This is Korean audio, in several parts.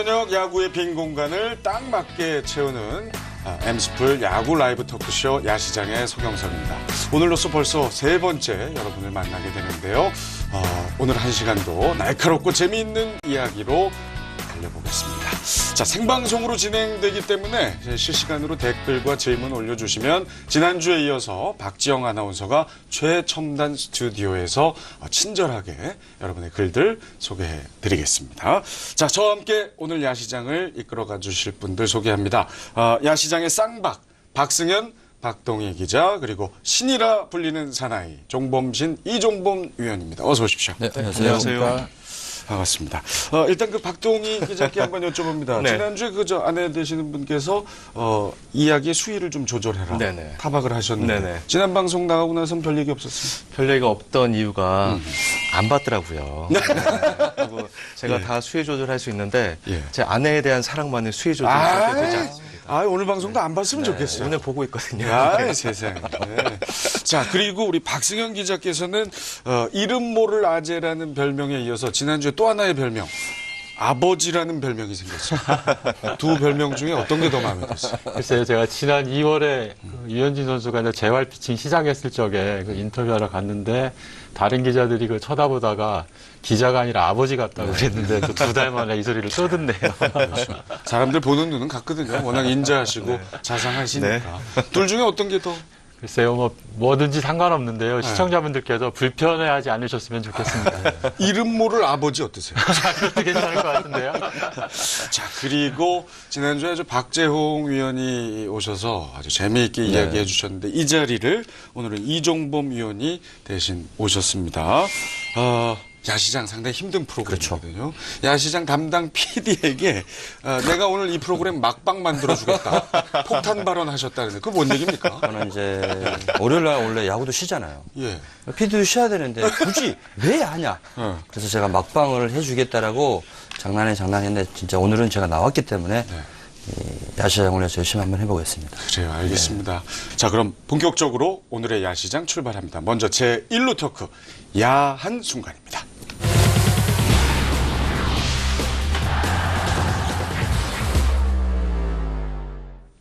저녁 야구의 빈 공간을 딱 맞게 채우는 엠스플 야구 라이브 토크쇼 야시장의 서경석입니다. 오늘로써 벌써 세 번째 여러분을 만나게 되는데요. 오늘 한 시간도 날카롭고 재미있는 이야기로 달려보겠습니다. 자, 생방송으로 진행되기 때문에 실시간으로 댓글과 질문 올려주시면 지난주에 이어서 박지영 아나운서가 최첨단 스튜디오에서 친절하게 여러분의 글들 소개해드리겠습니다. 자, 저와 함께 오늘 야시장을 이끌어가 주실 분들 소개합니다. 야시장의 쌍박, 박승현, 박동희 기자, 그리고 신이라 불리는 사나이, 종범신 이종범 위원입니다. 어서 오십시오. 네, 안녕하세요. 반갑습니다. 일단 그 박동희 기자께 한번 여쭤봅니다. 네. 지난주에 아내 되시는 분께서 이야기의 수위를 좀 조절해라. 네네. 타박을 하셨는데 네네. 지난 방송 나가고 나선 별 얘기 없었습니다. 별 얘기가 없던 이유가 안 받더라고요. 그리고 제가 예. 다 수위 조절할 수 있는데 예. 제 아내에 대한 사랑만은 수위 조절이 절대 되지 않습니다. 오늘 방송도 안 봤으면 좋겠어요. 오늘 보고 있거든요. 세상에. 네. 자, 그리고 우리 박승현 기자께서는 이름 모를 아재라는 별명에 이어서 지난주에 또 하나의 별명, 아버지라는 별명이 생겼어요. 두 별명 중에 어떤 게 더 마음에 드세요? 글쎄요, 제가 지난 2월에 유현진 선수가 이제 재활 피칭 시작했을 적에 인터뷰하러 갔는데 다른 기자들이 쳐다보다가 기자가 아니라 아버지 같다고 그랬는데 또 2달 만에 이 소리를 또 듣네요. 그렇죠. 사람들 보는 눈은 같거든요. 워낙 인자하시고 자상하시니까. 둘 중에 어떤 게 더? 글쎄요, 뭐든지 상관없는데요. 시청자분들께서 불편해하지 않으셨으면 좋겠습니다. 이름 모를 아버지 어떠세요? 그것도 괜찮을 것 같은데요. 자, 그리고 지난주에 박재홍 위원이 오셔서 아주 재미있게 이야기해 주셨는데 이 자리를 오늘은 이종범 위원이 대신 오셨습니다. 야시장 상당히 힘든 프로그램이거든요. 야시장 담당 PD에게 내가 오늘 이 프로그램 막방 만들어주겠다. 폭탄 발언하셨다는데 그거 뭔 얘기입니까? 저는 이제 월요일날 원래 야구도 쉬잖아요. 예. PD도 쉬어야 되는데 굳이 왜 하냐. 그래서 제가 막방을 해주겠다라고 장난했는데 진짜 오늘은 제가 나왔기 때문에 이 야시장을 해서 열심히 한번 해보겠습니다. 그래요. 알겠습니다. 자, 그럼 본격적으로 오늘의 야시장 출발합니다. 먼저 제1루 토크 야한 순간입니다.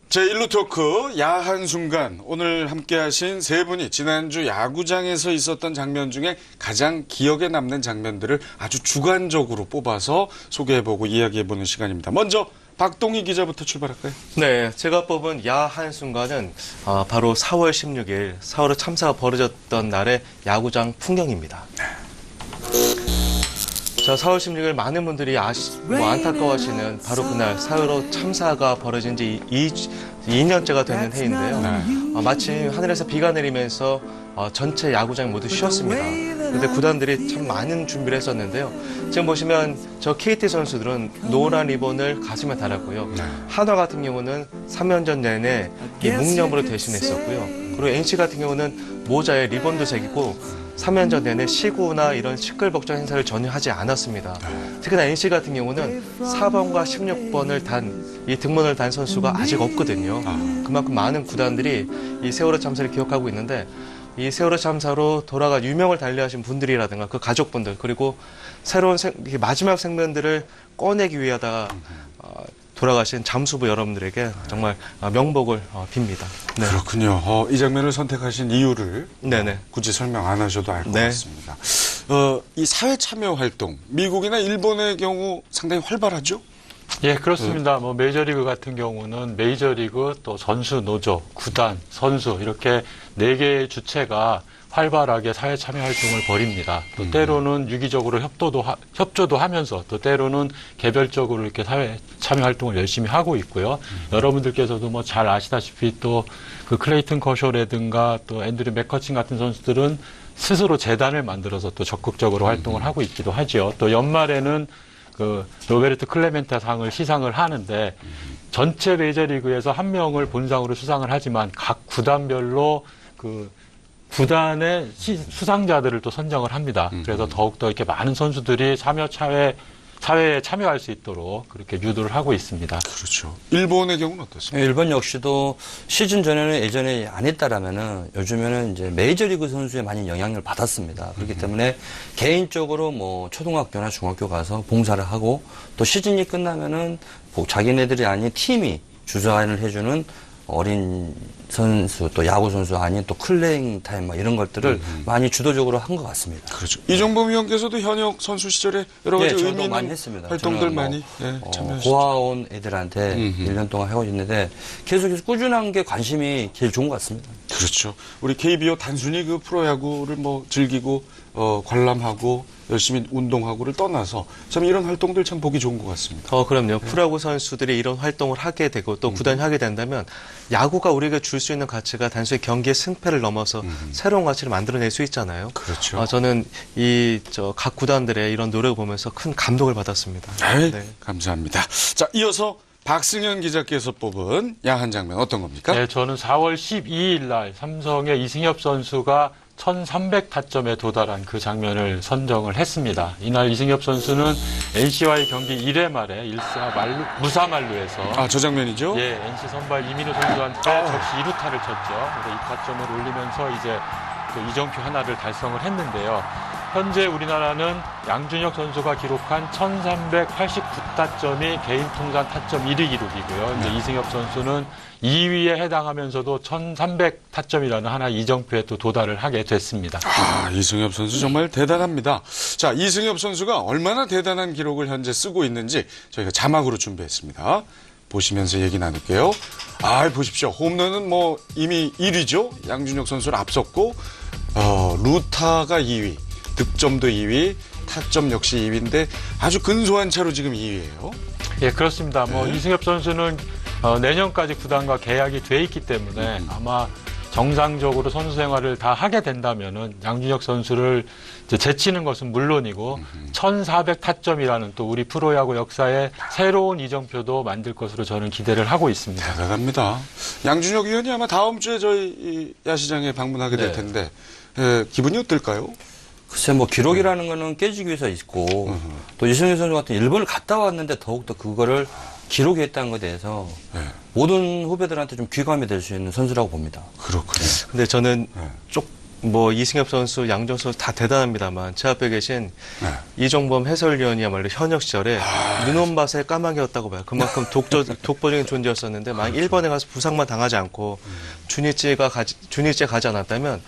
제1루 토크 야한 순간, 오늘 함께 하신 세 분이 지난주 야구장에서 있었던 장면 중에 가장 기억에 남는 장면들을 아주 주관적으로 뽑아서 소개해보고 이야기해보는 시간입니다. 먼저 박동희 기자부터 출발할까요? 네, 제가 뽑은 야한 순간은 바로 4월 16일 세월호 참사가 벌어졌던 날의 야구장 풍경입니다. 자, 4월 16일 많은 분들이 안타까워하시는 바로 그날 세월호 참사가 벌어진 지 2년째가 되는 해인데요. 마침 하늘에서 비가 내리면서 전체 야구장이 모두 쉬었습니다. 그런데 구단들이 참 많은 준비를 했었는데요. 지금 보시면 저 KT 선수들은 노란 리본을 가슴에 달았고요. 한화 같은 경우는 3연전 내내 이 묵념으로 대신했었고요. 그리고 NC 같은 경우는 모자에 리본도 새기고 3연전 내내 시구나 이런 시끌벅적 행사를 전혀 하지 않았습니다. 특히나 NC 같은 경우는 4번과 16번을 이 등번호를 단 선수가 아직 없거든요. 그만큼 많은 구단들이 이 세월호 참사를 기억하고 있는데 이 세월호 참사로 돌아가 유명을 달리하신 분들이라든가 그 가족분들 그리고 새로운 마지막 생명들을 꺼내기 위하다가 돌아가신 잠수부 여러분들에게 정말 명복을 빕니다. 네. 그렇군요. 이 장면을 선택하신 이유를 네네. 굳이 설명 안 하셔도 알 것 네. 같습니다. 이 사회 참여 활동, 미국이나 일본의 경우 상당히 활발하죠? 예, 그렇습니다. 메이저리그 같은 경우는 메이저리그 또 선수 노조, 구단, 선수 이렇게 4개의 주체가 활발하게 사회 참여 활동을 벌입니다. 또 때로는 유기적으로 협조도 하면서 또 때로는 개별적으로 이렇게 사회 참여 활동을 열심히 하고 있고요. 여러분들께서도 잘 아시다시피 또 그 클레이튼 커쇼라든가 또 앤드류 맥커친 같은 선수들은 스스로 재단을 만들어서 또 적극적으로 활동을 하고 있기도 하죠. 또 연말에는 그 로베르토 클레멘타 상을 시상을 하는데 전체 메이저리그에서 한 명을 본상으로 수상을 하지만 각 구단별로 그 구단의 수상자들을 또 선정을 합니다. 그래서 더욱더 이렇게 많은 선수들이 참여차에 사회에 참여할 수 있도록 그렇게 유도를 하고 있습니다. 그렇죠. 일본의 경우는 어떻습니까? 일본 역시도 시즌 전에는 예전에 안 했다라면은 요즘에는 이제 메이저리그 선수에 많이 영향을 받았습니다. 그렇기 때문에 개인적으로 뭐 초등학교나 중학교 가서 봉사를 하고 또 시즌이 끝나면은 자기네들이 아닌 팀이 주관을 해주는 어린 선수 또 야구 선수 아닌 또 클레잉 타임 뭐 이런 것들을 많이 주도적으로 한 것 같습니다. 그렇죠. 이정범 위원께서도 현역 선수 시절에 여러 가지 저도 의미 있는 많이 했습니다. 활동들 저는 많이 참여하셨죠. 고아원 애들한테 1년 동안 하고 있는데 계속해서 꾸준한 게 관심이 제일 좋은 것 같습니다. 그렇죠. 우리 KBO 단순히 그 프로야구를 뭐 즐기고 관람하고 열심히 운동하고를 떠나서 참 이런 활동들 참 보기 좋은 것 같습니다. 그럼요. 프로야구 선수들이 이런 활동을 하게 되고 또 구단이 하게 된다면 야구가 우리가 줄 수 있는 가치가 단순히 경기의 승패를 넘어서 새로운 가치를 만들어낼 수 있잖아요. 그렇죠. 저는 각 구단들의 이런 노력을 보면서 큰 감동을 받았습니다. 네. 감사합니다. 자, 이어서 박승현 기자께서 뽑은 야한 장면 어떤 겁니까? 네, 저는 4월 12일 날 삼성의 이승엽 선수가 1300타점에 도달한 그 장면을 선정을 했습니다. 이날 이승엽 선수는 NC와의 경기 1회 말에 무사 만루에서 저 장면이죠? 예, NC 선발 이민호 선수한테 적시 2루타를 쳤죠. 그래서 2타점을 올리면서 이제 그 이정표 하나를 달성을 했는데요. 현재 우리나라는 양준혁 선수가 기록한 1389타점이 개인 통산 타점 1위 기록이고요. 이제 이승엽 선수는 2위에 해당하면서도 1300타점이라는 하나 이정표에 또 도달을 하게 됐습니다. 이승엽 선수 정말 대단합니다. 자, 이승엽 선수가 얼마나 대단한 기록을 현재 쓰고 있는지 저희가 자막으로 준비했습니다. 보시면서 얘기 나눌게요. 보십시오. 홈런은 뭐 이미 1위죠. 양준혁 선수를 앞섰고 루타가 2위. 득점도 2위, 타점 역시 2위인데 아주 근소한 차로 지금 2위예요. 예, 그렇습니다. 이승엽 선수는 내년까지 구단과 계약이 돼 있기 때문에 아마 정상적으로 선수 생활을 다 하게 된다면은 양준혁 선수를 이제 제치는 것은 물론이고 1400타점이라는 또 우리 프로야구 역사에 새로운 이정표도 만들 것으로 저는 기대를 하고 있습니다. 대단합니다. 양준혁 위원이 아마 다음 주에 저희 이 야시장에 방문하게 될 텐데 기분이 어떨까요? 글쎄 기록이라는 거는 깨지기 위해서 있고 또 이승엽 선수 같은 일본을 갔다 왔는데 더욱더 그거를 기록했다는 것에 대해서 모든 후배들한테 좀 귀감이 될 수 있는 선수라고 봅니다. 그렇군요. 근데 저는 이승엽 선수, 양정 선수 다 대단합니다만 제 앞에 계신 이종범 해설위원이야말로 현역 시절에 눈온밭에 까마귀였다고 봐요. 그만큼 독보적인 존재였었는데 만약 일본에 가서 부상만 당하지 않고 준일제에 가지 않았다면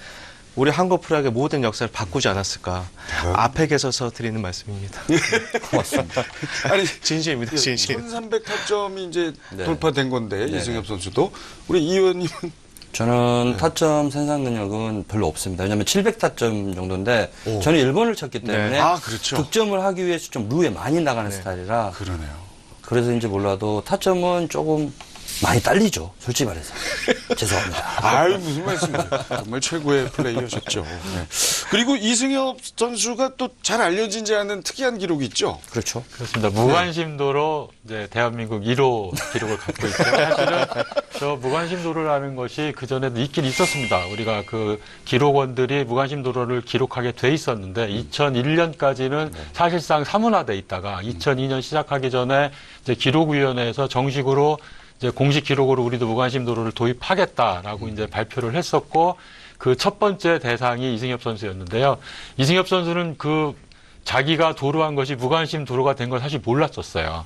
우리 한국 프로야구의 모든 역사를 바꾸지 않았을까. 앞에 계셔서 드리는 말씀입니다. 고맙습니다. 아니, 진심입니다, 진심. 1300타점이 이제 돌파된 건데, 이승엽 선수도. 우리 이 의원님은? 저는 타점 생산 능력은 별로 없습니다. 왜냐하면 700타점 정도인데 저는 일본을 쳤기 때문에 그렇죠. 득점을 하기 위해서 좀 루에 많이 나가는 스타일이라 그러네요. 그래서인지 몰라도 타점은 조금 많이 딸리죠. 솔직히 말해서. 죄송합니다. 무슨 말씀이세요. 정말 최고의 플레이어셨죠. 네. 그리고 이승엽 선수가 또 잘 알려지지 않은 특이한 기록이 있죠. 그렇죠. 그렇습니다. 무관심도로 이제 대한민국 1호 기록을 갖고 있죠. 사실은 저 무관심도로라는 것이 그 전에도 있긴 있었습니다. 우리가 그 기록원들이 무관심도로를 기록하게 돼 있었는데 2001년까지는 사실상 사문화돼 있다가 2002년 시작하기 전에 이제 기록위원회에서 정식으로 이제 공식 기록으로 우리도 무관심 도로를 도입하겠다라고 이제 발표를 했었고 그 첫 번째 대상이 이승엽 선수였는데요. 이승엽 선수는 그 자기가 도로한 것이 무관심 도로가 된 걸 사실 몰랐었어요.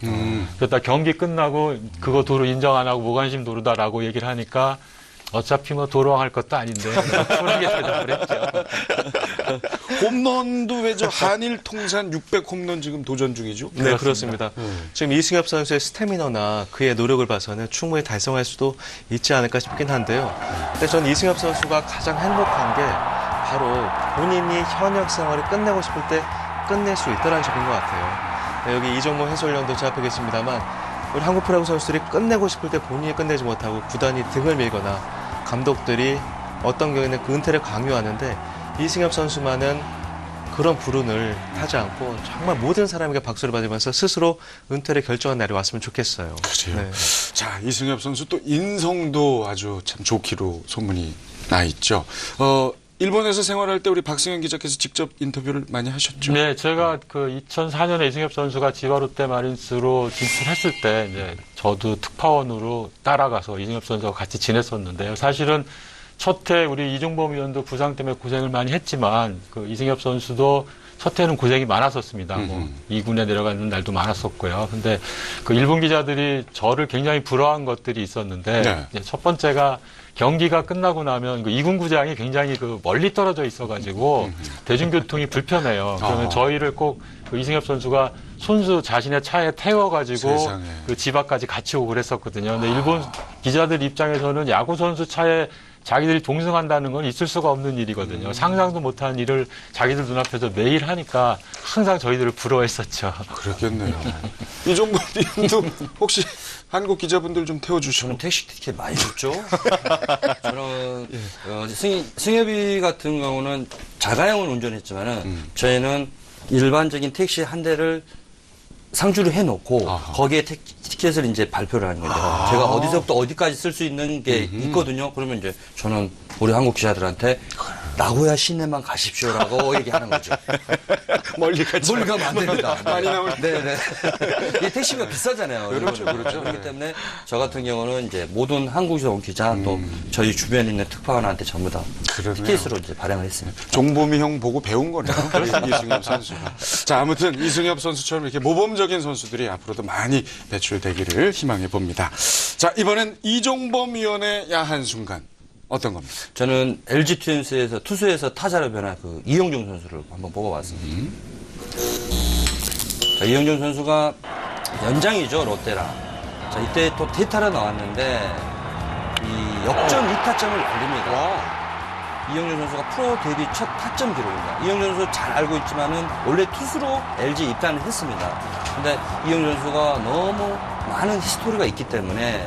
그러다 경기 끝나고 그거 도로 인정 안 하고 무관심 도로다라고 얘기를 하니까 어차피 도로왕 할 것도 아닌데 그렇게 대답을 했죠. 홈런도 왜 저 한일 통산 600 홈런 지금 도전 중이죠? 네, 그렇습니다. 지금 이승엽 선수의 스태미너나 그의 노력을 봐서는 충분히 달성할 수도 있지 않을까 싶긴 한데요. 근데 저는 이승엽 선수가 가장 행복한 게 바로 본인이 현역 생활을 끝내고 싶을 때 끝낼 수 있다는 점인 것 같아요. 네, 여기 이정모 해설위원도 제 앞에 계십니다만 우리 한국 프로야구 선수들이 끝내고 싶을 때 본인이 끝내지 못하고 구단이 등을 밀거나 감독들이 어떤 경우에는 그 은퇴를 강요하는데 이승엽 선수만은 그런 불운을 타지 않고 정말 모든 사람에게 박수를 받으면서 스스로 은퇴를 결정한 날이 왔으면 좋겠어요. 그래요. 네. 자, 이승엽 선수 또 인성도 아주 참 좋기로 소문이 나 있죠. 일본에서 생활할 때 우리 박승현 기자께서 직접 인터뷰를 많이 하셨죠? 네, 제가 그 2004년에 이승엽 선수가 지바롯데 마린스로 진출했을 때 이제 저도 특파원으로 따라가서 이승엽 선수와 같이 지냈었는데요. 사실은 첫 해 우리 이종범 위원도 부상 때문에 고생을 많이 했지만 그 이승엽 선수도 첫 해는 고생이 많았었습니다. 뭐 2군에 내려가는 날도 많았었고요. 근데 그 일본 기자들이 저를 굉장히 부러워한 것들이 있었는데 네. 이제 첫 번째가 경기가 끝나고 나면 그 2군 구장이 굉장히 그 멀리 떨어져 있어가지고 대중교통이 불편해요. 그러면 저희를 꼭 그 이승엽 선수가 손수 자신의 차에 태워가지고 세상에. 그 집 앞까지 같이 오고 그랬었거든요. 근데 일본 기자들 입장에서는 야구 선수 차에 자기들이 동승한다는 건 있을 수가 없는 일이거든요. 상상도 못한 일을 자기들 눈앞에서 매일 하니까 항상 저희들을 부러워했었죠. 그렇겠네요. 이종범 님도 혹시 한국 기자분들 좀 태워주시고. 저는 택시 티켓 많이 줬죠. 저는 승엽이 같은 경우는 자가용을 운전했지만은 저희는 일반적인 택시 한 대를 상주를 해놓고 아하. 거기에 티켓을 이제 발표를 하는 거죠. 제가 어디서부터 어디까지 쓸 수 있는 게 있거든요. 그러면 이제 저는 우리 한국 기자들한테 나고야 시내만 가십시오라고 얘기하는 거죠. 멀리 가지 멀리 가면 안 됩니다. 많이 나올 네네. 이 택시가 비싸잖아요. 그렇죠, 그렇죠. 그렇기 때문에 저 같은 경우는 이제 모든 한국에서 온 기자 또 저희 주변에 있는 특파원한테 전부 다 그러네요. 티켓으로 이제 발행을 했습니다. 종범이 형 보고 배운 거네요. 이승엽 선수가. 자, 아무튼 이승엽 선수처럼 이렇게 모범적인 선수들이 앞으로도 많이 배출되기를 희망해 봅니다. 자, 이번엔 이종범 위원의 야한 순간 어떤 겁니까? 저는 LG 트윈스에서 투수에서 타자로 변한 그 이영종 선수를 한번 뽑아봤습니다. 자, 이영종 선수가 연장이죠, 롯데랑. 자, 이때 또 대타로 나왔는데 이 역전 2타점을 날립니다. 이영종 선수가 프로 데뷔 첫 타점 기록입니다. 이영종 선수 잘 알고 있지만은 원래 투수로 LG 입단을 했습니다. 근데 이영종 선수가 너무 많은 히스토리가 있기 때문에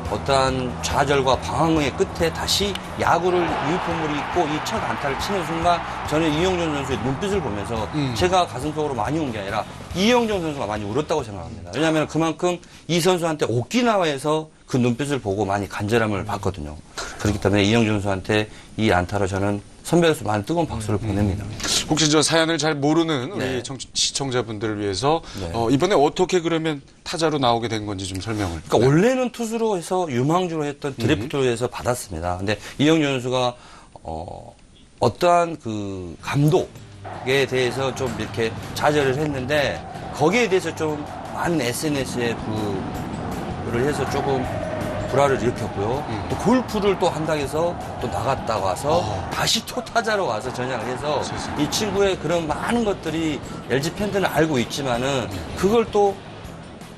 어떠한 좌절과 방황의 끝에 다시 야구를 유니폼을 입고 이 첫 안타를 치는 순간 저는 이영종 선수의 눈빛을 보면서 제가 가슴속으로 많이 운 게 아니라 이영종 선수가 많이 울었다고 생각합니다. 왜냐하면 그만큼 이 선수한테 오키나와에서 그 눈빛을 보고 많이 간절함을 받거든요. 그렇기 때문에 이영종 선수한테 이 안타로 저는 선배로서 많은 뜨거운 박수를 보냅니다. 혹시 저 사연을 잘 모르는 우리 네. 시청자분들을 위해서 네. 이번에 어떻게 그러면 타자로 나오게 된 건지 좀 설명을. 그러니까 원래는 투수로 해서 유망주로 했던 드래프트로 해서 받았습니다. 근데 이영준 선수가 어떠한 그 감독에 대해서 좀 이렇게 좌절을 했는데 거기에 대해서 좀 많은 SNS에 부를 해서 조금 불화를 일으켰고요. 또 골프를 또 한다고 해서 또 나갔다 와서 다시 또 타자로 와서 전향을 해서 세상에. 이 친구의 그런 많은 것들이 LG 팬들은 알고 있지만은 그걸 또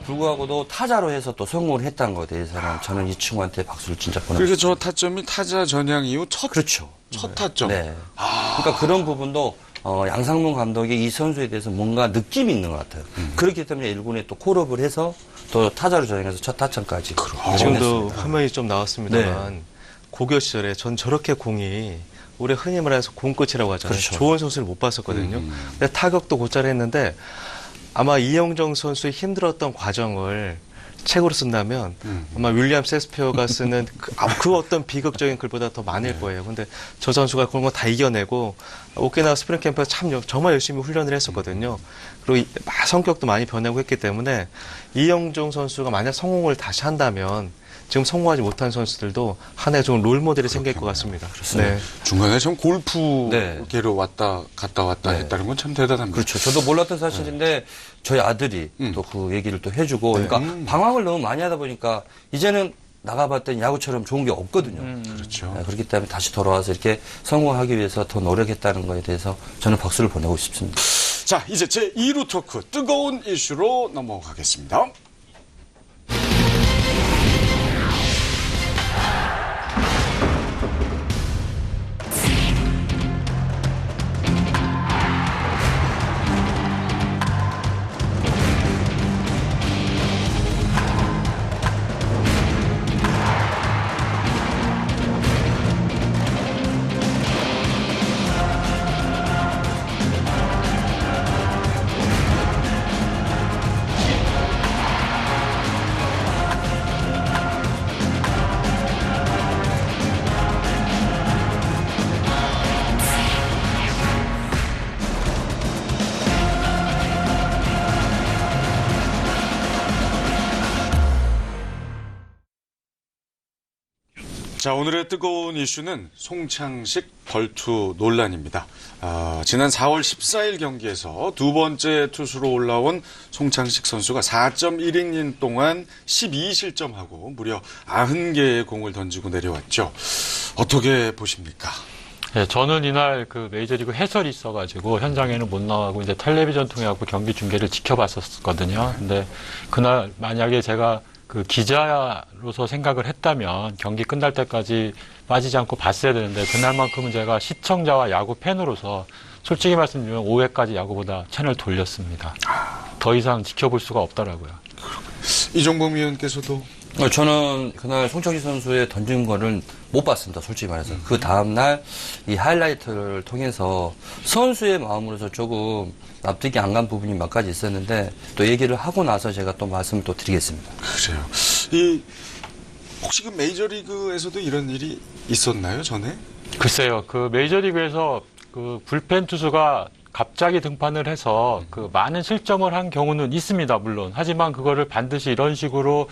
불구하고도 타자로 해서 또 성공을 했다는 것에 대해서는 저는 이 친구한테 박수를 진짜 보내고 그렇게 싶습니다. 저 타점이 타자 전향 이후 그렇죠. 첫 타점. 네. 그러니까 그런 부분도 양상문 감독이 이 선수에 대해서 뭔가 느낌이 있는 것 같아요. 그렇기 때문에 1군에 또 콜업을 해서 또 타자로 전향해서 첫 타점까지. 지금도 화면이 좀 나왔습니다만 고교 시절에 전 저렇게 공이 우리 흔히 말해서 공끝이라고 하잖아요. 그렇죠. 좋은 선수를 못 봤었거든요. 근데 타격도 곧잘 했는데 아마 이영정 선수의 힘들었던 과정을 책으로 쓴다면 아마 윌리엄 셰익스피어가 쓰는 그 어떤 비극적인 글보다 더 많을 거예요. 근데 저 선수가 그런 거 다 이겨내고 오키나와 스프링 캠프에서 정말 열심히 훈련을 했었거든요. 그리고 성격도 많이 변하고 했기 때문에 이영종 선수가 만약 성공을 다시 한다면 지금 성공하지 못한 선수들도 하나의 좋은 롤 모델이 생길 것 같습니다. 네. 중간에 참 골프계로 네. 갔다 왔다 네. 했다는 건 참 대단합니다. 그렇죠. 저도 몰랐던 사실인데 저희 아들이 또 그 얘기를 또 해주고 그러니까 방황을 너무 많이 하다 보니까 이제는 나가봤더니 야구처럼 좋은 게 없거든요. 그렇죠. 네, 그렇기 때문에 다시 돌아와서 이렇게 성공하기 위해서 더 노력했다는 거에 대해서 저는 박수를 보내고 싶습니다. 자, 이제 제 2루 토크 뜨거운 이슈로 넘어가겠습니다. 자, 오늘의 뜨거운 이슈는 송창식 벌투 논란입니다. 지난 4월 14일 경기에서 두 번째 투수로 올라온 송창식 선수가 4.1이닝 동안 12실점하고 무려 90개의 공을 던지고 내려왔죠. 어떻게 보십니까? 네, 저는 이날 그 메이저리그 해설이 있어가지고 현장에는 못 나가고 이제 텔레비전 통해 갖고 경기 중계를 지켜봤었거든요. 근데 그날 만약에 제가 그 기자로서 생각을 했다면 경기 끝날 때까지 빠지지 않고 봤어야 되는데 그날만큼은 제가 시청자와 야구 팬으로서 솔직히 말씀드리면 5회까지 야구보다 채널 돌렸습니다. 더 이상 지켜볼 수가 없더라고요. 이종범 위원께서도 저는 그날 송창식 선수의 던진 거를 못 봤습니다. 솔직히 말해서. 그 다음날 이 하이라이트를 통해서 선수의 마음으로서 조금 납득이 안 간 부분이 몇 가지 있었는데 또 얘기를 하고 나서 제가 또 말씀을 또 드리겠습니다. 그래요. 혹시 그 메이저리그에서도 이런 일이 있었나요, 전에? 글쎄요. 그 메이저리그에서 그 불펜 투수가 갑자기 등판을 해서 그 많은 실점을 한 경우는 있습니다, 물론. 하지만 그거를 반드시 이런 식으로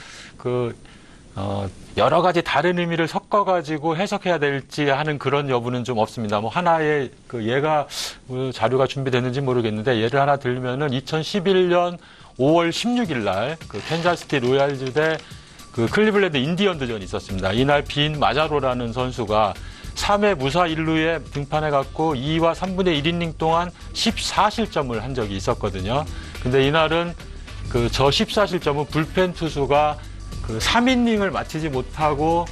여러 가지 다른 의미를 섞어가지고 해석해야 될지 하는 그런 여부는 좀 없습니다. 뭐 하나의 그 예가 자료가 준비됐는지 모르겠는데 예를 하나 들면은 2011년 5월 16일 날 그 캔자스시티 로얄즈 대 그 클리블랜드 인디언즈전이 있었습니다. 이날 빈 마자로라는 선수가 3회 무사 1루에 등판해갖고 2와 3분의 1이닝 동안 14실점을 한 적이 있었거든요. 근데 이날은 그 저 14실점은 불펜 투수가 그 3이닝을 마치지 못하고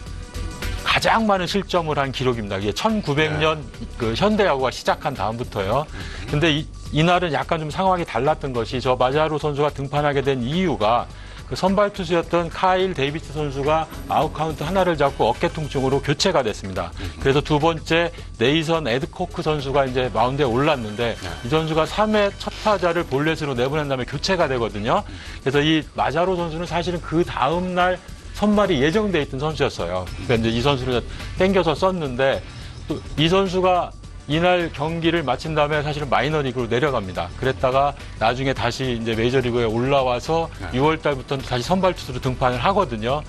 가장 많은 실점을 한 기록입니다. 이게 1900년 그 현대야구가 시작한 다음부터요. 근데 이날은 약간 좀 상황이 달랐던 것이 저 마자로 선수가 등판하게 된 이유가 그 선발 투수였던 카일 데이비스 선수가 아웃카운트 하나를 잡고 어깨 통증으로 교체가 됐습니다. 그래서 두 번째 네이선 에드코크 선수가 이제 마운드에 올랐는데 이 선수가 3회 첫 타자를 볼넷으로 내보낸 다음에 교체가 되거든요. 그래서 이 마자로 선수는 사실은 그 다음 날 선발이 예정돼 있던 선수였어요. 그러니까 이제 이 선수를 땡겨서 썼는데 또 이 선수가 이날 경기를 마친 다음에 사실은 마이너리그로 내려갑니다. 그랬다가 나중에 다시 이제 메이저리그에 올라와서 6월 달부터는 다시 선발 투수로 등판을 하거든요.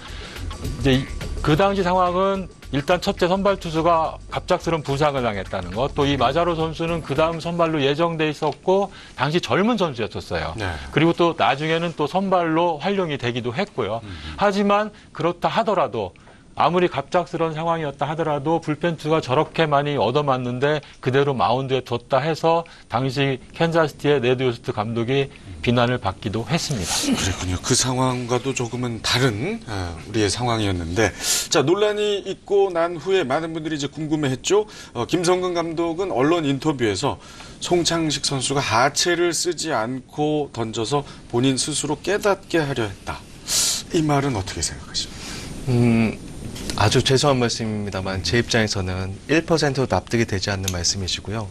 이제 그 당시 상황은 일단 첫째 선발 투수가 갑작스러운 부상을 당했다는 것, 또 이 마자로 선수는 그 다음 선발로 예정돼 있었고 당시 젊은 선수였었어요. 네. 그리고 또 나중에는 또 선발로 활용이 되기도 했고요. 하지만 그렇다 하더라도 아무리 갑작스러운 상황이었다 하더라도 불펜 투수가 저렇게 많이 얻어맞는데 그대로 마운드에 뒀다 해서 당시 캔자스시티의 네드 요스트 감독이 비난을 받기도 했습니다. 그랬군요. 그 상황과도 조금은 다른 우리의 상황이었는데, 자, 논란이 있고 난 후에 많은 분들이 이제 궁금해했죠. 김성근 감독은 언론 인터뷰에서 송창식 선수가 하체를 쓰지 않고 던져서 본인 스스로 깨닫게 하려 했다. 이 말은 어떻게 생각하십니까? 아주 죄송한 말씀입니다만 제 입장에서는 1%도 납득이 되지 않는 말씀이시고요.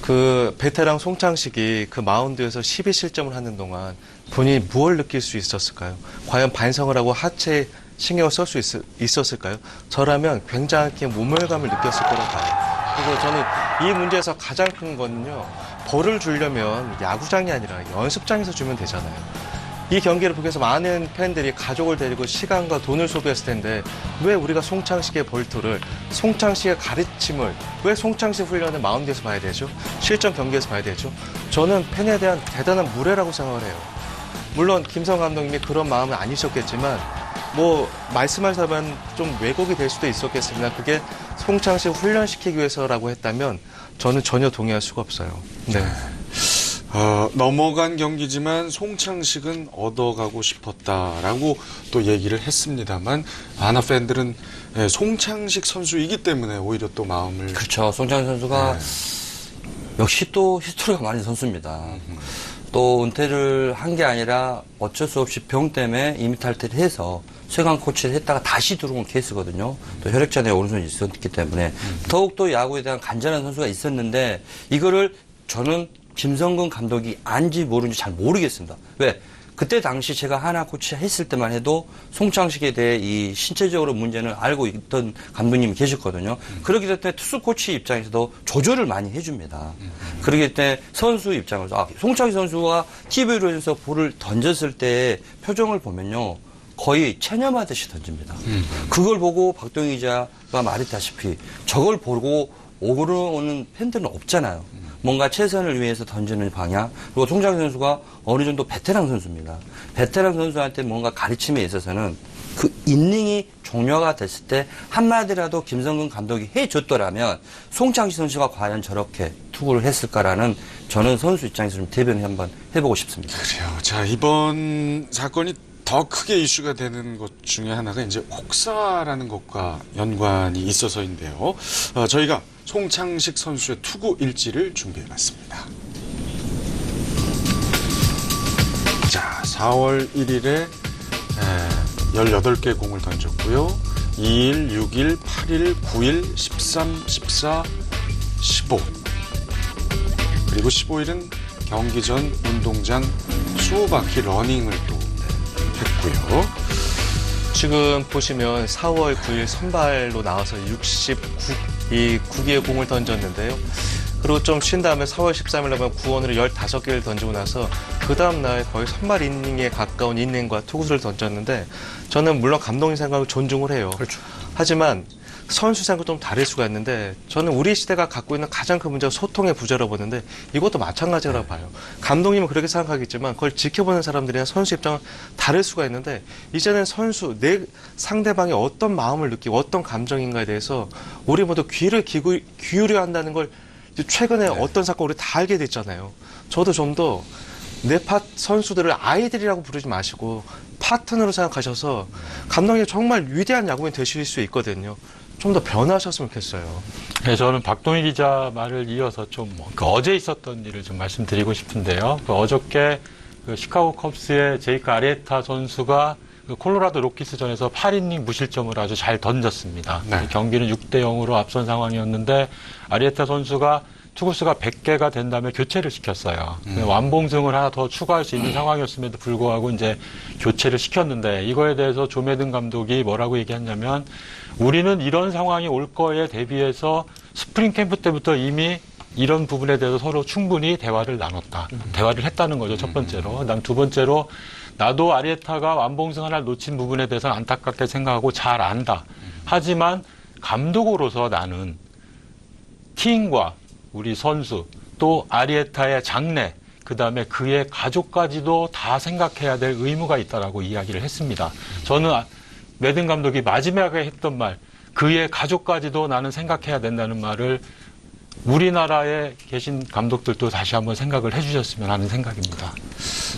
그 베테랑 송창식이 그 마운드에서 12실점을 하는 동안 본인이 무엇을 느낄 수 있었을까요? 과연 반성을 하고 하체에 신경을 쓸 수 있었을까요? 저라면 굉장히 모멸감을 느꼈을 거라고 봐요. 그리고 저는 이 문제에서 가장 큰 거는요. 벌을 주려면 야구장이 아니라 연습장에서 주면 되잖아요. 이 경기를 보기 위해서 많은 팬들이 가족을 데리고 시간과 돈을 소비했을 텐데 왜 우리가 송창식의 벌토를, 송창식의 가르침을, 왜 송창식 훈련을 마운드에서 봐야 되죠? 실전 경기에서 봐야 되죠? 저는 팬에 대한 대단한 무례라고 생각을 해요. 물론 김성 감독님이 그런 마음은 아니셨겠지만 뭐 말씀하자면 좀 왜곡이 될 수도 있었겠습니다. 그게 송창식 훈련시키기 위해서라고 했다면 저는 전혀 동의할 수가 없어요. 네. 넘어간 경기지만 송창식은 얻어가고 싶었다라고 또 얘기를 했습니다만 하나 팬들은 송창식 선수이기 때문에 오히려 또 마음을 그렇죠. 송창식 선수가 역시 또 히스토리가 많은 선수입니다. 또 은퇴를 한 게 아니라 어쩔 수 없이 병 때문에 임의 탈퇴를 해서 최강 코치를 했다가 다시 들어온 케이스거든요. 또 혈액전에 오른손이 있었기 때문에 더욱더 야구에 대한 간절한 선수가 있었는데 이거를 저는 김성근 감독이 안지 모르는지 잘 모르겠습니다. 왜? 그때 당시 제가 하나 코치 했을 때만 해도 송창식에 대해 이 신체적으로 문제는 알고 있던 감독님이 계셨거든요. 그렇기 때문에 투수 코치 입장에서도 조절을 많이 해줍니다. 그렇기 때문에 선수 입장에서 송창식 선수가 TV로 해서 볼을 던졌을 때 표정을 보면요. 거의 체념하듯이 던집니다. 그걸 보고 박동희 기자가 말했다시피 저걸 보고 오고오는 팬들은 없잖아요. 뭔가 최선을 위해서 던지는 방향. 그리고 송창식 선수가 어느 정도 베테랑 선수입니다. 베테랑 선수한테 뭔가 가르침에 있어서는 그 인닝이 종료가 됐을 때 한마디라도 김성근 감독이 해줬더라면 송창식 선수가 과연 저렇게 투구를 했을까라는 저는 선수 입장에서 좀 대변을 한번 해보고 싶습니다. 그래요. 자, 이번 사건이 더 크게 이슈가 되는 것 중에 하나가 이제 혹사라는 것과 연관이 있어서인데요. 저희가 송창식 선수의 투구 일지를 준비해봤습니다. 자, 4월 1일에 18개 공을 던졌고요. 2일, 6일, 8일, 9일, 13, 14, 15. 그리고 15일은 경기 전 운동장 20바퀴 러닝을 또 했고요. 지금 보시면 4월 9일 선발로 나와서 69개의 공을 던졌는데요. 그리고 좀 쉰 다음에 4월 13일 날 구원으로 15개를 던지고 나서 그 다음날 거의 선발 이닝에 가까운 이닝과 투구수를 던졌는데 저는 물론 감독님 생각을 존중을 해요. 그렇죠. 하지만 선수 생각은 좀 다를 수가 있는데 저는 우리 시대가 갖고 있는 가장 큰 문제가 소통의 부재라고 보는데 이것도 마찬가지라고 봐요. 감독님은 그렇게 생각하겠지만 그걸 지켜보는 사람들이나 선수 입장은 다를 수가 있는데 이제는 선수, 내 상대방이 어떤 마음을 느끼고 어떤 감정인가에 대해서 우리 모두 귀를 기울여야 한다는 걸 최근에 어떤 사건 우리 다 알게 됐잖아요. 저도 좀 더 내 선수들을 아이들이라고 부르지 마시고 파트너로 생각하셔서 감독님 정말 위대한 야구인 되실 수 있거든요. 좀 더 변화하셨으면 좋겠어요. 네, 저는 박동희 기자 말을 이어서 좀 어제 있었던 일을 좀 말씀드리고 싶은데요. 어저께 시카고 컵스의 제이크 아리에타 선수가 콜로라도 로키스전에서 8이닝 무실점을 아주 잘 던졌습니다. 네. 경기는 6대0으로 앞선 상황이었는데 아리에타 선수가 투구수가 100개가 된 다음에 교체를 시켰어요. 완봉승을 하나 더 추가할 수 있는 상황이었음에도 불구하고 이제 교체를 시켰는데 이거에 대해서 조매든 감독이 뭐라고 얘기했냐면 우리는 이런 상황이 올 거에 대비해서 스프링 캠프 때부터 이미 이런 부분에 대해서 서로 충분히 대화를 나눴다. 대화를 했다는 거죠, 첫 번째로. 그다음 두 번째로 나도 아리에타가 완봉승 하나를 놓친 부분에 대해서는 안타깝게 생각하고 잘 안다. 하지만 감독으로서 나는 팀과 우리 선수 또 아리에타의 장래 그다음에 그의 가족까지도 다 생각해야 될 의무가 있다라고 이야기를 했습니다. 저는 매든 감독이 마지막에 했던 말 그의 가족까지도 나는 생각해야 된다는 말을 우리나라에 계신 감독들도 다시 한번 생각을 해주셨으면 하는 생각입니다.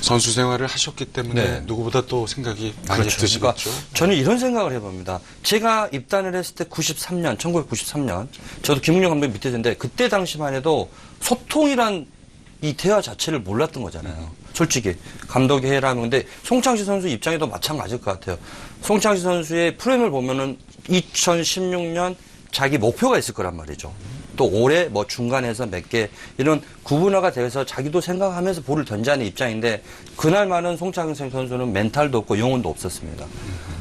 선수 생활을 하셨기 때문에 네. 누구보다 또 생각이 많이 그렇죠. 드시겠죠. 그러니까 저는 이런 생각을 해봅니다. 제가 입단을 했을 때 1993년, 저도 김웅영 감독 밑에 있는데 그때 당시만 해도 소통이란 이 대화 자체를 몰랐던 거잖아요. 솔직히 감독이 해라면 근데 송창식 선수 입장에도 마찬가지일 것 같아요. 송창식 선수의 프레임을 보면은 2016년 자기 목표가 있을 거란 말이죠. 또 올해 뭐 중간에서 몇 개 이런 구분화가 돼서 자기도 생각하면서 볼을 던지는 입장인데 그날만은 송창식 선수는 멘탈도 없고 영혼도 없었습니다.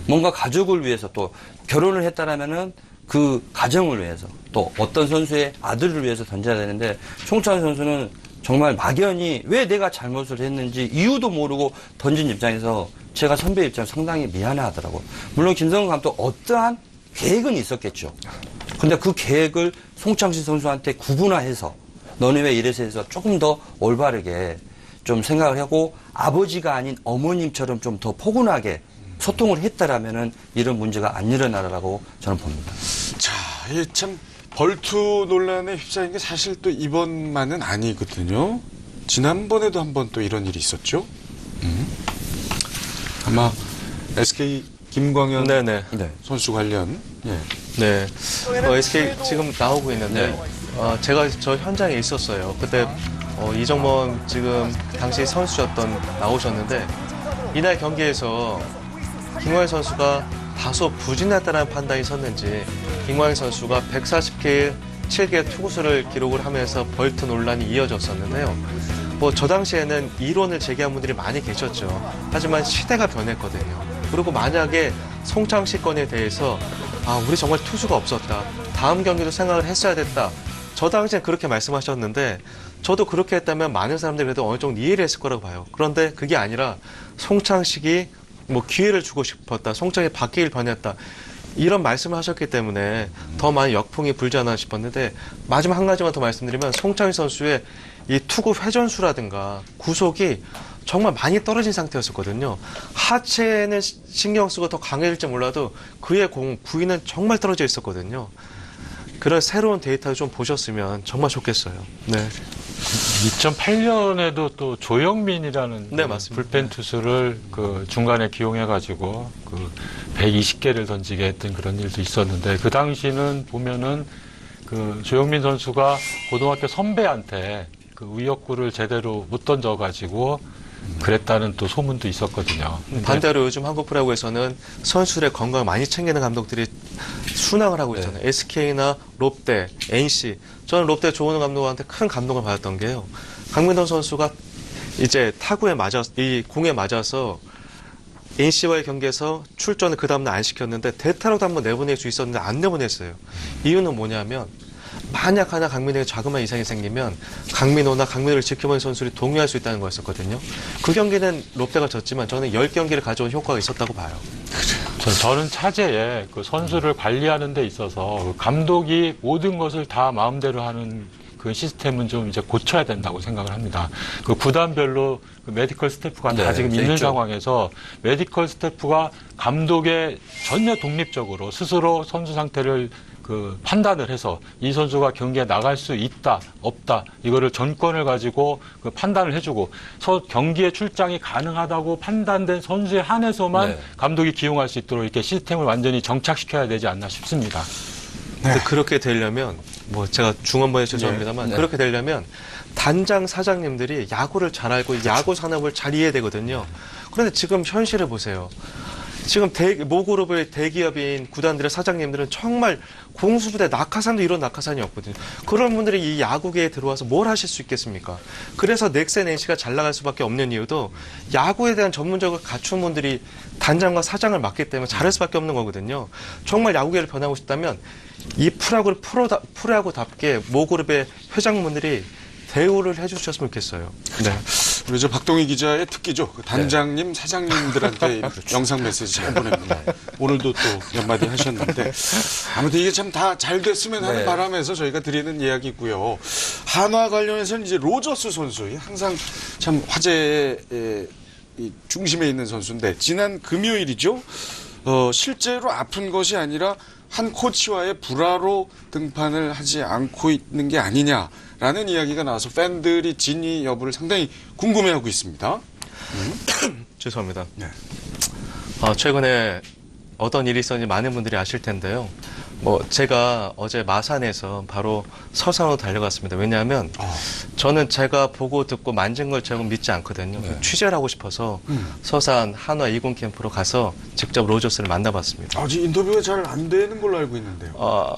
뭔가 가족을 위해서 또 결혼을 했다라면은 그 가정을 위해서 또 어떤 선수의 아들을 위해서 던져야 되는데 송창식 선수는 정말 막연히 왜 내가 잘못을 했는지 이유도 모르고 던진 입장에서 제가 선배 입장에서 상당히 미안해하더라고요. 물론 김성근 감독 어떠한 계획은 있었겠죠. 근데 그 계획을 송창식 선수한테 구분화해서 너네 왜 이래서 해서 조금 더 올바르게 좀 생각을 하고 아버지가 아닌 어머님처럼 좀 더 포근하게 소통을 했다라면은 이런 문제가 안 일어나라고 저는 봅니다. 자, 이 참 벌투 논란에 휩싸인 게 사실 또 이번만은 아니거든요. 지난번에도 한번 또 이런 일이 있었죠. 아마 SK 김광현 네네. 네. 선수 관련. 예. 네. SK 지금 나오고 있는데, 제가 저 현장에 있었어요. 그때, 이정범 지금 당시 선수였던 나오셨는데, 이날 경기에서 김광현 선수가 다소 부진했다는 판단이 섰는지, 김광현 선수가 140킬 7개 투구수를 기록을 하면서 벌트 논란이 이어졌었는데요. 저 당시에는 이론을 제기한 분들이 많이 계셨죠. 하지만 시대가 변했거든요. 그리고 만약에 송창식 건에 대해서 우리 정말 투수가 없었다. 다음 경기도 생각을 했어야 됐다. 저 당시엔 그렇게 말씀하셨는데 저도 그렇게 했다면 많은 사람들이 그래도 어느 정도 이해를 했을 거라고 봐요. 그런데 그게 아니라 송창식이 뭐 기회를 주고 싶었다. 송창이 바뀌길 변했다. 이런 말씀을 하셨기 때문에 더 많은 역풍이 불지 않나 싶었는데 마지막 한 가지만 더 말씀드리면 송창희 선수의 이 투구 회전수라든가 구속이 정말 많이 떨어진 상태였었거든요. 하체는 신경 쓰고 더 강해질지 몰라도 그의 구위는 정말 떨어져 있었거든요. 그런 새로운 데이터를 좀 보셨으면 정말 좋겠어요. 네. 2008년에도 또 조영민이라는 네, 그 맞습니다. 불펜 투수를 그 중간에 기용해가지고 그 120개를 던지게 했던 그런 일도 있었는데 그 당시는 보면은 그 조영민 선수가 고등학교 선배한테 그 의욕구를 제대로 못 던져가지고 그랬다는 또 소문도 있었거든요. 근데 반대로 요즘 한국 프로야구에서는 선수들의 건강을 많이 챙기는 감독들이 순항을 하고 있잖아요. SK나 롯데, NC. 저는 롯데 조은호 감독한테 큰 감동을 받았던 게요. 강민호 선수가 이제 이 공에 맞아서 NC와의 경기에서 출전을 그 다음날 안 시켰는데 대타로도 한번 내보낼 수 있었는데 안 내보냈어요. 이유는 뭐냐면 만약 하나 강민호에 자그마한 이상이 생기면 강민호나 강민호를 지켜보는 선수들이 동요할 수 있다는 거였었거든요. 그 경기는 롯데가 졌지만 저는 10경기를 가져온 효과가 있었다고 봐요. 저는 차제에 그 선수를 관리하는 데 있어서 그 감독이 모든 것을 다 마음대로 하는 그 시스템은 좀 이제 고쳐야 된다고 생각을 합니다. 그 구단별로 그 메디컬 스태프가 다 지금 있는 있죠. 상황에서 메디컬 스태프가 감독에 전혀 독립적으로 스스로 선수 상태를 그 판단을 해서 이 선수가 경기에 나갈 수 있다, 없다, 이거를 전권을 가지고 그 판단을 해주고 경기에 출장이 가능하다고 판단된 선수에 한해서만 네. 감독이 기용할 수 있도록 이렇게 시스템을 완전히 정착시켜야 되지 않나 싶습니다. 근데 그렇게 되려면 뭐 제가 중원부에 죄송합니다만 네. 그렇게 되려면 단장 사장님들이 야구를 잘 알고 야구 산업을 잘 이해해야 되거든요. 그런데 지금 현실을 보세요. 지금 모그룹의 대기업인 구단들의 사장님들은 정말 공수부대 낙하산도 이런 낙하산이 없거든요. 그런 분들이 이 야구계에 들어와서 뭘 하실 수 있겠습니까? 그래서 넥센 NC가 잘 나갈 수밖에 없는 이유도 야구에 대한 전문적을 갖춘 분들이 단장과 사장을 맡기 때문에 잘할 수밖에 없는 거거든요. 정말 야구계를 변하고 싶다면 이 프로야구답게 모그룹의 회장분들이 대우를 해주셨으면 좋겠어요. 네. 우리 저 박동희 기자의 특기죠. 그 단장님, 사장님들한테 영상 메시지 잘 보냅니다. 오늘도 또 몇 마디 하셨는데 아무튼 이게 참 다 잘 됐으면 하는 네. 바람에서 저희가 드리는 이야기고요. 한화 관련해서는 이제 로저스 선수 항상 참 화제의 이 중심에 있는 선수인데 지난 금요일이죠. 실제로 아픈 것이 아니라 한 코치와의 불화로 등판을 하지 않고 있는 게 아니냐라는 이야기가 나와서 팬들이 진위 여부를 상당히 궁금해하고 있습니다. 죄송합니다. 네. 최근에 어떤 일이 있었는지 많은 분들이 아실 텐데요. 제가 어제 마산에서 바로 서산으로 달려갔습니다. 왜냐하면 저는 제가 보고 듣고 만진 걸 제가 믿지 않거든요. 취재를 하고 싶어서 서산 한화 2군 캠프로 가서 직접 로저스를 만나봤습니다. 아직 인터뷰가 잘 안 되는 걸로 알고 있는데요.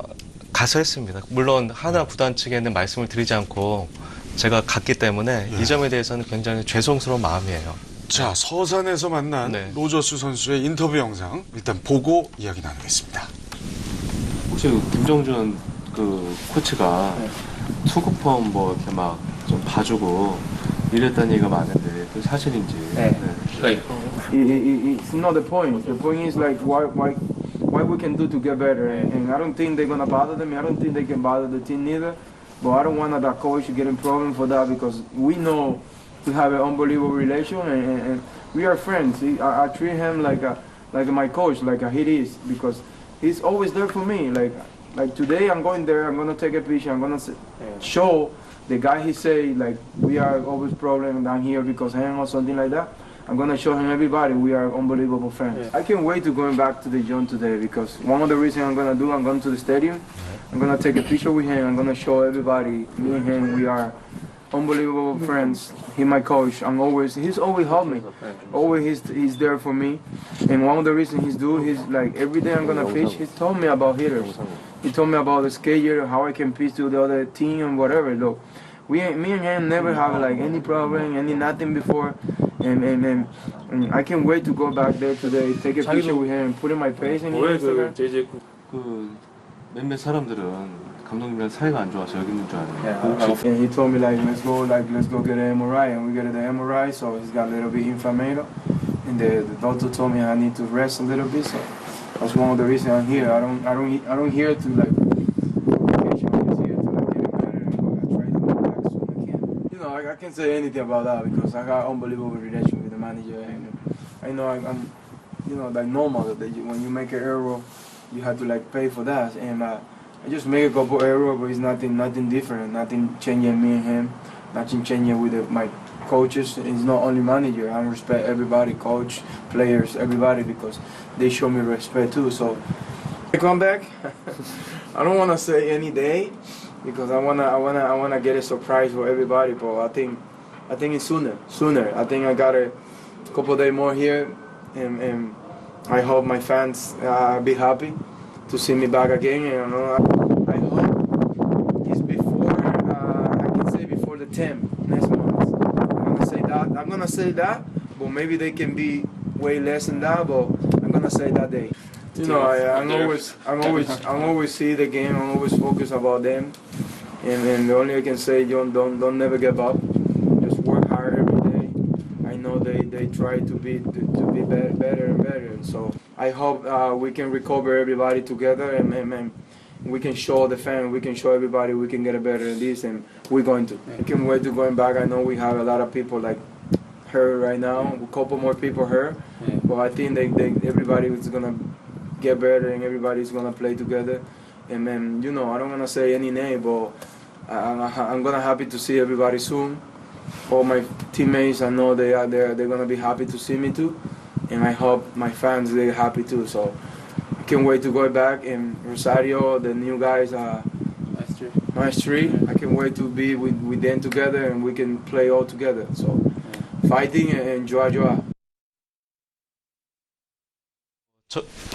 가서 했습니다. 물론 한화 구단 측에는 말씀을 드리지 않고 제가 갔기 때문에 이 점에 대해서는 굉장히 죄송스러운 마음이에요. 자, 서산에서 만난 네. 로저스 선수의 인터뷰 영상 일단 보고 이야기 나누겠습니다. 혹시 김종준 그 코치가 투구폼 이렇게 막 좀 봐주고 이랬다는 얘기가 많은데 그 사실인지. Like it's not the point. The point is like what we can do to get better. And I don't think they're gonna bother them. I don't think they can bother the team neither. But I don't want that coach to get in problem for that because we know we have an unbelievable relation and we are friends. I treat him like my coach, like he is because he's always there for me. Like today I'm going there. I'm gonna take a picture. I'm gonna show the guy he say like we are always problem down here because him or something like that. I'm gonna show him everybody we are unbelievable friends. I can't wait to going back to the gym today because one of the reasons I'm going to the stadium. I'm gonna take a picture with him. I'm gonna show everybody me and him we are unbelievable friends. He's my coach. He's always helped me. Always he's there for me. And one of the reasons he's like every day I'm gonna pitch. He's told me about hitters. He told me about the schedule, how I can pitch to the other team and whatever. Look, me and him never have like any problem, nothing before. And I can't wait to go back there today, take a picture with him, put in my face in Instagram. 그 몇몇 사람들은 감독님이랑 사이가 안 좋아서 여기 있는 줄 알아요. And he told me let's go get an MRI, and we get the MRI, so he's got a little bit inflamed. and the doctor told me I need to rest a little bit. So that's one of the reasons I'm here. I don't here to like vacation. I'm just here to like get better and go. I try to go back soon I can. You know, I can't say anything about that because I got unbelievable relation with the manager, and I know I'm you know, like normal that when you make an error, you have to like pay for that. And I just make a couple errors, but it's nothing different, nothing changing me and him, nothing changing with my coaches. It's not only manager. I respect everybody, coach, players, everybody, because they show me respect too. So I come back. I don't want to say any day because I wanna get a surprise for everybody. But I think it's sooner. I think I got a couple days more here, and I hope my fans be happy to see me back again. And I hope it's before I can say before the 10th next month. I'm gonna say that, but maybe they can be way less than that. But I'm gonna say that day. You know, I'm always see the game. I'm always focused about them, and the only I can say, don't never give up. Just work hard every day. I know they try to be better and better. And so I hope we can recover everybody together, and we can show the fans, we can show everybody we can get it better than this, and we're going to. I can't wait to going back. I know we have a lot of people like hurt right now, a couple more people hurt, but I think everybody is gonna get better and everybody's gonna play together. And then, you know, I don't wanna say any name, but I'm gonna happy to see everybody soon. All my teammates, I know they're gonna be happy to see me too, and I hope my fans they're happy too. So I can't wait to go back. And Rosario, the new guys, Maestri, I can't wait to be with them together and we can play all together. So fighting and 좋아.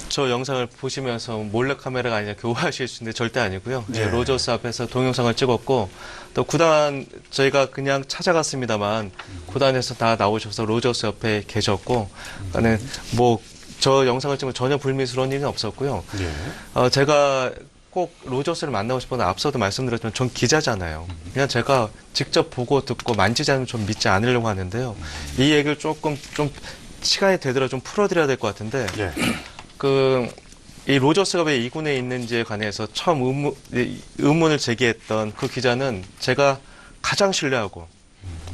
저 영상을 보시면서 몰래카메라가 아니라 오하실 수 있는데 절대 아니고요. 네. 로저스 앞에서 동영상을 찍었고, 또 구단 저희가 그냥 찾아갔습니다만 구단에서 다 나오셔서 로저스 옆에 계셨고, 그러니까는 뭐 저 영상을 찍으면 전혀 불미스러운 일은 없었고요. 예. 제가 꼭 로저스를 만나고 싶었는데 앞서도 말씀드렸지만 전 기자잖아요. 그냥 제가 직접 보고 듣고 만지지 않으면 좀 믿지 않으려고 하는데요. 이 얘기를 조금 좀 시간이 되더라도 좀 풀어드려야 될 것 같은데, 예. 이 로저스가 왜 2군에 있는지에 관해서 처음 의문을 제기했던 그 기자는 제가 가장 신뢰하고,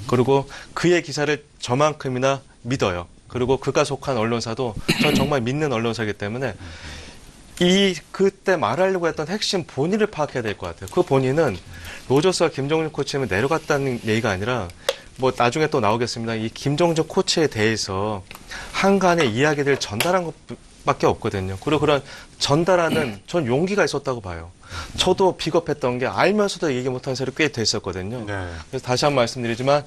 그리고 그의 기사를 저만큼이나 믿어요. 그리고 그가 속한 언론사도 전 정말 믿는 언론사이기 때문에 그때 말하려고 했던 핵심 본인을 파악해야 될 것 같아요. 그 본인은 로저스와 김정준 코치는 내려갔다는 얘기가 아니라, 뭐 나중에 또 나오겠습니다. 이 김정준 코치에 대해서 한간의 이야기들을 전달한 것밖에 없거든요. 그리고 그런 전달하는 전 용기가 있었다고 봐요. 저도 비겁했던 게 알면서도 얘기 못한 세월이 꽤 됐었거든요. 네. 그래서 다시 한번 말씀드리지만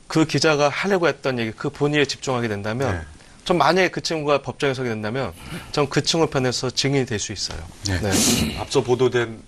그 기자가 하려고 했던 얘기, 그 본인에 집중하게 된다면, 네. 전 만약에 그 친구가 법정에 서게 된다면 전 그 친구 편에서 증인이 될 수 있어요. 네. 네. 앞서 보도된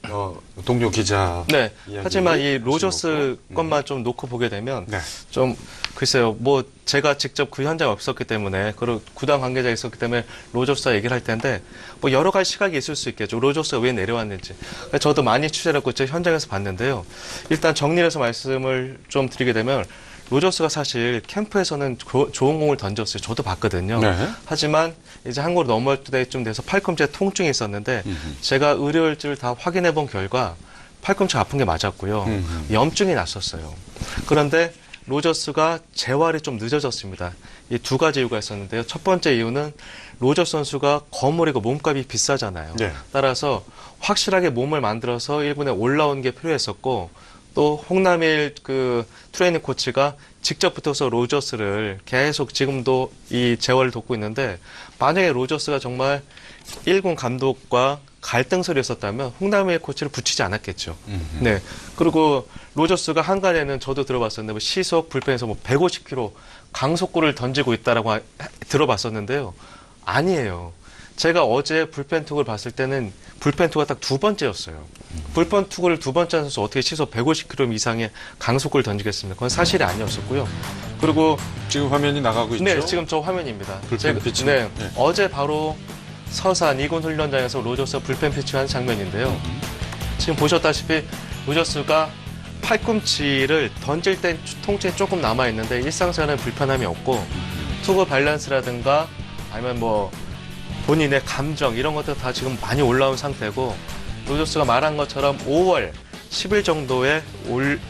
동료 기자. 네. 이야기 하지만 이 다시 로저스 놓고. 것만 좀 놓고 보게 되면 네. 좀 글쎄요. 뭐 제가 직접 그 현장에 없었기 때문에, 그리고 구단 관계자가 있었기 때문에 로저스와 얘기를 할 텐데, 뭐 여러 가지 시각이 있을 수 있겠죠. 로저스가 왜 내려왔는지. 저도 많이 취재를 했고 제 현장에서 봤는데요. 일단 정리를 해서 말씀을 좀 드리게 되면, 로저스가 사실 캠프에서는 좋은 공을 던졌어요. 저도 봤거든요. 네. 하지만 이제 한국으로 넘어올 때쯤 돼서 팔꿈치에 통증이 있었는데, 제가 의료일지를 다 확인해 본 결과 팔꿈치가 아픈 게 맞았고요. 염증이 났었어요. 그런데 로저스가 재활이 좀 늦어졌습니다. 이 두 가지 이유가 있었는데요. 첫 번째 이유는 로저스 선수가 거물이고 몸값이 비싸잖아요. 네. 따라서 확실하게 몸을 만들어서 1군에 올라온 게 필요했었고, 또 홍남일 그 트레이닝 코치가 직접 붙어서 로저스를 계속 지금도 이 재활을 돕고 있는데, 만약에 로저스가 정말 1군 감독과 갈등설이 있었다면 홍남일 코치를 붙이지 않았겠죠. 네. 그리고 로저스가 한간에는 저도 들어봤었는데, 뭐 시속 불펜에서 뭐 150km 강속구를 던지고 있다라고 들어봤었는데요. 아니에요. 제가 어제 불펜 투구를 봤을 때는 불펜 투구가 딱 두 번째였어요. 불펜 투구를 두 번째 하는 선수 어떻게 시속 150km 이상의 강속구를 던지겠습니까? 그건 사실이 아니었었고요. 그리고 지금 화면이 나가고 있죠? 네, 지금 저 화면입니다. 불펜 피치. 네, 네. 어제 바로 서산 2군 훈련장에서 로저스가 불펜 피치한 장면인데요. 지금 보셨다시피 로저스가 팔꿈치를 던질 땐 통증이 조금 남아있는데 일상생활에 불편함이 없고, 투구 밸런스라든가 아니면 뭐 본인의 감정 이런 것들 다 지금 많이 올라온 상태고 로저스가 말한 것처럼 5월 10일 정도에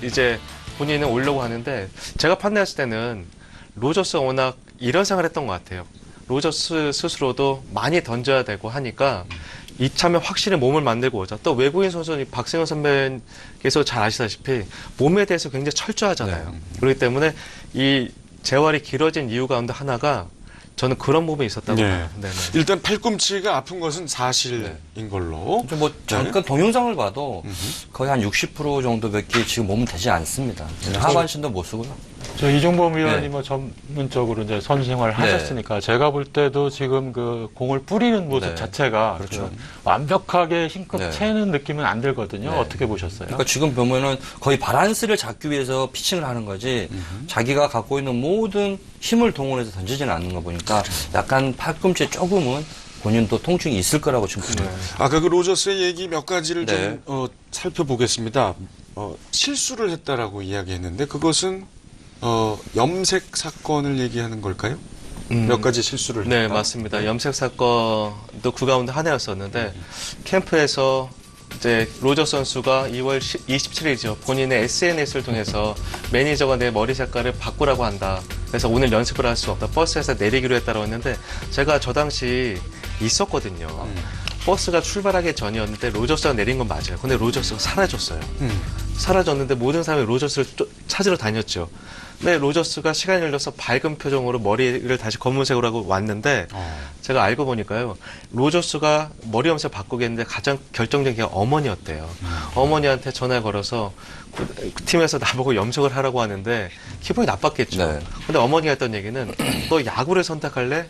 이제 본인은 오려고 하는데 제가 판단했을 때는 로저스가 워낙 이런 생각을 했던 것 같아요. 로저스 스스로도 많이 던져야 되고 하니까 이참에 확실히 몸을 만들고 오자. 또 외국인 선수는 박승현 선배께서 잘 아시다시피 몸에 대해서 굉장히 철저하잖아요. 그렇기 때문에 이 재활이 길어진 이유 가운데 하나가 저는 그런 부분이 있었다고 봐요. 네네. 일단 팔꿈치가 아픈 것은 사실인 걸로. 뭐 잠깐 동영상을 봐도 거의 한 60% 정도밖에 지금 몸은 되지 않습니다. 하반신도 못 쓰고요. 저 이종범 위원이 네. 뭐 전문적으로 이제 선수 생활을 네. 하셨으니까 제가 볼 때도 지금 그 공을 뿌리는 모습 네. 자체가 그렇죠. 그 완벽하게 힘껏 네. 채는 느낌은 안 들거든요. 네. 어떻게 보셨어요? 그러니까 지금 보면은 거의 바란스를 잡기 위해서 피칭을 하는 거지 자기가 갖고 있는 모든 힘을 동원해서 던지지는 않는 거 보니까 약간 팔꿈치에 조금은 본인도 통증이 있을 거라고 지금 보여요. 아까 그 로저스의 얘기 몇 가지를 네. 좀 살펴보겠습니다. 실수를 했다라고 이야기했는데 그것은 염색 사건을 얘기하는 걸까요? 몇 가지 실수를 네, 했다. 맞습니다. 염색 사건도 그 가운데 하나였었는데 캠프에서 이제 로저 선수가 2월 27일이죠. 본인의 SNS를 통해서 매니저가 내 머리 색깔을 바꾸라고 한다. 그래서 오늘 연습을 할 수 없다. 버스에서 내리기로 했다고 했는데 제가 저 당시 있었거든요. 버스가 출발하기 전이었는데 로저스가 내린 건 맞아요. 근데 로저스가 사라졌어요. 사라졌는데 모든 사람이 로저스를 찾으러 다녔죠. 근데 로저스가 시간이 흘러서 밝은 표정으로 머리를 다시 검은색으로 하고 왔는데 제가 알고 보니까요. 로저스가 머리 염색 바꾸게 했는데 가장 결정적인 게 어머니였대요. 어머니한테 전화를 걸어서 팀에서 나보고 염색을 하라고 하는데 기분이 나빴겠죠. 네. 근데 어머니가 했던 얘기는 너 야구를 선택할래?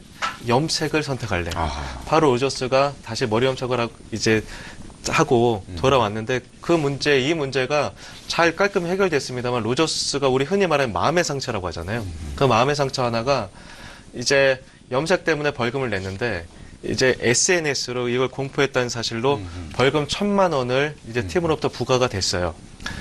염색을 선택할래? 바로 로저스가 다시 머리 염색을 하고 이제 하고 돌아왔는데 이 문제가 잘 깔끔히 해결됐습니다만 로저스가 우리 흔히 말하는 마음의 상처라고 하잖아요. 그 마음의 상처 하나가 이제 염색 때문에 벌금을 냈는데 이제 SNS로 이걸 공표했다는 사실로 벌금 1,000만 원을 이제 팀으로부터 부과가 됐어요.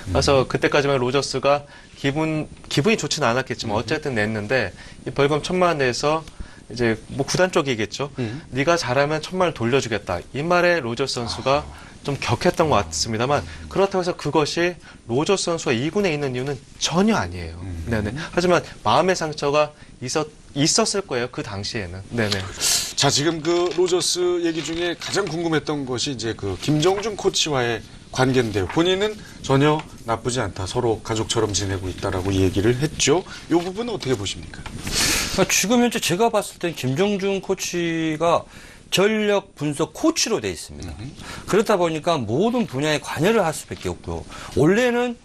그래서 그때까지만 로저스가 기분이 좋지는 않았겠지만 어쨌든 냈는데 이 벌금 1,000만 원 내에서 이제 뭐 구단 쪽이겠죠. 네가 잘하면 1,000만 원 돌려주겠다. 이 말에 로저스 선수가 좀 격했던 것 같습니다만 그렇다고 해서 그것이 로저스 선수가 2군에 있는 이유는 전혀 아니에요. 네네. 하지만 마음의 상처가 있었을 거예요. 그 당시에는. 네네. 자, 지금 그 로저스 얘기 중에 가장 궁금했던 것이 이제 그 김정준 코치와의 관계인데요. 본인은 전혀 나쁘지 않다. 서로 가족처럼 지내고 있다라고 얘기를 했죠. 이 부분은 어떻게 보십니까? 그러니까 지금 현재 제가 봤을 땐 김정준 코치가 전력 분석 코치로 돼 있습니다. 그렇다 보니까 모든 분야에 관여를 할 수밖에 없고요. 원래는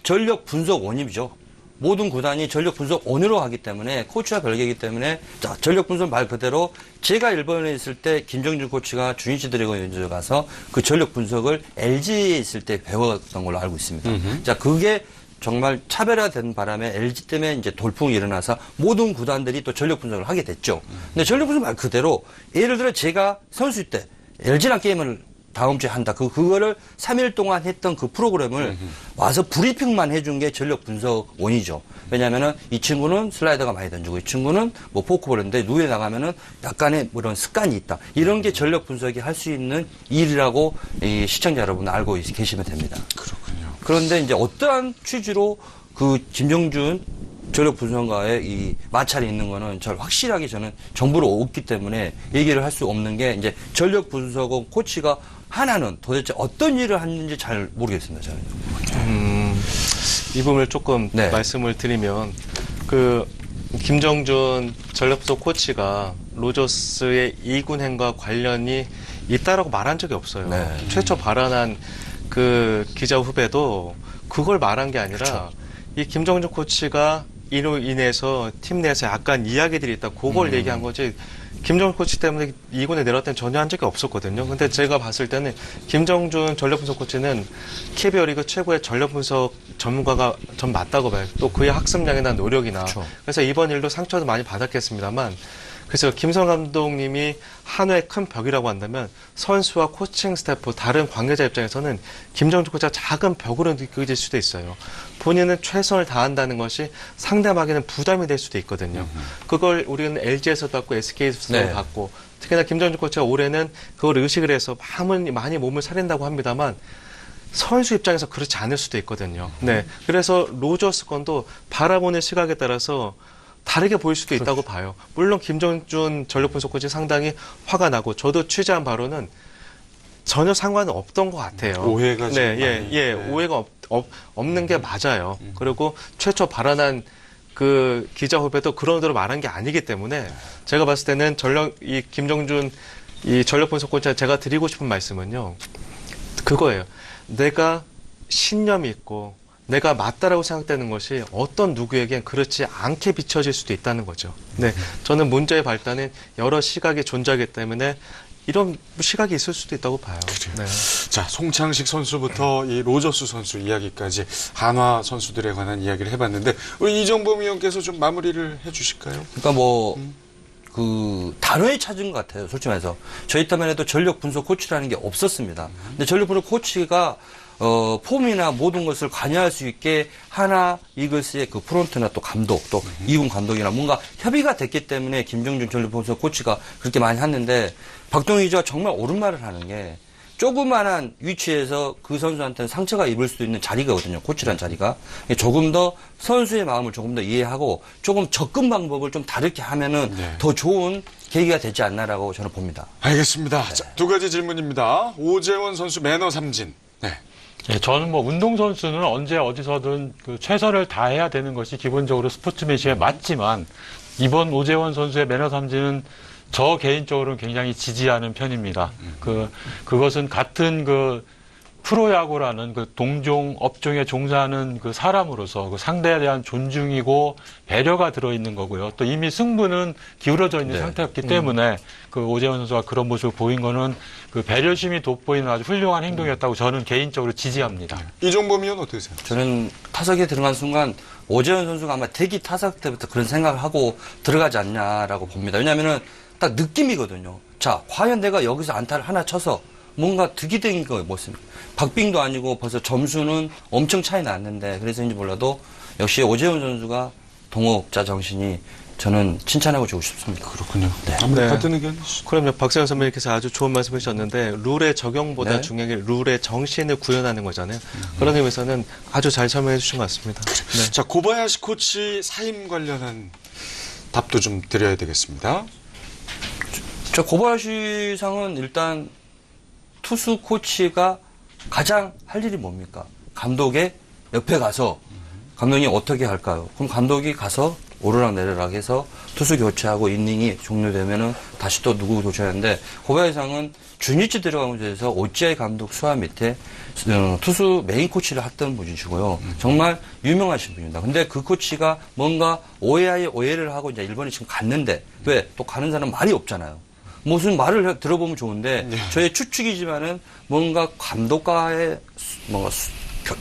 전력 분석 원입이죠. 모든 구단이 전력 분석 원으로 하기 때문에 코치와 별개이기 때문에 자, 전력 분석 말 그대로 제가 일본에 있을 때 김정준 코치가 주니치 드래곤 연주에 가서 그 전력 분석을 LG에 있을 때 배웠던 걸로 알고 있습니다. 자, 그게 정말 차별화된 바람에 LG 때문에 이제 돌풍이 일어나서 모든 구단들이 또 전력 분석을 하게 됐죠. 근데 전력 분석 말 그대로 예를 들어 제가 선수 때 LG랑 게임을 다음 주에 한다. 그거를 3일 동안 했던 그 프로그램을 와서 브리핑만 해준 게 전력 분석 원이죠. 왜냐면은 이 친구는 슬라이더가 많이 던지고 이 친구는 뭐 포크볼인데 누에 나가면은 약간의 그런 습관이 있다. 이런 게 전력 분석이 할 수 있는 일이라고 이 시청자 여러분 알고 계시면 됩니다. 그렇군요. 그런데 이제 어떠한 취지로 그 김정준 전력 분석가의 이 마찰이 있는 거는 절 확실하게 저는 정보로 없기 때문에 얘기를 할 수 없는 게 이제 전력 분석원 코치가 하나는 도대체 어떤 일을 하는지 잘 모르겠습니다, 저는. 이 부분을 조금 네. 말씀을 드리면 그 김정준 전력분석 코치가 로저스의 2군 행과 관련이 있다라고 말한 적이 없어요. 네. 최초 발언한 그 기자 후배도 그걸 말한 게 아니라 이 김정준 코치가 이로 인해서 팀 내에서 약간 이야기들이 있다. 그걸 얘기한 거지. 김정준 코치 때문에 2군에 내려갈 때는 전혀 한 적이 없었거든요. 근데 제가 봤을 때는 김정준 전력분석 코치는 KBO 리그 최고의 전력분석 전문가가 전 맞다고 봐요. 또 그의 학습량이나 노력이나. 그렇죠. 그래서 이번 일도 상처도 많이 받았겠습니다만 그래서 김성 감독님이 한화의 큰 벽이라고 한다면 선수와 코칭 스태프 다른 관계자 입장에서는 김정준 코치가 작은 벽으로 느껴질 수도 있어요. 본인은 최선을 다한다는 것이 상대방에게는 부담이 될 수도 있거든요. 그걸 우리는 LG에서도 봤고 SK에서도 네. 봤고 특히나 김정준 코치가 올해는 그걸 의식을 해서 많이 몸을 사린다고 합니다만 선수 입장에서 그렇지 않을 수도 있거든요. 네. 그래서 로저스 건도 바라보는 시각에 따라서 다르게 보일 수도 있다고 봐요. 물론 김정준 전력 분석 코치 상당히 화가 나고 저도 취재한 바로는 전혀 상관은 없던 것 같아요. 오해가 좀 많이, 네. 오해가 없는 게 맞아요. 그리고 최초 발언한 그 기자 후배도 그런 대로 말한 게 아니기 때문에 제가 봤을 때는 이 김정준 이 전력 분석 코치가 제가 드리고 싶은 말씀은요. 그거예요. 내가 신념이 있고 내가 맞다라고 생각되는 것이 어떤 누구에겐 그렇지 않게 비춰질 수도 있다는 거죠. 네, 저는 문제의 발단은 여러 시각이 존재하기 때문에 이런 시각이 있을 수도 있다고 봐요. 네. 자, 송창식 선수부터 이 로저스 선수 이야기까지 한화 선수들에 관한 이야기를 해봤는데 우리 이정범 위원께서 좀 마무리를 해주실까요? 그러니까 단어에 찾은 것 같아요. 솔직히 말해서. 저희 때만 해도 전력 분석 코치라는 게 없었습니다. 근데 전력 분석 코치가 폼이나 모든 것을 관여할 수 있게 하나 이글스의 그 프론트나 또 감독, 또 이군 감독이나 뭔가 협의가 됐기 때문에 김정준 전력 분석 코치가 그렇게 많이 했는데 박동희 기자가 정말 옳은 말을 하는 게 조그만한 위치에서 그 선수한테는 상처가 입을 수도 있는 자리거든요. 코치란 자리가. 조금 더 선수의 마음을 조금 더 이해하고 조금 접근 방법을 좀 다르게 하면은 더 좋은 계기가 되지 않나라고 저는 봅니다. 알겠습니다. 자, 두 가지 질문입니다. 오재원 선수 매너 삼진. 네. 예, 저는 운동선수는 언제 어디서든 그 최선을 다해야 되는 것이 기본적으로 스포츠맨십에 맞지만 이번 오재원 선수의 매너 삼진은 저 개인적으로는 굉장히 지지하는 편입니다. 그것은 같은 프로야구라는 그 동종 업종에 종사하는 그 사람으로서 그 상대에 대한 존중이고 배려가 들어있는 거고요. 또 이미 승부는 기울어져 있는 상태였기 때문에 그 오재원 선수가 그런 모습을 보인 거는 그 배려심이 돋보이는 아주 훌륭한 행동이었다고 저는 개인적으로 지지합니다. 이정범 위원 어떠세요? 저는 타석에 들어간 순간 오재원 선수가 아마 대기 타석 때부터 그런 생각을 하고 들어가지 않냐라고 봅니다. 왜냐하면은 딱 느낌이거든요. 자, 과연 내가 여기서 안타를 하나 쳐서 뭔가 득이된 거 뭐습니까? 박빙도 아니고 벌써 점수는 엄청 차이 났는데 그래서인지 몰라도 역시 오재원 선수가 동업자 정신이 저는 칭찬하고 주고 싶습니다. 그렇군요. 네. 아무래도 같은 의견? 그럼요. 박세현 선배님께서 아주 좋은 말씀 해주셨는데 룰의 적용보다 네. 중요한 게 룰의 정신을 구현하는 거잖아요. 그런 의미에서는 아주 잘 설명해 주신 것 같습니다. 네. 자, 고바야시 코치 사임 관련한 답도 좀 드려야 되겠습니다. 저 고바야시 상은 일단 투수 코치가 가장 할 일이 뭡니까? 감독의 옆에 가서 감독이 어떻게 할까요? 그럼 감독이 가서 오르락 내리락 해서 투수 교체하고 이닝이 종료되면은 다시 또 누구 교체하는데 고바야시 상은 주니치 들어가면서 오찌아이 감독 수하 밑에 투수 메인 코치를 했던 분이시고요. 정말 유명하신 분입니다. 근데 그 코치가 뭔가 오해를 하고 이제 일본에 지금 갔는데 왜? 또 가는 사람 말이 없잖아요. 무슨 말을 들어보면 좋은데 저의 추측이지만은 뭔가 감독과의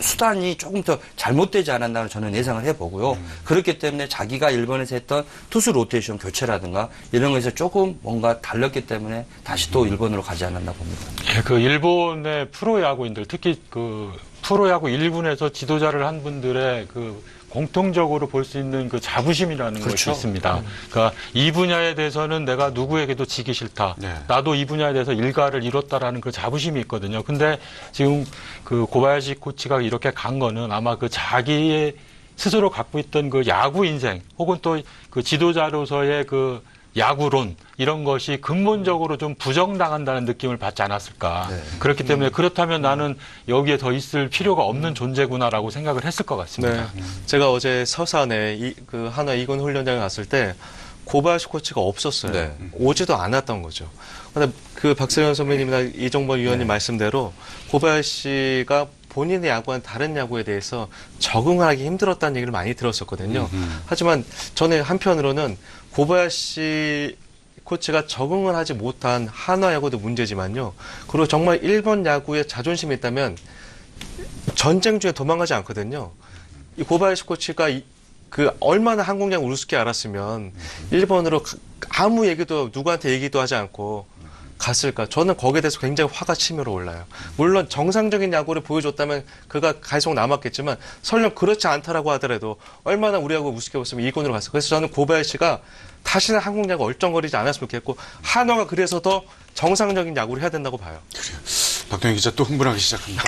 수단이 조금 더 잘못되지 않았나는 저는 예상을 해보고요. 그렇기 때문에 자기가 일본에서 했던 투수 로테이션 교체라든가 이런 거에서 조금 뭔가 달랐기 때문에 다시 또 일본으로 가지 않았나 봅니다. 예, 그 일본의 프로야구인들 특히 그 프로야구 1군에서 지도자를 한 분들의 그 공통적으로 볼 수 있는 그 자부심이라는 그렇죠. 것이 있습니다. 그러니까 이 분야에 대해서는 내가 누구에게도 지기 싫다. 네. 나도 이 분야에 대해서 일가를 이뤘다라는 그 자부심이 있거든요. 근데 지금 그 고바야시 코치가 이렇게 간 거는 아마 그 자기의 스스로 갖고 있던 그 야구 인생 혹은 또 그 지도자로서의 그 야구론 이런 것이 근본적으로 좀 부정당한다는 느낌을 받지 않았을까. 네. 그렇기 때문에 그렇다면 나는 여기에 더 있을 필요가 없는 존재구나라고 생각을 했을 것 같습니다. 네. 제가 어제 서산에 그 한화 2군 훈련장에 갔을 때 고바야시 코치가 없었어요. 네. 오지도 않았던 거죠. 근데 그 박세현 선배님이나 이종범 위원님 말씀대로 고바야시가 본인의 야구와는 다른 야구에 대해서 적응하기 힘들었다는 얘기를 많이 들었었거든요. 하지만 저는 한편으로는 고바야시 코치가 적응을 하지 못한 한화 야구도 문제지만요. 그리고 정말 일본 야구에 자존심이 있다면 전쟁 중에 도망가지 않거든요. 이 고바야시 코치가 그 얼마나 한국 야구 우습게 알았으면 일본으로 아무 얘기도 누구한테 얘기도 하지 않고 갔을까? 저는 거기에 대해서 굉장히 화가 치밀어 올라요. 물론 정상적인 야구를 보여줬다면 그가 계속 남았겠지만 설령 그렇지 않다라고 하더라도 얼마나 우리 야구 우습게 봤으면 일본으로 갔어요. 그래서 저는 고바야시가 다시는 한국 야구 얼쩡거리지 않았으면 좋겠고 한화가 그래서 더 정상적인 야구를 해야 된다고 봐요. 박동희 기자 또 흥분하기 시작합니다.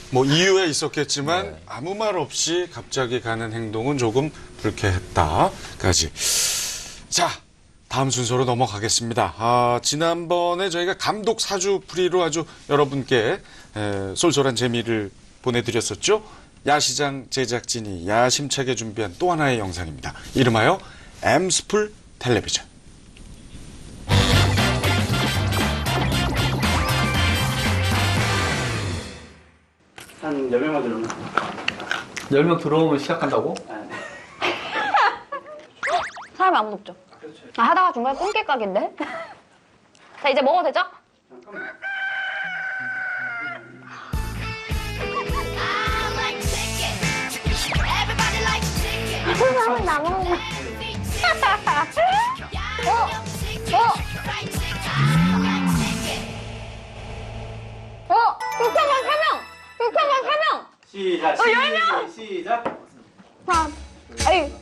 뭐 이유에 있었겠지만 아무 말 없이 갑자기 가는 행동은 조금 불쾌했다까지. 자, 다음 순서로 넘어가겠습니다. 지난번에 저희가 감독 사주 풀이로 아주 여러분께 쏠쏠한 재미를 보내드렸었죠. 야시장 제작진이 야심차게 준비한 또 하나의 영상입니다. 이름하여 엠스풀 텔레비전. 한 10명만 들어오면 10명 들어오면 시작한다고? 사람이 아무도 없죠. 하다가 중간에 꽁깨 각인데? 자, 이제 먹어도 되죠? 사람이 나무는 육천만 3명! 6,000명 3명! 시작! 10명! 시작! 하나, 에이,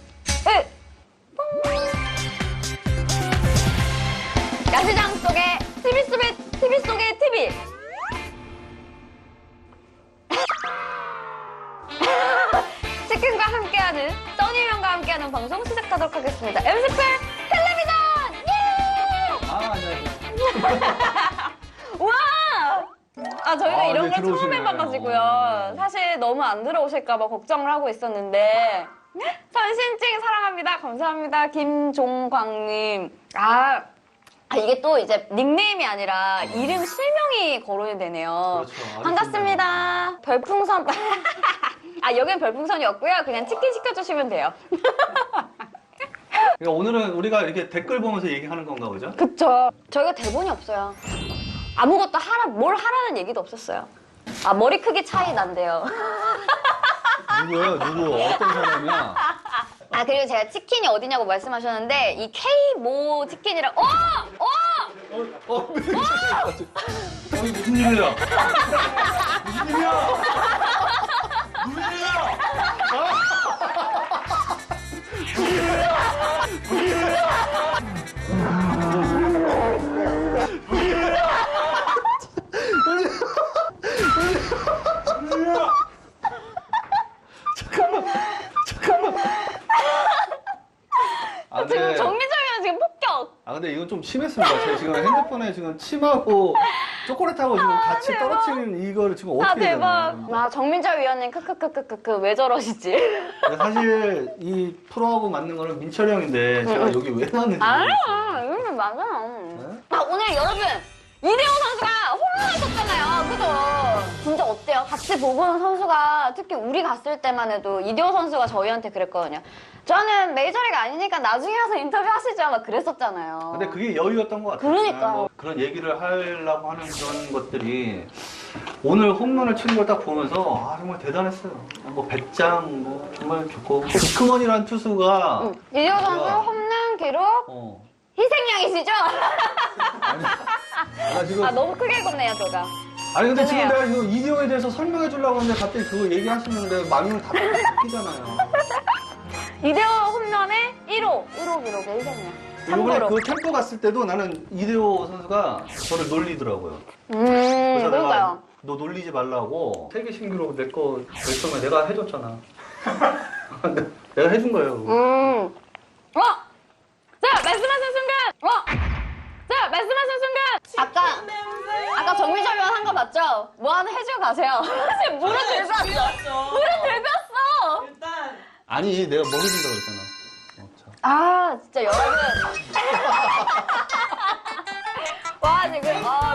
야시장 속에 TV 속에 TV. 치킨과 함께하는 써니명과 함께하는 방송 시작하도록 하겠습니다. 엠스풀 텔레비전! 예! 아, 네. 우와! 저희가 아, 이런 네, 걸 처음 들어오시네요. 해봐가지고요. 사실 너무 안 들어오실까봐 걱정을 하고 있었는데. 선신증 사랑합니다. 감사합니다. 김종광님. 이게 또 이제 닉네임이 아니라 이름 실명이 거론이 되네요. 그렇죠. 반갑습니다. 별풍선. 여기는 별풍선이었고요. 그냥 치킨 시켜주시면 돼요. 그러니까 오늘은 우리가 이렇게 댓글 보면서 얘기하는 건가 보죠? 그쵸. 저희가 대본이 없어요. 아무것도 뭘 하라는 얘기도 없었어요. 머리 크기 차이 난대요. 누구예요? 누구? 어떤 사람이야? 그리고 제가 치킨이 어디냐고 말씀하셨는데, 이 K모 치킨이랑, 여기 무슨 일이야? 무슨 일이야? 지금 정리정리는 지금 폭격! 근데 이건 좀 심했습니다. 제가 지금 핸드폰에 지금 침하고 초콜릿하고 지금 같이 대박. 떨어뜨리는 이거를 지금 어떻게 해야 대박. 되나. 정민철 위원님, 크크크크크, 왜 저러시지? 근데 사실 이 프로하고 맞는 거는 민철이 형인데 제가 여기 왜 나왔는지 이러면 맞아요. 오늘 여러분, 이대호 선수가 홈런을 쳤잖아요. 그죠? 진짜 어때요? 같이 보고 온 선수가, 특히 우리 갔을 때만 해도 이대호 선수가 저희한테 그랬거든요. 저는 메이저리가 아니니까 나중에 와서 인터뷰 하시죠. 막 그랬었잖아요. 근데 그게 여유였던 것 같아요. 그러니까요. 뭐 그런 얘기를 하려고 하는 그런 것들이 오늘 홈런을 치는 걸 딱 보면서 정말 대단했어요. 뭐 배짱 뭐 정말 좋고 비크먼이라는 투수가 이대호 선수 뭐야. 홈런 기록 어. 희생양이시죠? 나 지금 너무 크게 읽었네요, 제가. 아니 근데 지금 죄송해요. 내가 지금 이대호에 대해서 설명해 주려고 하는데 갑자기 그거 얘기하시는데 마음이 다 바뀌잖아요. 이대호 홈런의 1호 기록의 희생양. 이번에 참고로. 그 캠프 갔을 때도 나는 이대호 선수가 저를 놀리더라고요. 그래서 그러니까요. 내가 너 놀리지 말라고 세계 신기록 내 거 결정을 내가 해줬잖아. 내가 해준 거예요. 자, 말씀하신 순간! 아까 정민철 위원 한 거 맞죠? 뭐 하나 해주고 가세요. 지금 무릎 들고 왔어. 무릎 들고 왔어. 아니 내가 뭐 해준다고 했잖아. 진짜 여러분. 와, 지금,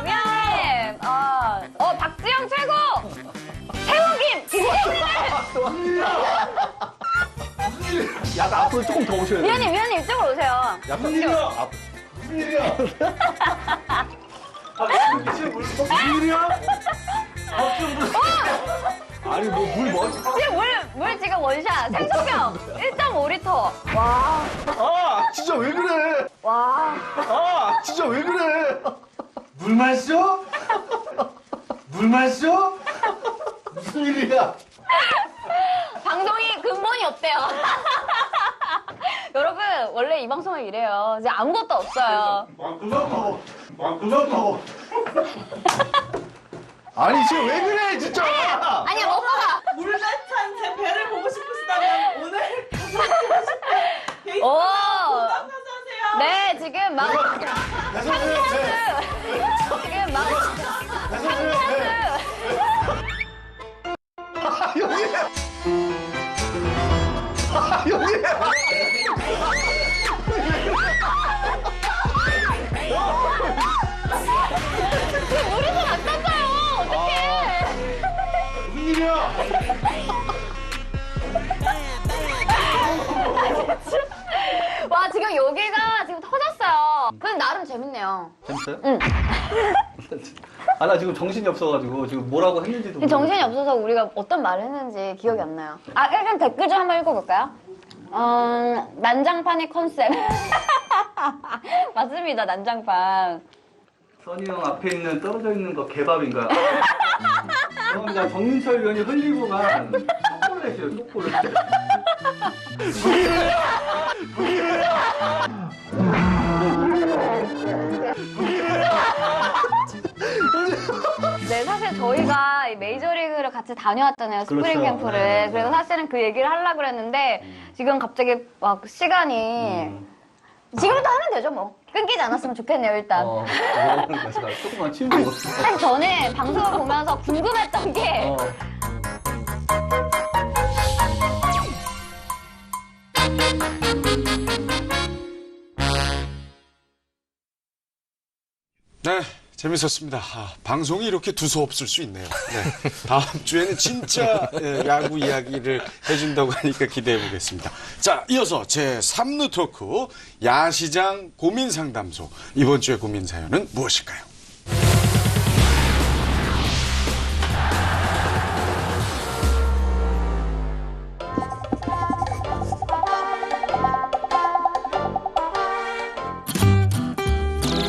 미안해. 박지영 최고! 태국인! 김태훈이는! 야, 나 앞으로 조금 더 오셔야 돼. 위원님 이쪽으로 오세요. 야, 무슨 일이야? 무슨 일이야? 무슨 일이야? 아니 뭐물 멋지. 지금 물 지금 원샷. 생초경 1.5리터. 와. 아 진짜 왜 그래? 와. 아 진짜 왜 그래? 물 마셔? 물 마셔? 무슨 일이야? 방송이 근본이 없대요. 여러분, 원래 이 방송은 이래요. 이제 아무것도 없어요. 아니 지금 왜 그래 진짜? 아니야, 먹고 가. 물만찬 제 배를 보고 싶으시다면 오늘 오. 감사하세요. 네, 지금 막. 상쾌하스. 지금 막. 상쾌하스. 지금 물이 좀 안 떴어요. 어떡해. 무슨 일이야? 와, 지금 여기가 지금 터졌어요. 근데 나름 재밌네요. 재밌어요? 응. 아 나 지금 정신이 없어가지고 지금 뭐라고 했는지도 정신이 없어서 우리가 어떤 말을 했는지 기억이 안 나요. 아, 일단 댓글 좀 한번 읽어볼까요? 난장판이 컨셉. 맞습니다, 난장판. 써니 형 앞에 있는 떨어져 있는 거 개밥인가요? 그러니까 정민철 의원이 흘리고 간 초콜릿이에요, 초콜릿. 네, 사실 저희가 이 메이저리그를 같이 다녀왔잖아요, 스프링 그렇죠. 캠프를. 네. 그래서 사실은 그 얘기를 하려고 그랬는데, 지금 갑자기 막 시간이. 지금부터 하면 되죠, 뭐. 끊기지 않았으면 좋겠네요, 일단. 그래서 조금만 침 먹었어. 사실 저는 방송을 보면서 궁금했던 게, 네, 재밌었습니다. 방송이 이렇게 두서없을 수 있네요. 네, 다음 주에는 진짜 야구 이야기를 해준다고 하니까 기대해 보겠습니다. 자, 이어서 제3루 토크 야시장 고민 상담소. 이번 주의 고민 사연은 무엇일까요?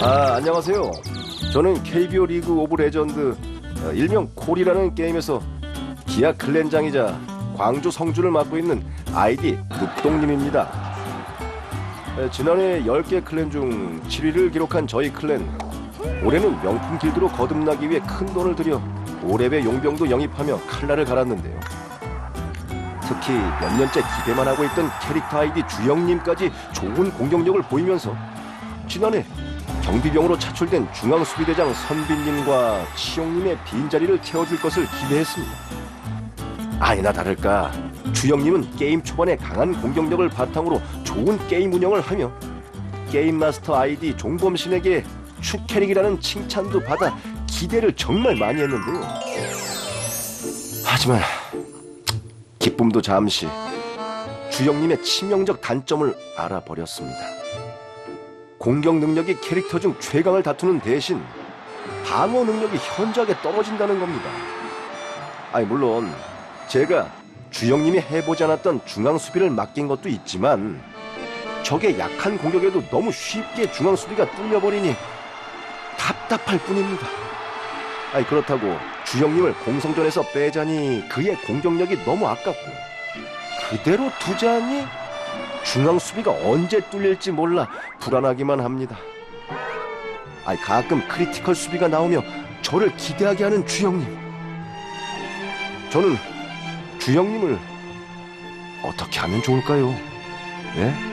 안녕하세요. 저는 KBO 리그 오브 레전드 일명 콜이라는 게임에서 기아 클랜장이자 광주 성주를 맡고 있는 아이디 눕동님입니다. 지난해 10개 클랜 중 7위를 기록한 저희 클랜. 올해는 명품 길드로 거듭나기 위해 큰 돈을 들여 5렙의 용병도 영입하며 칼날을 갈았는데요. 특히 몇 년째 기대만 하고 있던 캐릭터 아이디 주영님까지 좋은 공격력을 보이면서 지난해 경비병으로 차출된 중앙수비대장 선빈님과 치용님의 빈자리를 채워줄 것을 기대했습니다. 아니나 다를까 주영님은 게임 초반에 강한 공격력을 바탕으로 좋은 게임 운영을 하며 게임 마스터 아이디 종범신에게 축캐릭이라는 칭찬도 받아 기대를 정말 많이 했는데요. 하지만 기쁨도 잠시 주영님의 치명적 단점을 알아버렸습니다. 공격 능력이 캐릭터 중 최강을 다투는 대신 방어 능력이 현저하게 떨어진다는 겁니다. 아니 물론 제가 주영님이 해보지 않았던 중앙 수비를 맡긴 것도 있지만 적의 약한 공격에도 너무 쉽게 중앙 수비가 뚫려버리니 답답할 뿐입니다. 아니 그렇다고 주영님을 공성전에서 빼자니 그의 공격력이 너무 아깝고 그대로 두자니 중앙 수비가 언제 뚫릴지 몰라 불안하기만 합니다. 아니 가끔 크리티컬 수비가 나오며 저를 기대하게 하는 주영님. 저는 주영님을 어떻게 하면 좋을까요? 예?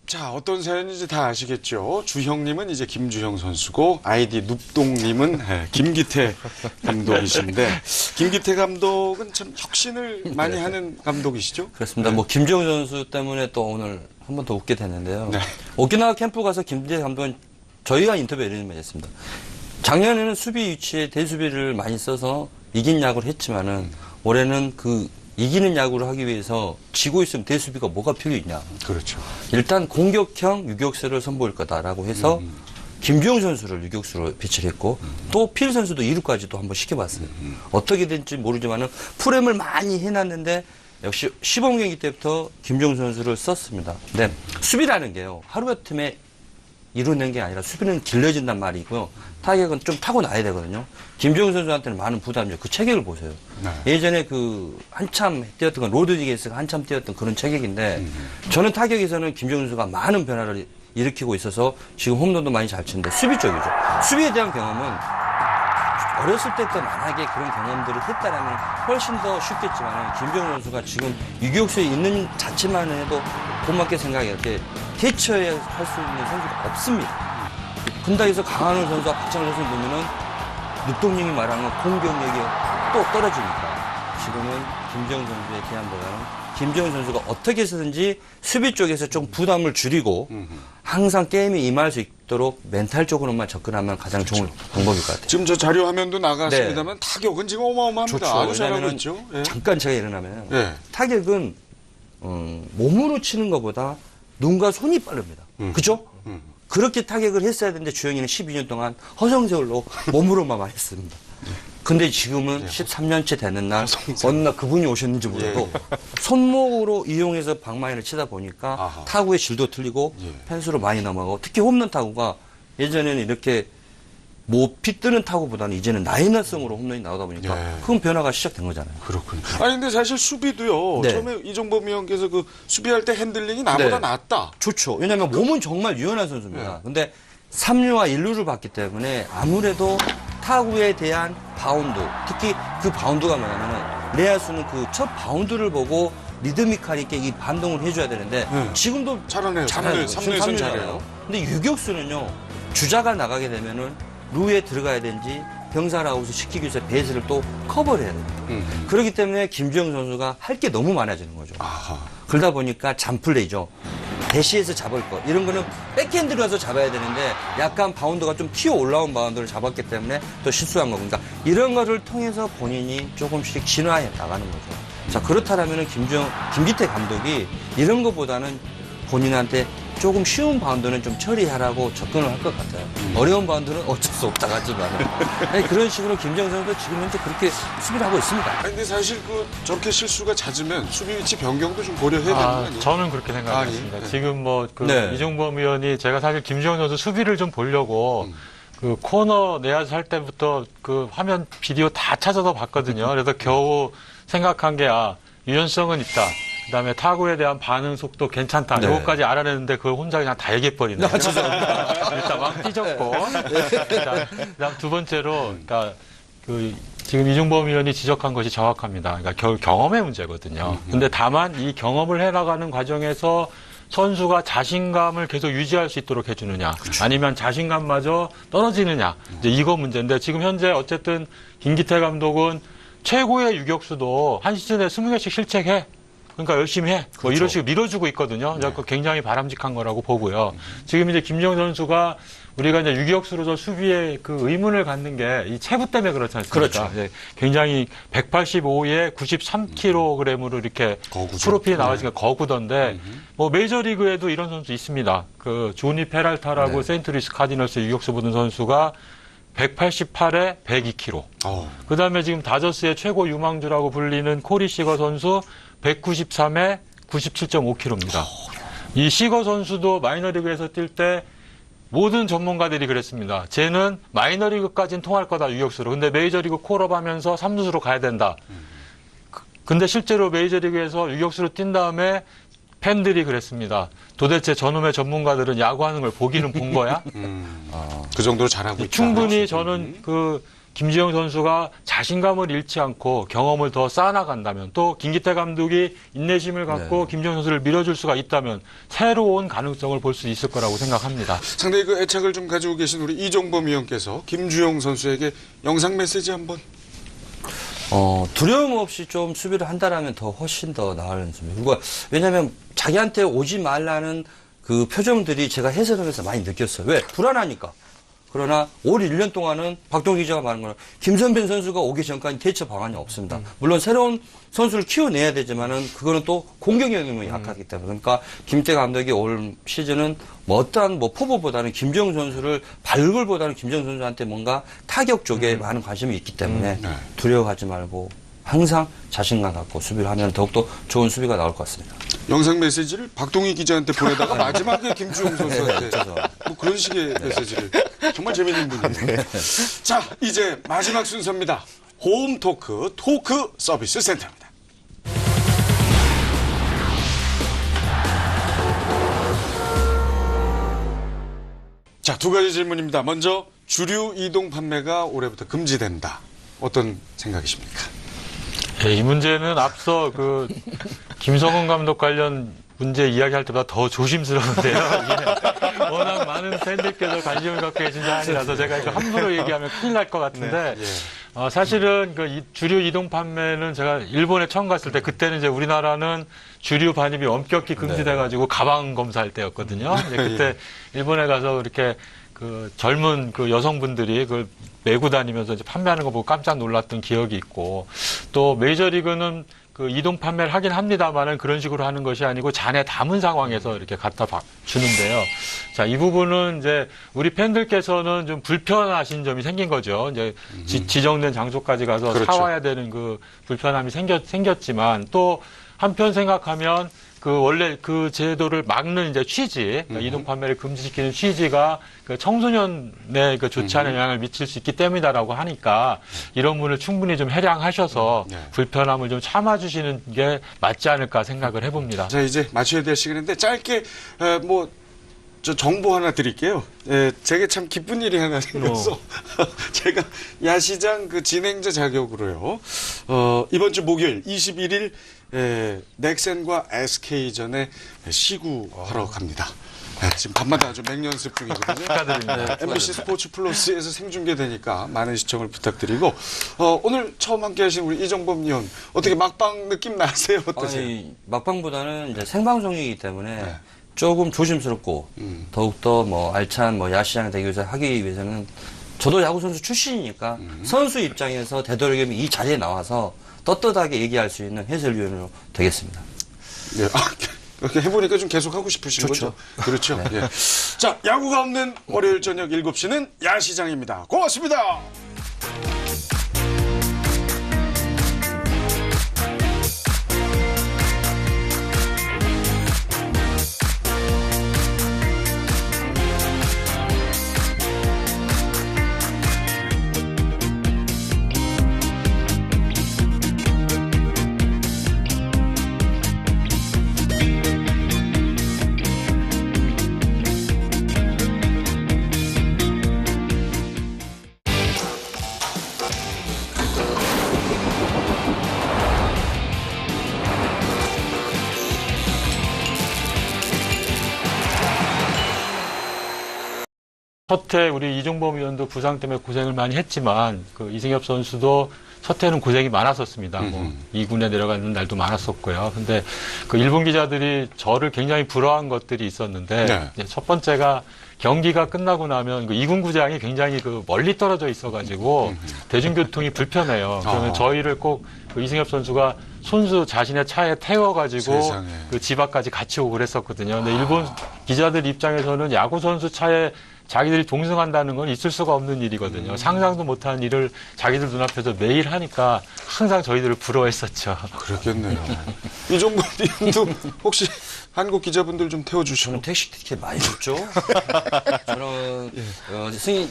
자, 어떤 사연인지 다 아시겠죠? 주형님은 이제 김주형 선수고 아이디 눕동님은 김기태 감독이신데 김기태 감독은 참 혁신을 많이 하는 감독이시죠? 그렇습니다. 뭐 김주영 선수 때문에 또 오늘 한 번 더 웃게 됐는데요. 네. 오키나와 캠프 가서 김기태 감독은 저희가 인터뷰 이런 말 했습니다. 작년에는 수비 위치에 대수비를 많이 써서 이긴 야구를 했지만은 올해는 그 이기는 야구를 하기 위해서 지고 있으면 대수비가 뭐가 필요 있냐. 그렇죠. 일단 공격형 유격수를 선보일 거다라고 해서 김주영 선수를 유격수로 배치를 했고 또 필 선수도 2루까지도 한번 시켜봤어요. 어떻게 될지 모르지만은 프렘을 많이 해놨는데 역시 시범 경기 때부터 김주영 선수를 썼습니다. 근데 수비라는 게요. 하루아침에 이루어낸 게 아니라 수비는 길러진단 말이고요. 타격은 좀 타고나야 되거든요. 김주영 선수한테는 많은 부담이죠. 그 체격을 보세요. 네. 예전에 그 한참 뛰었던 건 로드리게스가 한참 뛰었던 그런 체격인데 저는 타격에서는 김주영 선수가 많은 변화를 일으키고 있어서 지금 홈런도 많이 잘 치는데 수비 쪽이죠. 수비에 대한 경험은 어렸을 때부터 만약에 그런 경험들을 했다라면 훨씬 더 쉽겠지만 김주영 선수가 지금 유격수에 있는 자체만 해도 고맙게 생각해요. 대처할 수 있는 선수가 없습니다. 근다에서 강한울 선수와 박찬호 선수 보면은 늑동님이 말하는 공격력이 또 떨어지니까 지금은 김주영 선수의 대안보다는 김주영 선수가 어떻게 해서든지 수비 쪽에서 좀 부담을 줄이고 항상 게임에 임할 수 있도록 멘탈적으로만 접근하면 가장 좋은 방법일 것 같아요. 지금 저 자료 화면도 나갔습니다만 타격은 지금 어마어마합니다. 좋죠. 아주 잘하고 왜냐면은 있죠. 예. 잠깐 제가 일어나면 예. 타격은 몸으로 치는 것보다 눈과 손이 빠릅니다. 그죠? 그렇게 타격을 했어야 되는데 주영이는 12년 동안 허송세월로 몸으로만 했습니다. 근데 지금은 13년째 되는 날 어느 날 그분이 오셨는지 몰라도 손목으로 이용해서 방망이를 치다 보니까 아하. 타구의 질도 틀리고 펜스로 많이 넘어가고 특히 홈런 타구가 예전에는 이렇게 피 뜨는 타구보다는 이제는 나이너성으로 홈런이 나오다 보니까 예. 그건 변화가 시작된 거잖아요. 그렇군요. 아니 근데 사실 수비도요. 네. 처음에 이종범 위원께서 그 수비할 때 핸들링이 나보다 네. 낫다. 좋죠. 왜냐하면 몸은 정말 유연한 선수입니다. 근데 3루와 1루를 봤기 때문에 아무래도 타구에 대한 바운드, 특히 그 바운드가 뭐냐면은 내야수는 그 첫 바운드를 보고 리드미컬 있게 이 반동을 해줘야 되는데 지금도 잘하네요. 잘하네요. 3루에서는 잘해요. 근데 유격수는요 주자가 나가게 되면은 루에 들어가야 되는지 병살 아웃을 시키기 위해서 베이스를 또 커버를 해야 됩니다. 그렇기 때문에 김주영 선수가 할 게 너무 많아지는 거죠. 아하. 그러다 보니까 잔플레이죠. 대시해서 잡을 것. 이런 거는 백핸드로 가서 잡아야 되는데 약간 바운드가 좀 튀어 올라온 바운드를 잡았기 때문에 또 실수한 겁니다. 이런 거를 통해서 본인이 조금씩 진화해 나가는 거죠. 자, 그렇다면 김기태 감독이 이런 것보다는 본인한테 조금 쉬운 바운드는 좀 처리하라고 접근을 할 것 같아요. 어려운 바운드는 어쩔 수 없다 하지만 그런 식으로 김주영 선수도 지금 현재 그렇게 수비를 하고 있습니다. 아니 근데 사실 저렇게 실수가 잦으면 수비 위치 변경도 좀 고려해야 되는 거 아니에요? 저는 그렇게 생각했습니다. 예. 지금 네. 이종범 의원이 제가 사실 김주영 선수 수비를 좀 보려고 그 코너 내야수 할 때부터 그 화면 비디오 다 찾아서 봤거든요. 그래서 겨우 생각한 게 유연성은 있다. 그다음에 타구에 대한 반응 속도 괜찮다. 네. 이것까지 알아냈는데 그걸 혼자 그냥 다 얘기해버리네요. 일단 막 삐졌고. 그다음 두 번째로, 그러니까 지금 이종범 의원이 지적한 것이 정확합니다. 그러니까 경험의 문제거든요. 근데 다만 이 경험을 해나가는 과정에서 선수가 자신감을 계속 유지할 수 있도록 해주느냐, 아니면 자신감마저 떨어지느냐, 이제 이거 문제인데 지금 현재 어쨌든 김기태 감독은 최고의 유격수도 한 시즌에 20개씩 실책해. 그러니까 열심히 해. 뭐 이런 식으로 밀어주고 있거든요. 그래서 굉장히 바람직한 거라고 보고요. 지금 이제 김주영 선수가 우리가 이제 유격수로서 수비에 그 의문을 갖는 게 이 체구 때문에 그렇지 않습니까? 그렇죠. 굉장히 185에 93kg으로 이렇게 거구죠. 프로필이 나와있으니까 거구던데 뭐 메이저리그에도 이런 선수 있습니다. 그 조니 페랄타라고 세인트루이스 카디널스 유격수 보던 선수가 188에 102kg. 그 다음에 지금 다저스의 최고 유망주라고 불리는 코리 시거 선수 193에 97.5kg입니다. 이 시거 선수도 마이너리그에서 뛸 때 모든 전문가들이 그랬습니다. 쟤는 마이너리그까지는 통할 거다, 유격수로. 근데 메이저리그 콜업 하면서 3루수로 가야 된다. 근데 실제로 메이저리그에서 유격수로 뛴 다음에 팬들이 그랬습니다. 도대체 저놈의 전문가들은 야구하는 걸 보기는 본 거야? 그 정도로 잘하고 있다. 충분히 저는 김주영 선수가 자신감을 잃지 않고 경험을 더 쌓아나간다면 또 김기태 감독이 인내심을 갖고 김주영 선수를 밀어줄 수가 있다면 새로운 가능성을 볼 수 있을 거라고 생각합니다. 상당히 그 애착을 좀 가지고 계신 우리 이종범 위원께서 김주영 선수에게 영상 메시지 한번. 두려움 없이 좀 수비를 한다라면 더 훨씬 더 나을 수비. 왜냐하면 자기한테 오지 말라는 그 표정들이 제가 해설하면서 많이 느꼈어요. 왜? 불안하니까. 그러나 올 1년 동안은 박동희 기자가 말한 거는 김선빈 선수가 오기 전까지 대처 방안이 없습니다. 물론 새로운 선수를 키워내야 되지만은 그거는 또 공격력이 너무 약하기 때문에 그러니까 김태 감독이 올 시즌은 뭐 어떠한 뭐 포부보다는 김정 선수를 발굴보다는 김정 선수한테 뭔가 타격 쪽에 많은 관심이 있기 때문에 두려워하지 말고 항상 자신감 갖고 수비를 하면 더욱더 좋은 수비가 나올 것 같습니다. 영상 메시지를 박동희 기자한테 보내다가 마지막에 김주영 선수한테 뭐 그런 식의 메시지를 정말 재밌는 분이네요. 자, 이제 마지막 순서입니다. 홈 토크 서비스 센터입니다. 자, 두 가지 질문입니다. 먼저 주류 이동 판매가 올해부터 금지된다. 어떤 생각이십니까? 네, 이 문제는 앞서 그 김성훈 감독 관련 문제 이야기할 때보다 더 조심스러운데요. 이게 워낙 많은 팬들께서 관심을 갖고 계신 사안이라서 제가 이거 함부로 얘기하면 큰일 날 것 같은데 사실은 그 주류 이동 판매는 제가 일본에 처음 갔을 때 그때는 이제 우리나라는 주류 반입이 엄격히 금지돼가지고 가방 검사할 때였거든요. 이제 그때 일본에 가서 이렇게 그 젊은 그 여성분들이 그걸 메고 다니면서 이제 판매하는 거 보고 깜짝 놀랐던 기억이 있고 또 메이저리그는 그 이동 판매를 하긴 합니다만은 그런 식으로 하는 것이 아니고 잔에 담은 상황에서 이렇게 갖다 주는데요. 자, 이 부분은 이제 우리 팬들께서는 좀 불편하신 점이 생긴 거죠. 이제 지정된 장소까지 가서 그렇죠. 사와야 되는 그 불편함이 생겼지만 또 한편 생각하면 그 원래 그 제도를 막는 이제 취지, 그러니까 이동 판매를 금지시키는 취지가 그 청소년에 그 좋지 않은 영향을 미칠 수 있기 때문이다라고 하니까 이런 분을 충분히 좀 해량하셔서 불편함을 좀 참아주시는 게 맞지 않을까 생각을 해봅니다. 자, 이제 마쳐야 될 시간인데 짧게 저 정보 하나 드릴게요. 제게 참 기쁜 일이 하나 생겨서 제가 야시장 그 진행자 자격으로요. 이번 주 목요일 21일 넥센과 SK전에 시구하러 갑니다. 지금 밤마다 아주 맹연습 중이거든요. 축하드립니다. MBC 스포츠 플러스에서 생중계되니까 많은 시청을 부탁드리고 오늘 처음 함께 하신 우리 이정범 의원 어떻게 막방 느낌 나세요? 어떠세요? 아니, 막방보다는 이제 생방송이기 때문에 조금 조심스럽고 더욱더 뭐 알찬 뭐 야시장 대결을 하기 위해서는 저도 야구 선수 출신이니까 선수 입장에서 되도록이면 이 자리에 나와서 떳떳하게 얘기할 수 있는 해설위원으로 되겠습니다. 네, 그렇게 해보니까 좀 계속 하고 싶으신 거죠? 그렇죠. 네. 예. 자, 야구가 없는 월요일 저녁 7시는 야시장입니다. 고맙습니다. 첫해 우리 이종범 의원도 부상 때문에 고생을 많이 했지만 그 이승엽 선수도 첫해는 고생이 많았었습니다. 뭐 2군에 내려가는 날도 많았었고요. 근데 그 일본 기자들이 저를 굉장히 부러워한 것들이 있었는데 이제 첫 번째가 경기가 끝나고 나면 그 2군 구장이 굉장히 그 멀리 떨어져 있어가지고 대중교통이 불편해요. 그러면 저희를 꼭 그 이승엽 선수가 손수 자신의 차에 태워가지고 그 집 앞까지 같이 오고 그랬었거든요. 근데 일본 기자들 입장에서는 야구 선수 차에 자기들이 동승한다는 건 있을 수가 없는 일이거든요. 상상도 못한 일을 자기들 눈앞에서 매일 하니까 항상 저희들을 부러워했었죠. 그렇겠네요. 이종범 의원도 혹시 한국 기자분들 좀 태워주시고. 저는 택시 티켓 많이 줬죠. 저는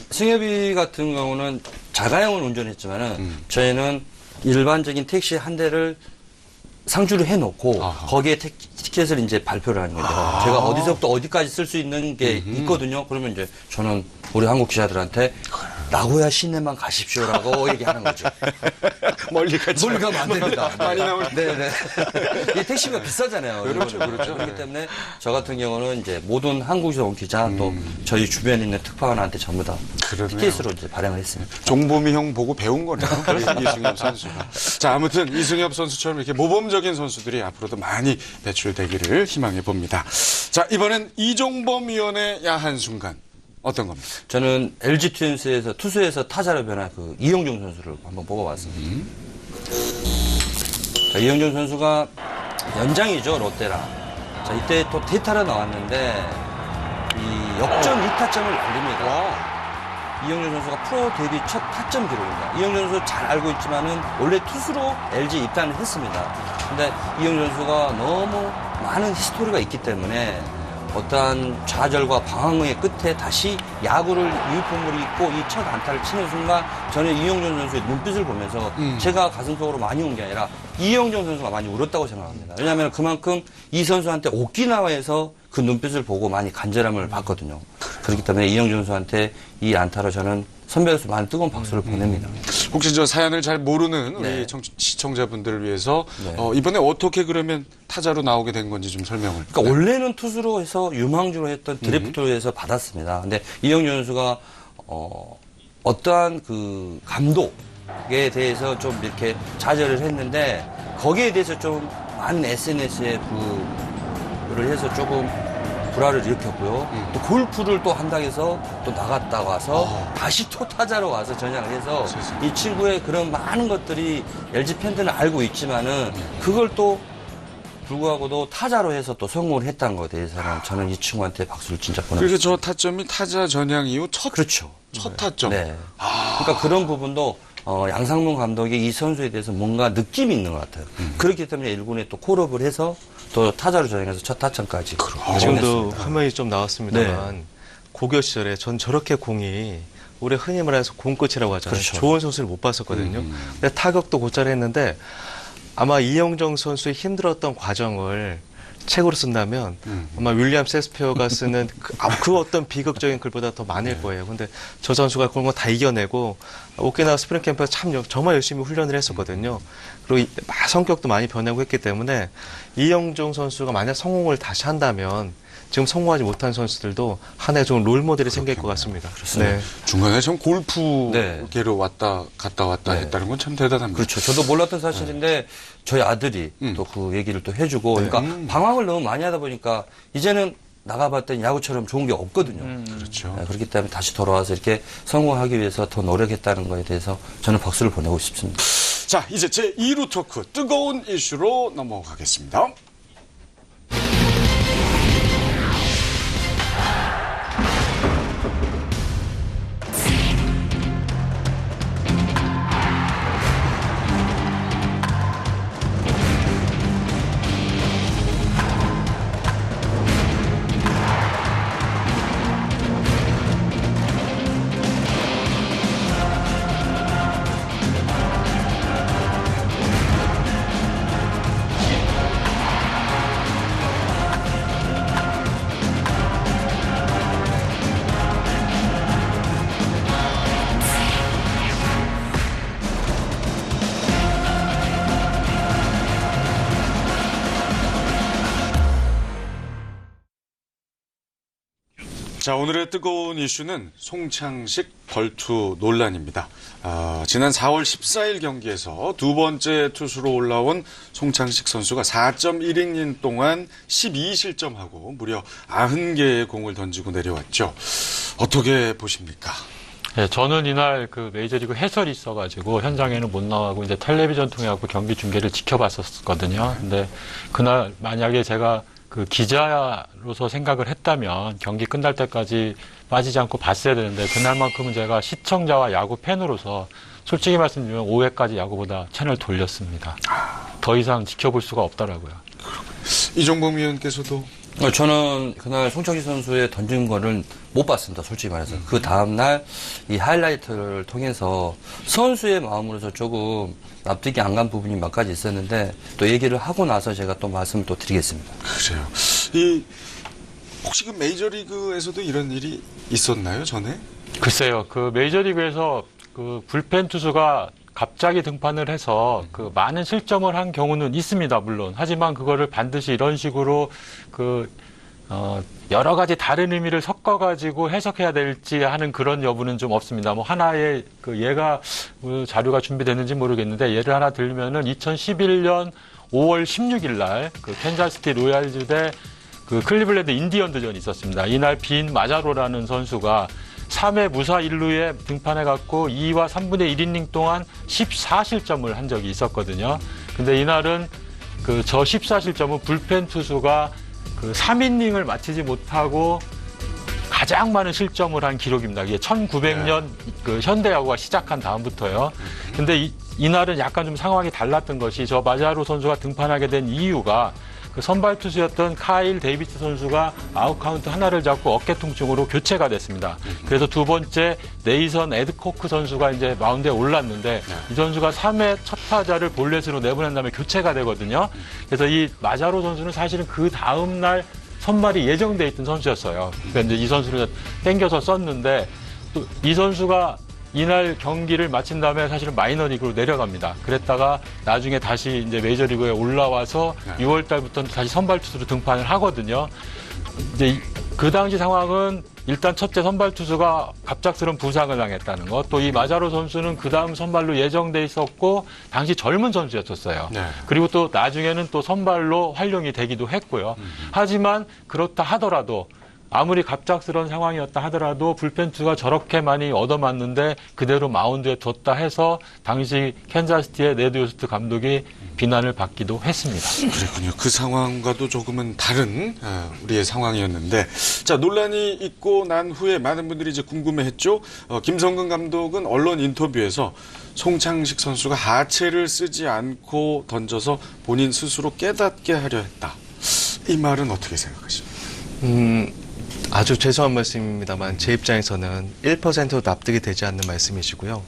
승엽이 같은 경우는 자가용을 운전했지만은 저희는 일반적인 택시 한 대를 상주를 해놓고 거기에 티켓을 이제 발표를 하는 거죠. 제가 어디서부터 어디까지 쓸 수 있는 게 있거든요. 그러면 이제 저는 우리 한국 기자들한테 나고야 시내만 가십시오라고 얘기하는 거죠. 멀리 가지 멀리 가면 안 됩니다. 많이 나오니까. 네네. 이 택시가 비싸잖아요. 그렇죠, 그렇죠. 그렇기 때문에 저 같은 경우는 이제 모든 한국에서 온 기자 또 저희 주변에 있는 특파원한테 전부 다 티켓으로 이제 발행을 했습니다. 종범이 형 보고 배운 거네요. 이승엽 선수가. 자, 아무튼 이승엽 선수처럼 이렇게 모범적인 선수들이 앞으로도 많이 배출되기를 희망해 봅니다. 자, 이번엔 이종범 위원의 야한 순간. 어떤 겁니까? 저는 LG 트윈스에서 투수에서 타자로 변한 그 이영종 선수를 한번 뽑아봤습니다. 자, 이영종 선수가 연장이죠, 롯데랑. 자, 이때 또 대타로 나왔는데 이 역전 2타점을 날립니다. 이영종 선수가 프로 데뷔 첫 타점 기록입니다. 이영종 선수 잘 알고 있지만은 원래 투수로 LG 입단을 했습니다. 근데 이영종 선수가 너무 많은 히스토리가 있기 때문에 어떠한 좌절과 방황의 끝에 다시 야구를 유니폼을 입고 이 첫 안타를 치는 순간 저는 이영종 선수의 눈빛을 보면서 제가 가슴속으로 많이 운 게 아니라 이영종 선수가 많이 울었다고 생각합니다. 왜냐하면 그만큼 이 선수한테 오키나와에서 그 눈빛을 보고 많이 간절함을 받거든요. 그렇기 때문에 이영종 선수한테 이 안타로 저는 선배로서 많은 뜨거운 박수를 보냅니다. 혹시 저 사연을 잘 모르는 우리 네. 시청자분들을 위해서 네. 이번에 어떻게 그러면 타자로 나오게 된 건지 좀 설명을. 그러니까 원래는 투수로 해서 유망주로 했던 드래프트로 해서 받았습니다. 근데 이영준 선수가 어떠한 그 감독에 대해서 좀 이렇게 좌절을 했는데 거기에 대해서 좀 많은 SNS에 부를 해서 조금 불화를 일으켰고요. 또 골프를 또 한다고 해서 또 나갔다 와서 다시 또 타자로 와서 전향을 해서 이 친구의 그런 많은 것들이 LG 팬들은 알고 있지만은 그걸 또 불구하고도 타자로 해서 또 성공을 했다는 것에 대해서는 저는 이 친구한테 박수를 진짜 보내고 그래서 싶습니다. 저 타점이 타자 전향 이후 그렇죠. 첫 타점. 네. 그러니까 그런 부분도 양상문 감독이 이 선수에 대해서 뭔가 느낌이 있는 것 같아요. 그렇기 때문에 1군에 또 콜업을 해서 또 타자로 전향해서 첫 타점까지. 지금도 화면이 좀 나왔습니다만 고교 시절에 전 저렇게 공이 우리 흔히 말해서 공끝이라고 하잖아요. 그렇죠. 좋은 선수를 못 봤었거든요. 근데 타격도 곧잘 했는데 아마 이영정 선수의 힘들었던 과정을 책으로 쓴다면 아마 윌리엄 셰익스피어가 쓰는 그 어떤 비극적인 글보다 더 많을 거예요. 근데 저 선수가 그런 거 다 이겨내고 오키나와 스프링 캠프에서 정말 열심히 훈련을 했었거든요. 그리고 성격도 많이 변하고 했기 때문에 이영종 선수가 만약 성공을 다시 한다면 지금 성공하지 못한 선수들도 하나의 좋은 롤 모델이 생길 것 같습니다. 네. 중간에 참 골프계로 갔다 왔다 네. 했다는 건 참 대단합니다. 그렇죠. 저도 몰랐던 사실인데 저희 아들이 또 그 얘기를 또 해주고 그러니까 방황을 너무 많이 하다 보니까 이제는 나가봤더니 야구처럼 좋은 게 없거든요. 그렇죠. 네, 그렇기 때문에 다시 돌아와서 이렇게 성공하기 위해서 더 노력했다는 거에 대해서 저는 박수를 보내고 싶습니다. 자, 이제 제 2루 토크 뜨거운 이슈로 넘어가겠습니다. 자, 오늘의 뜨거운 이슈는 송창식 벌투 논란입니다. 지난 4월 14일 경기에서 두 번째 투수로 올라온 송창식 선수가 4.1이닝 동안 12실점하고 무려 90개의 공을 던지고 내려왔죠. 어떻게 보십니까? 네, 저는 이날 그 메이저리그 해설이 있어가지고 현장에는 못 나가고 이제 텔레비전 통해 갖고 경기 중계를 지켜봤었거든요. 근데 그날 만약에 제가 그 기자로서 생각을 했다면 경기 끝날 때까지 빠지지 않고 봤어야 되는데 그날만큼은 제가 시청자와 야구 팬으로서 솔직히 말씀드리면 5회까지 야구보다 채널 돌렸습니다. 더 이상 지켜볼 수가 없더라고요. 이종범 위원께서도 저는 그날 송창식 선수의 던진 거를 못 봤습니다. 솔직히 말해서. 그 다음날 이 하이라이트를 통해서 선수의 마음으로서 조금 납득이 안 간 부분이 몇 가지 있었는데 또 얘기를 하고 나서 제가 또 말씀을 또 드리겠습니다. 그래요. 혹시 그 메이저리그에서도 이런 일이 있었나요, 전에? 글쎄요. 그 메이저리그에서 그 불펜 투수가 갑자기 등판을 해서 그 많은 실점을 한 경우는 있습니다, 물론. 하지만 그거를 반드시 이런 식으로 여러 가지 다른 의미를 섞어가지고 해석해야 될지 하는 그런 여부는 좀 없습니다. 뭐 하나의 그 예가 자료가 준비됐는지 모르겠는데 예를 하나 들면은 2011년 5월 16일 날 그 캔자스시티 로얄즈 대 그 클리블랜드 인디언즈전이 있었습니다. 이날 빈 마자로라는 선수가 3회 무사 1루에 등판해갖고 2와 3분의 1이닝 동안 14실점을 한 적이 있었거든요. 근데 이날은 그 저 14실점은 불펜 투수가 그 3이닝을 마치지 못하고 가장 많은 실점을 한 기록입니다. 이게 1900년 그 현대야구가 시작한 다음부터요. 근데 이날은 약간 좀 상황이 달랐던 것이 저 마자로 선수가 등판하게 된 이유가 그 선발 투수였던 카일 데이비스 선수가 아웃 카운트 하나를 잡고 어깨 통증으로 교체가 됐습니다. 그래서 두 번째 네이선 에드코크 선수가 이제 마운드에 올랐는데 이 선수가 3회 첫 타자를 볼넷으로 내보낸 다음에 교체가 되거든요. 그래서 이 마자로 선수는 사실은 그 다음 날 선발이 예정돼 있던 선수였어요. 그러니까 이제 이 선수를 땡겨서 썼는데 또 이 선수가 이날 경기를 마친 다음에 사실은 마이너리그로 내려갑니다. 그랬다가 나중에 다시 이제 메이저리그에 올라와서 6월 달부터는 다시 선발 투수로 등판을 하거든요. 이제 그 당시 상황은 일단 첫째 선발 투수가 갑작스러운 부상을 당했다는 것, 또 이 마자로 선수는 그 다음 선발로 예정돼 있었고 당시 젊은 선수였었어요. 네. 그리고 또 나중에는 또 선발로 활용이 되기도 했고요. 하지만 그렇다 하더라도 아무리 갑작스러운 상황이었다 하더라도 불펜 투수가 저렇게 많이 얻어맞는데 그대로 마운드에 뒀다 해서 당시 캔자스시티의 네드 요스트 감독이 비난을 받기도 했습니다. 그렇군요. 그 상황과도 조금은 다른 우리의 상황이었는데, 자, 논란이 있고 난 후에 많은 분들이 이제 궁금해했죠. 김성근 감독은 언론 인터뷰에서 송창식 선수가 하체를 쓰지 않고 던져서 본인 스스로 깨닫게 하려 했다. 이 말은 어떻게 생각하십니까? 아주 죄송한 말씀입니다만 제 입장에서는 1%도 납득이 되지 않는 말씀이시고요.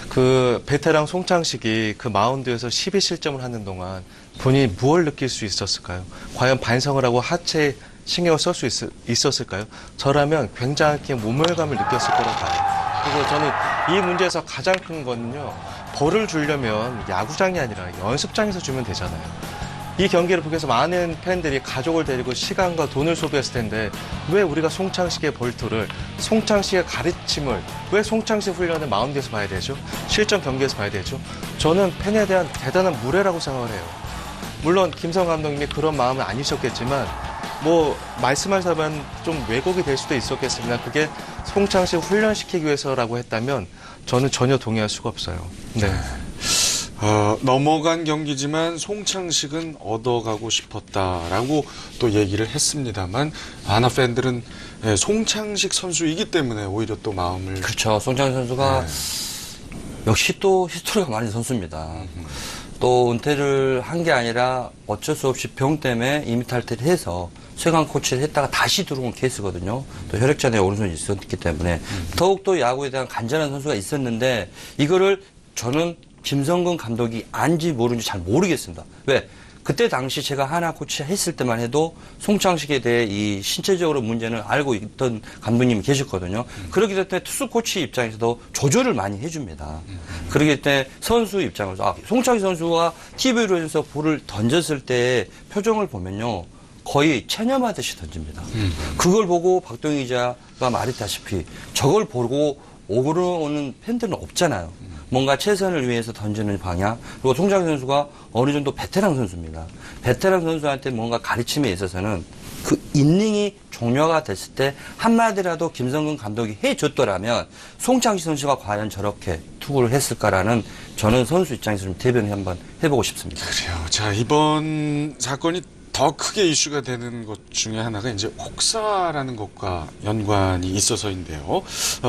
그 베테랑 송창식이 그 마운드에서 12실점을 하는 동안 본인이 무엇을 느낄 수 있었을까요? 과연 반성을 하고 하체에 신경을 쓸 수 있었을까요? 저라면 굉장히 모멸감을 느꼈을 거라고 봐요. 그리고 저는 이 문제에서 가장 큰 거는요. 벌을 주려면 야구장이 아니라 연습장에서 주면 되잖아요. 이 경기를 보기 위해서 많은 팬들이 가족을 데리고 시간과 돈을 소비했을 텐데 왜 우리가 송창식의 벌토를, 송창식의 가르침을 왜 송창식 훈련을 마운드에서 봐야 되죠? 실전 경기에서 봐야 되죠? 저는 팬에 대한 대단한 무례라고 생각을 해요. 물론 김성 감독님이 그런 마음은 아니셨겠지만 뭐 말씀하자면 좀 왜곡이 될 수도 있었겠습니다. 그게 송창식 훈련시키기 위해서라고 했다면 저는 전혀 동의할 수가 없어요. 네. 넘어간 경기지만 송창식은 얻어가고 싶었다라고 또 얘기를 했습니다만 하나 팬들은 송창식 선수이기 때문에 오히려 또 마음을 그렇죠. 송창식 선수가 역시 또 히스토리가 많은 선수입니다. 또 은퇴를 한 게 아니라 어쩔 수 없이 병 때문에 임의 탈퇴를 해서 최강 코치를 했다가 다시 들어온 케이스거든요. 또 혈액전에 오른손이 있었기 때문에 더욱더 야구에 대한 간절한 선수가 있었는데 이거를 저는 김성근 감독이 안지 모르는지 잘 모르겠습니다. 왜? 그때 당시 제가 하나 코치 했을 때만 해도 송창식에 대해 이 신체적으로 문제는 알고 있던 감독님이 계셨거든요. 그렇기 때문에 투수 코치 입장에서도 조절을 많이 해줍니다. 그렇기 때문에 선수 입장에서 송창식 선수가 TV로 해서 볼을 던졌을 때 표정을 보면요. 거의 체념하듯이 던집니다. 그걸 보고 박동희 기자가 말했다시피 저걸 보고 오그러오는 팬들은 없잖아요. 뭔가 최선을 위해서 던지는 방향. 그리고 송창식 선수가 어느 정도 베테랑 선수입니다. 베테랑 선수한테 뭔가 가르침에 있어서는 그 이닝이 종료가 됐을 때 한마디라도 김성근 감독이 해줬더라면 송창식 선수가 과연 저렇게 투구를 했을까라는 저는 선수 입장에서 좀 대변을 한번 해보고 싶습니다. 그래요. 자, 이번 사건이 더 크게 이슈가 되는 것 중에 하나가 이제 혹사라는 것과 연관이 있어서인데요.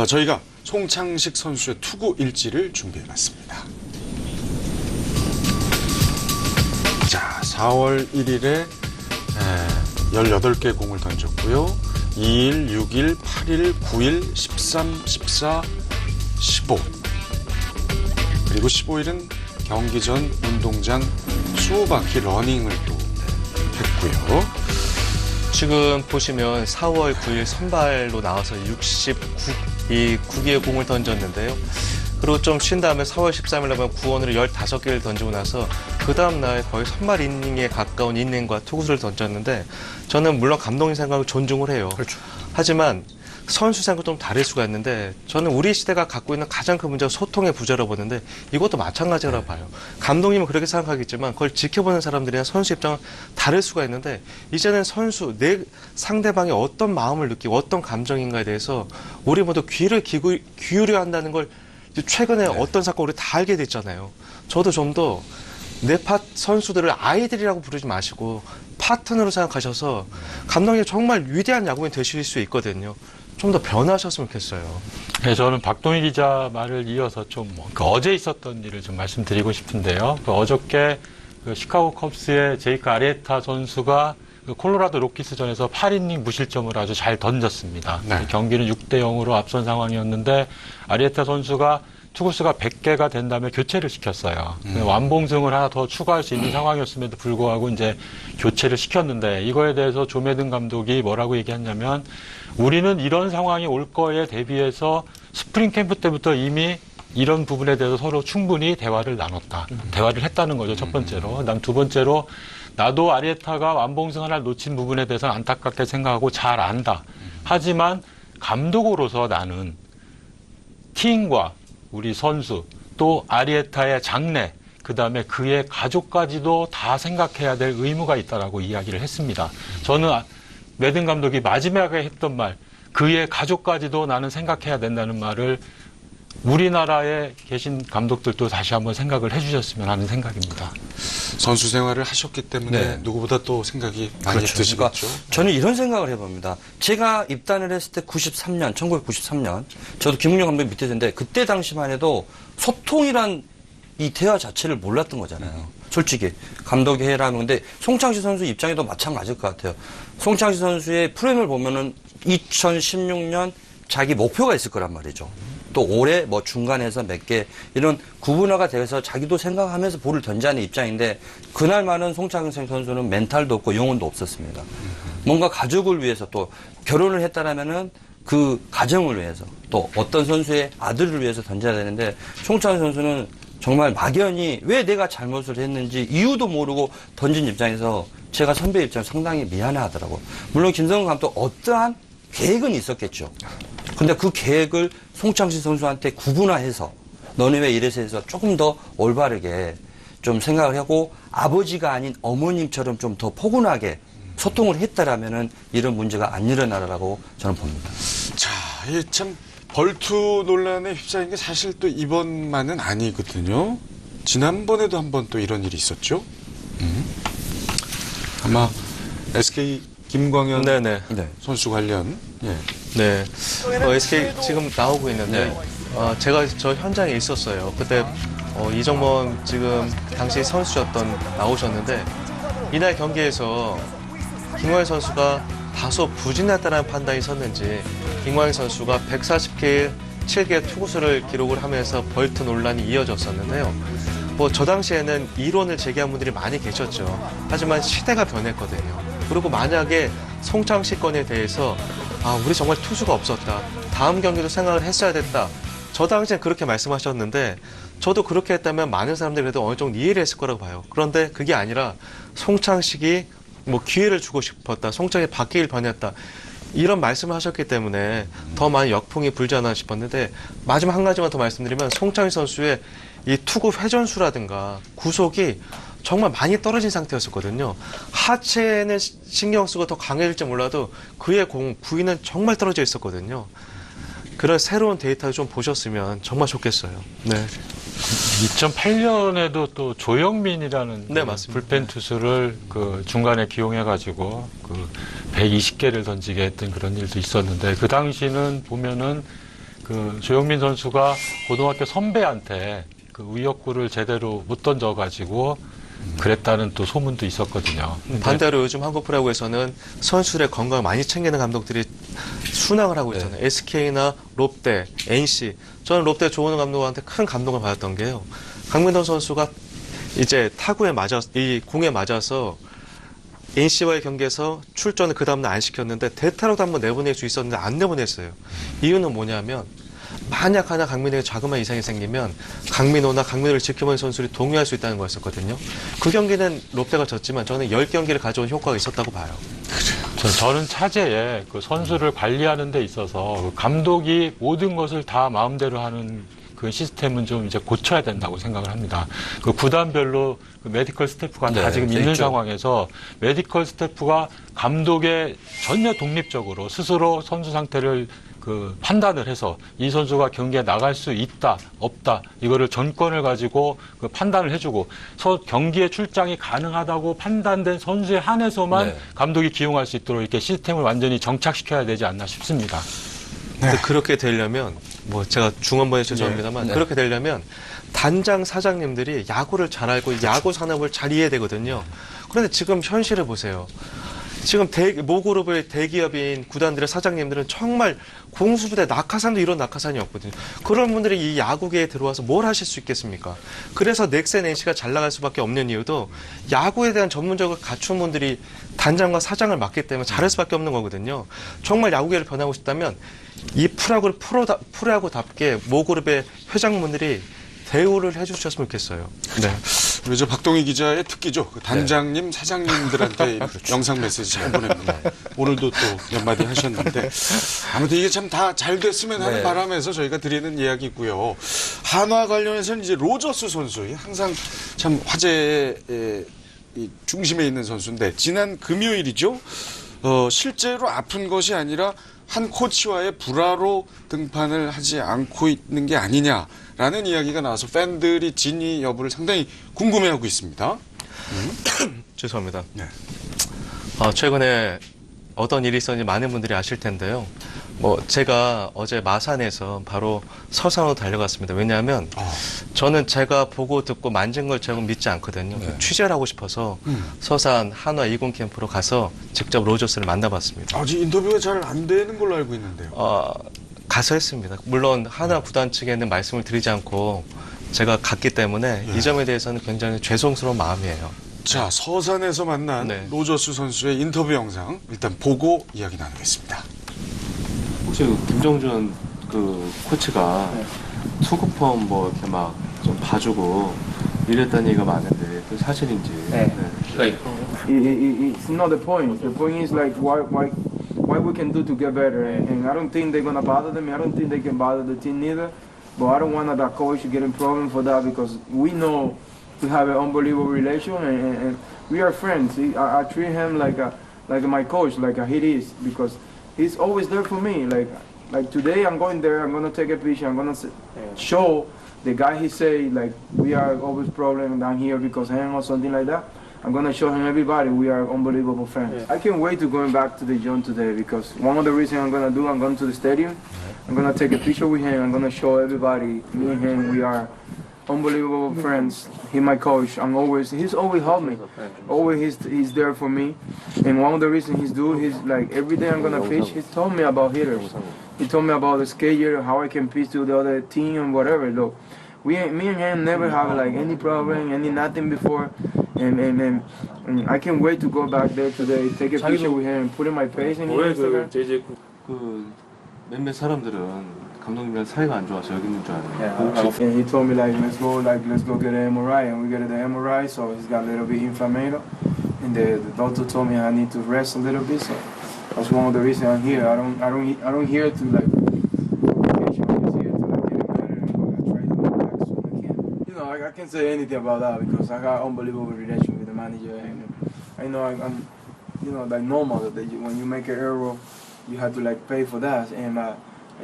저희가 송창식 선수의 투구 일지를 준비해봤습니다. 자, 4월 1일에 18개 공을 던졌고요. 2일, 6일, 8일, 9일, 13, 14, 15. 그리고 15일은 경기 전 운동장 20바퀴 러닝을 또 했고요. 지금 보시면 4월 9일 선발로 나와서 69개의 공을 던졌는데요. 그리고 좀 쉰 다음에 4월 13일 날 9원으로 15개를 던지고 나서 그 다음날 거의 선발 이닝에 가까운 이닝과 투구수를 던졌는데 저는 물론 감독님 생각을 존중을 해요. 그렇죠. 하지만 선수 생각은 좀 다를 수가 있는데 저는 우리 시대가 갖고 있는 가장 큰 문제가 소통의 부재라고 보는데 이것도 마찬가지라고 봐요. 감독님은 그렇게 생각하겠지만 그걸 지켜보는 사람들이나 선수 입장은 다를 수가 있는데 이제는 선수, 내 상대방이 어떤 마음을 느끼고 어떤 감정인가에 대해서 우리 모두 귀를 기울여야 한다는 걸 최근에 어떤 사건 우리 다 알게 됐잖아요. 저도 좀 더 내 선수들을 아이들이라고 부르지 마시고 파트너로 생각하셔서 감독님 정말 위대한 야구인이 되실 수 있거든요. 좀 더 변화하셨으면 좋겠어요. 네, 저는 박동희 기자 말을 이어서 어제 있었던 일을 좀 말씀드리고 싶은데요. 어저께 시카고 컵스의 제이크 아리에타 선수가 콜로라도 로키스전에서 8이닝 무실점을 아주 잘 던졌습니다. 네. 경기는 6대0으로 앞선 상황이었는데 아리에타 선수가 투구수가 100개가 된다면 교체를 시켰어요. 완봉승을 하나 더 추가할 수 있는 상황이었음에도 불구하고 이제 교체를 시켰는데 이거에 대해서 조메든 감독이 뭐라고 얘기했냐면 우리는 이런 상황이 올 거에 대비해서 스프링 캠프 때부터 이미 이런 부분에 대해서 서로 충분히 대화를 나눴다. 대화를 했다는 거죠, 첫 번째로. 그다음 두 번째로 나도 아리에타가 완봉승 하나를 놓친 부분에 대해서는 안타깝게 생각하고 잘 안다. 하지만 감독으로서 나는 팀과 우리 선수 또 아리에타의 장래 그다음에 그의 가족까지도 다 생각해야 될 의무가 있다라고 이야기를 했습니다. 저는 매든 감독이 마지막에 했던 말 그의 가족까지도 나는 생각해야 된다는 말을 우리나라에 계신 감독들도 다시 한번 생각을 해주셨으면 하는 생각입니다. 선수 생활을 하셨기 때문에 누구보다 또 생각이 많이 드시겠죠. 그러니까 저는 이런 생각을 해봅니다. 제가 입단을 했을 때 1993년, 저도 김웅영 감독 밑에 있는데 그때 당시만 해도 소통이란 이 대화 자체를 몰랐던 거잖아요. 솔직히 감독이 해라는 건데 송창시 선수 입장에도 마찬가지일 것 같아요. 송창시 선수의 프레임을 보면은 2016년 자기 목표가 있을 거란 말이죠. 또 올해 뭐 중간에서 몇 개 이런 구분화가 돼서 자기도 생각하면서 볼을 던지는 입장인데 그날만은 송창생 선수는 멘탈도 없고 영혼도 없었습니다. 뭔가 가족을 위해서 또 결혼을 했다라면은 그 가정을 위해서 또 어떤 선수의 아들을 위해서 던져야 되는데 송창생 선수는 정말 막연히 왜 내가 잘못을 했는지 이유도 모르고 던진 입장에서 제가 선배 입장에서 상당히 미안해하더라고요. 물론 김성근 감독 어떠한 계획은 있었겠죠. 근데 그 계획을 송창식 선수한테 구분화해서 너네 왜 이래서 해서 조금 더 올바르게 좀 생각을 하고 아버지가 아닌 어머님처럼 좀 더 포근하게 소통을 했다라면은 이런 문제가 안 일어나라고 저는 봅니다. 자, 이 참 벌투 논란에 휩싸인 게 사실 또 이번만은 아니거든요. 지난번에도 한번 또 이런 일이 있었죠. 아마 SK 김광현 선수 관련. 예. 네. SK 지금 나오고 있는데 제가 저 현장에 있었어요. 그때 이정범 지금 당시 선수였던 나오셨는데 이날 경기에서 김광현 선수가 다소 부진했다는 판단이 섰는지 김광현 선수가 140킬 7개 투구수를 기록을 하면서 벌트 논란이 이어졌었는데요. 뭐 저 당시에는 이론을 제기한 분들이 많이 계셨죠. 하지만 시대가 변했거든요. 그리고 만약에 송창식 건에 대해서 우리 정말 투수가 없었다. 다음 경기도 생각을 했어야 됐다. 저 당시엔 그렇게 말씀하셨는데 저도 그렇게 했다면 많은 사람들이 그래도 어느 정도 이해를 했을 거라고 봐요. 그런데 그게 아니라 송창식이 뭐 기회를 주고 싶었다. 송창식이 바뀌길 변했다. 이런 말씀을 하셨기 때문에 더 많은 역풍이 불지 않나 싶었는데 마지막 한 가지만 더 말씀드리면 송창식 선수의 이 투구 회전수라든가 구속이 정말 많이 떨어진 상태였었거든요. 하체는 신경 쓰고 더 강해질지 몰라도 그의 부위는 정말 떨어져 있었거든요. 그런 새로운 데이터를 좀 보셨으면 정말 좋겠어요. 네. 2008년에도 또 조영민이라는 네, 맞습니다. 불펜 투수를 그 중간에 기용해가지고 그 120개를 던지게 했던 그런 일도 있었는데 그 당시는 보면은 그 조영민 선수가 고등학교 선배한테 그 의욕구를 제대로 못 던져가지고 그랬다는 또 소문도 있었거든요. 반대로 요즘 한국 프로야구에서는 선수들의 건강을 많이 챙기는 감독들이 순항을 하고 있잖아요. SK나 롯데, NC. 저는 롯데 조은호 감독한테 큰 감동을 받았던 게요. 강민호 선수가 이제 이 공에 맞아서 NC와의 경기에서 출전을 그 다음날 안 시켰는데 대타로도 한번 내보낼 수 있었는데 안 내보냈어요. 이유는 뭐냐면 만약 하나 강민호에게 자그마한 이상이 생기면 강민호나 강민호를 지켜보는 선수들이 동요할 수 있다는 거였었거든요. 그 경기는 롯데가 졌지만 저는 10경기를 가져온 효과가 있었다고 봐요. 저는 차제에 그 선수를 관리하는 데 있어서 그 감독이 모든 것을 다 마음대로 하는 그 시스템은 좀 이제 고쳐야 된다고 생각을 합니다. 그 구단별로 그 메디컬 스태프가 다 지금 있는 상황에서 메디컬 스태프가 감독의 전혀 독립적으로 스스로 선수 상태를 그 판단을 해서 이 선수가 경기에 나갈 수 있다, 없다, 이거를 전권을 가지고 그 판단을 해주고 경기에 출장이 가능하다고 판단된 선수에 한해서만 감독이 기용할 수 있도록 이렇게 시스템을 완전히 정착시켜야 되지 않나 싶습니다. 근데 그렇게 되려면 뭐 제가 중원번에 죄송합니다만 그렇게 되려면 단장 사장님들이 야구를 잘 알고 야구 산업을 잘 이해해야 되거든요. 그런데 지금 현실을 보세요. 지금 모그룹의 대기업인 구단들의 사장님들은 정말 공수부대 낙하산도 이런 낙하산이 없거든요. 그런 분들이 이 야구계에 들어와서 뭘 하실 수 있겠습니까? 그래서 넥센 NC가 잘 나갈 수밖에 없는 이유도 야구에 대한 전문적을 갖춘 분들이 단장과 사장을 맡기 때문에 잘할 수밖에 없는 거거든요. 정말 야구계를 변하고 싶다면 이 프로야구답게 모그룹의 회장분들이 대우를 해주셨으면 좋겠어요. 네. 우리 저 박동희 기자의 특기죠. 그 단장님, 사장님들한테 영상 메시지 잘 보냅니다. 오늘도 또 몇 마디 하셨는데 아무튼 이게 참 다 잘 됐으면 하는 바람에서 저희가 드리는 이야기고요. 한화 관련해서는 이제 로저스 선수 항상 참 화제의 이 중심에 있는 선수인데 지난 금요일이죠. 실제로 아픈 것이 아니라 한 코치와의 불화로 등판을 하지 않고 있는 게 아니냐라는 이야기가 나와서 팬들이 진위 여부를 상당히 궁금해하고 있습니다. 죄송합니다. 네. 최근에 어떤 일이 있었는지 많은 분들이 아실 텐데요. 제가 어제 마산에서 바로 서산으로 달려갔습니다. 왜냐하면 저는 제가 보고 듣고 만진 걸 제가 믿지 않거든요. 취재를 하고 싶어서 서산 한화 2군 캠프로 가서 직접 로저스를 만나봤습니다. 아직 인터뷰가 잘 안 되는 걸로 알고 있는데요. 가서 했습니다. 물론 한화 구단 측에는 말씀을 드리지 않고 제가 갔기 때문에 이 점에 대해서는 굉장히 죄송스러운 마음이에요. 자, 서산에서 만난 로저스 선수의 인터뷰 영상 일단 보고 이야기 나누겠습니다. 혹시 김정준 그 코치가 투구폼 이렇게 막 좀 봐주고 이랬다는 얘기가 많은데 그 사실인지. It's not the point. The point is like what we can do to get better. And I don't think they're gonna bother them. I don't think they can bother the team neither. But I don't want that coach to get in problem for that because we know we have an unbelievable relation and we are friends. I treat him like my coach, like he is because he's always there for me. Like today I'm going there. I'm gonna take a picture. I'm gonna show the guy he say like we are always problem down here because him or something like that. I'm gonna show him everybody we are unbelievable fans. I can't wait to going back to the gym today because one of the reasons I'm going to the stadium. I'm gonna take a picture with him. I'm gonna show everybody me and him we are unbelievable friends. He's my coach. He's always helped me. Always he's there for me. And one of the reasons he's like every day I'm gonna pitch. He's told me about hitters. He told me about the schedule, how I can pitch to the other team and whatever. Look, me and him never have like any problem, nothing before. And I can't wait to go back there today, take a picture with him, put in my face in Instagram. 몇몇 사람들은 감독님이랑 사이가 안 좋아서 여기 있는 줄 알아요. And he told me let's go get an MRI, and we get the MRI, so he's got a little bit inflamed, and the doctor told me I need to rest a little bit, so that's one of the reasons I'm here. I don't here to like vacation. I'm just here to like get better and try to go back as soon as I can. You know, I can't say anything about that because I got unbelievable relation with the manager, and I know I'm like normal that when you make an error. You have to like pay for that, and I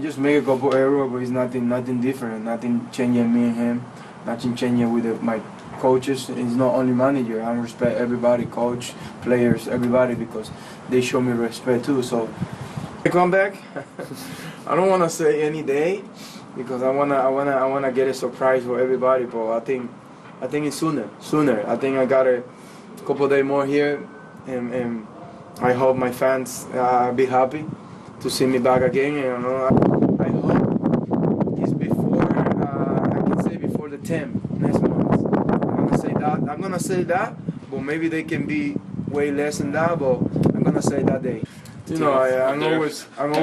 just make a couple errors, but it's nothing different, nothing changing me and him, nothing changing with my coaches. It's not only manager. I respect everybody, coach, players, everybody because they show me respect too. So I come back. I don't want to say any day because I wanna get a surprise for everybody, but I think it's sooner. I think I got a couple days more here, and I hope my fans be happy to see me back again. And I hope it's before I can say before the 10th next month. I'm gonna say that, but maybe they can be way less than that. But I'm gonna say that day. You know, I'm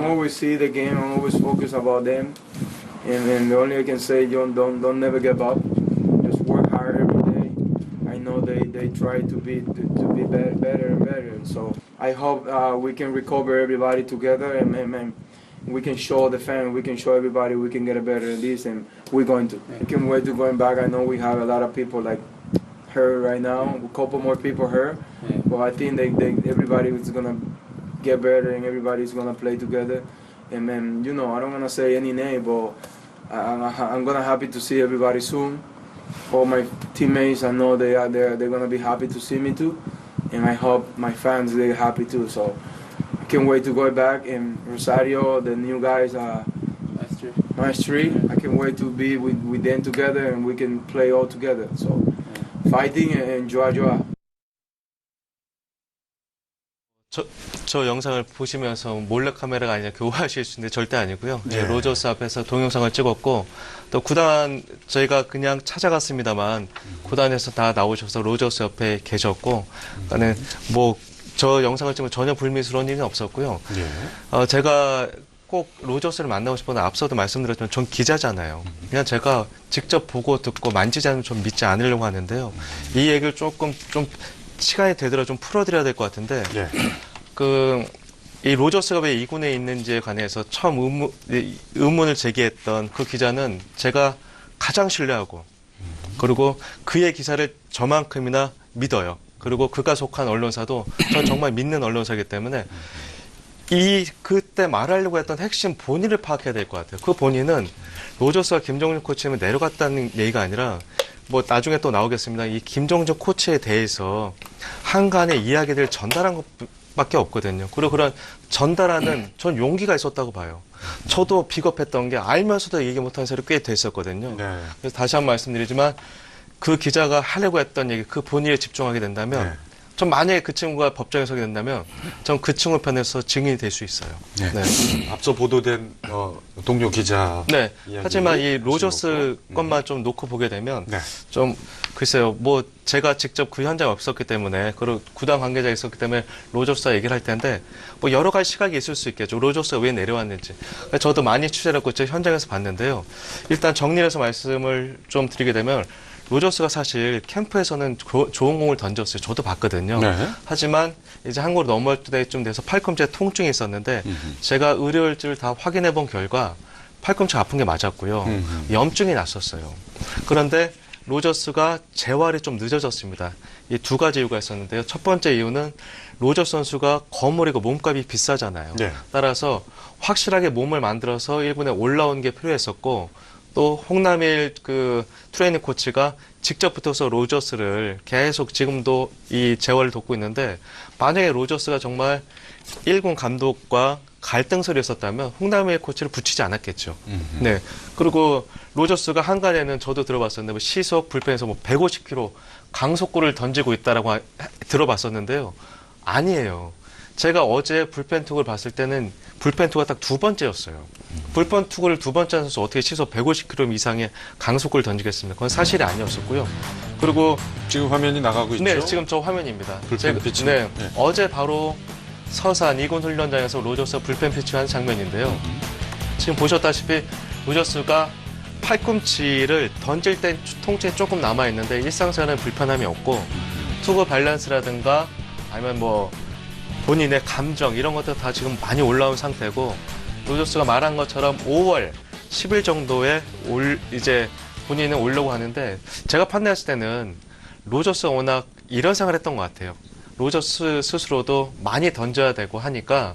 always see the game. I'm always focused about them, and the only I can say, John, don't never give up. Just work hard every day. I know they try to be better and better. So I hope we can recover everybody together and we can show the fans, we can show everybody we can get better at this, and we're going to. I can't wait to going back. I know we have a lot of people like hurt right now, a couple more people hurt, but I think everybody is gonna get better and everybody's gonna play together. And man, you know, I don't wanna say any name, but I'm gonna happy to see everybody soon. All my teammates, I know they're gonna be happy to see me too, and I hope my fans they're happy too. So I can't wait to go back. And Rosario, the new guys, Maestri. I can't wait to be with them together and we can play all together. So fighting and 좋아. 저 영상을 보시면서 몰래카메라가 아니라 교화하실 수 있는데 절대 아니고요. 이제 로저스 앞에서 동영상을 찍었고 또 구단 저희가 그냥 찾아갔습니다만 구단에서 다 나오셔서 로저스 옆에 계셨고 그러니까는 뭐 저 영상을 찍으면 전혀 불미스러운 일은 없었고요. 제가 꼭 로저스를 만나고 싶어서 앞서도 말씀드렸지만 전 기자잖아요. 그냥 제가 직접 보고 듣고 만지지 않으면 좀 믿지 않으려고 하는데요. 이 얘기를 조금 좀 시간이 되더라도 좀 풀어드려야 될 것 같은데 이 로저스가 왜 2군에 있는지에 관해서 처음 의문을 제기했던 그 기자는 제가 가장 신뢰하고 그리고 그의 기사를 저만큼이나 믿어요. 그리고 그가 속한 언론사도 전 정말 믿는 언론사이기 때문에 그때 말하려고 했던 핵심 본인을 파악해야 될 것 같아요. 그 본인은 로저스와 김정준 코치는 내려갔다는 얘기가 아니라 뭐 나중에 또 나오겠습니다. 이 김정준 코치에 대해서 한간의 이야기들을 전달한 것밖에 없거든요. 그리고 그런 전달하는 전 용기가 있었다고 봐요. 저도 비겁했던 게 알면서도 얘기 못하는 세월이 꽤 됐었거든요. 그래서 다시 한번 말씀드리지만 그 기자가 하려고 했던 얘기, 그 본인에 집중하게 된다면 전 만약에 그 친구가 법정에 서게 된다면 전 그 친구 편에서 증인이 될 수 있어요. 앞서 보도된 동료 기자. 하지만 이 로저스 것만 좀 놓고 보게 되면 좀 글쎄요. 뭐 제가 직접 그 현장에 없었기 때문에 그리고 구단 관계자가 있었기 때문에 로저스와 얘기를 할 텐데 뭐 여러 가지 시각이 있을 수 있겠죠. 로저스가 왜 내려왔는지. 저도 많이 취재를 했고 제가 현장에서 봤는데요. 일단 정리해서 말씀을 좀 드리게 되면 로저스가 사실 캠프에서는 좋은 공을 던졌어요. 저도 봤거든요. 하지만 이제 한국으로 넘어올 때쯤 돼서 팔꿈치에 통증이 있었는데 제가 의료일지를 다 확인해 본 결과 팔꿈치가 아픈 게 맞았고요. 염증이 났었어요. 그런데 로저스가 재활이 좀 늦어졌습니다. 이 두 가지 이유가 있었는데요. 첫 번째 이유는 로저스 선수가 거물이고 몸값이 비싸잖아요. 따라서 확실하게 몸을 만들어서 1군에 올라온 게 필요했었고 또 홍남일 그 트레이닝 코치가 직접 붙어서 로저스를 계속 지금도 이 재활을 돕고 있는데 만약에 로저스가 정말 1군 감독과 갈등설이 있었다면 홍남일 코치를 붙이지 않았겠죠. 그리고 로저스가 한간에는 저도 들어봤었는데 뭐 시속 불펜에서 뭐 150km 강속구를 던지고 있다라고 들어봤었는데요. 아니에요. 제가 어제 불펜 투구를 봤을 때는 불펜 투구가 딱 두 번째였어요. 불펜 투구를 두 번째 선수 어떻게 시속 150km 이상의 강속구를 던지겠습니까? 그건 사실이 아니었었고요. 그리고 지금 화면이 나가고 있죠? 네, 지금 저 화면입니다. 불펜 피치. 어제 바로 서산 2군 훈련장에서 로저스가 불펜 피치하는 장면인데요. 지금 보셨다시피 로저스가 팔꿈치를 던질 때 통증이 조금 남아있는데 일상생활에 불편함이 없고 투구 밸런스라든가 아니면 뭐 본인의 감정 이런 것들 다 지금 많이 올라온 상태고 로저스가 말한 것처럼 5월 10일 정도에 이제 본인은 오려고 하는데 제가 판단했을 때는 로저스가 워낙 이런 생각을 했던 것 같아요. 로저스 스스로도 많이 던져야 되고 하니까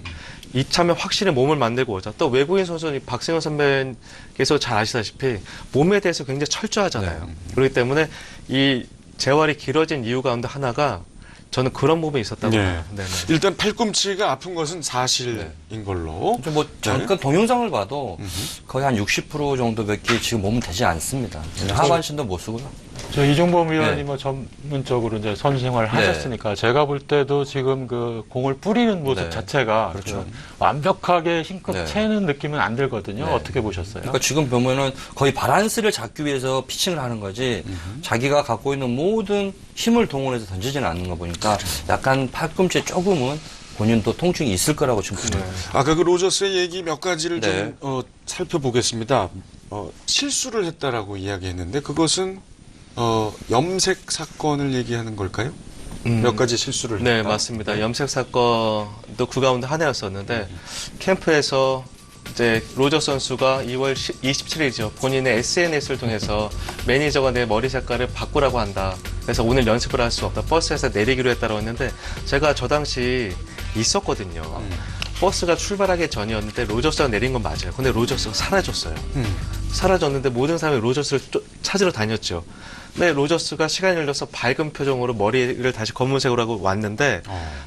이참에 확실히 몸을 만들고 오자. 또 외국인 선수 박승현 선배께서 잘 아시다시피 몸에 대해서 굉장히 철저하잖아요. 그렇기 때문에 이 재활이 길어진 이유 가운데 하나가 저는 그런 부분이 있었다고 봐요. 일단 팔꿈치가 아픈 것은 사실인 걸로. 뭐 잠깐 동영상을 봐도 거의 한 60% 정도밖에 지금 몸은 되지 않습니다. 하반신도 못 쓰고요. 저 이종범 위원이 뭐 전문적으로 이제 선수 생활을 하셨으니까 제가 볼 때도 지금 그 공을 뿌리는 모습 자체가 완벽하게 힘껏 채는 느낌은 안 들거든요. 어떻게 보셨어요? 그러니까 지금 보면은 거의 바란스를 잡기 위해서 피칭을 하는 거지 자기가 갖고 있는 모든 힘을 동원해서 던지지는 않는 거 보니까 약간 팔꿈치에 조금은 본인도 통증이 있을 거라고 지금 봅니다. 아까 그 로저스의 얘기 몇 가지를 좀 살펴보겠습니다. 실수를 했다라고 이야기했는데 그것은 염색 사건을 얘기하는 걸까요? 몇 가지 실수를 네, 했다. 맞습니다. 염색 사건도 그 가운데 하나였었는데 캠프에서 이제 로저 선수가 2월 27일이죠. 본인의 SNS를 통해서 매니저가 내 머리 색깔을 바꾸라고 한다. 그래서 오늘 연습을 할 수 없다. 버스에서 내리기로 했다고 했는데 제가 저 당시 있었거든요. 버스가 출발하기 전이었는데 로저스가 내린 건 맞아요. 근데 로저스가 사라졌어요. 사라졌는데 모든 사람이 로저스를 찾으러 다녔죠. 근데 로저스가 시간이 흘러서 밝은 표정으로 머리를 다시 검은색으로 하고 왔는데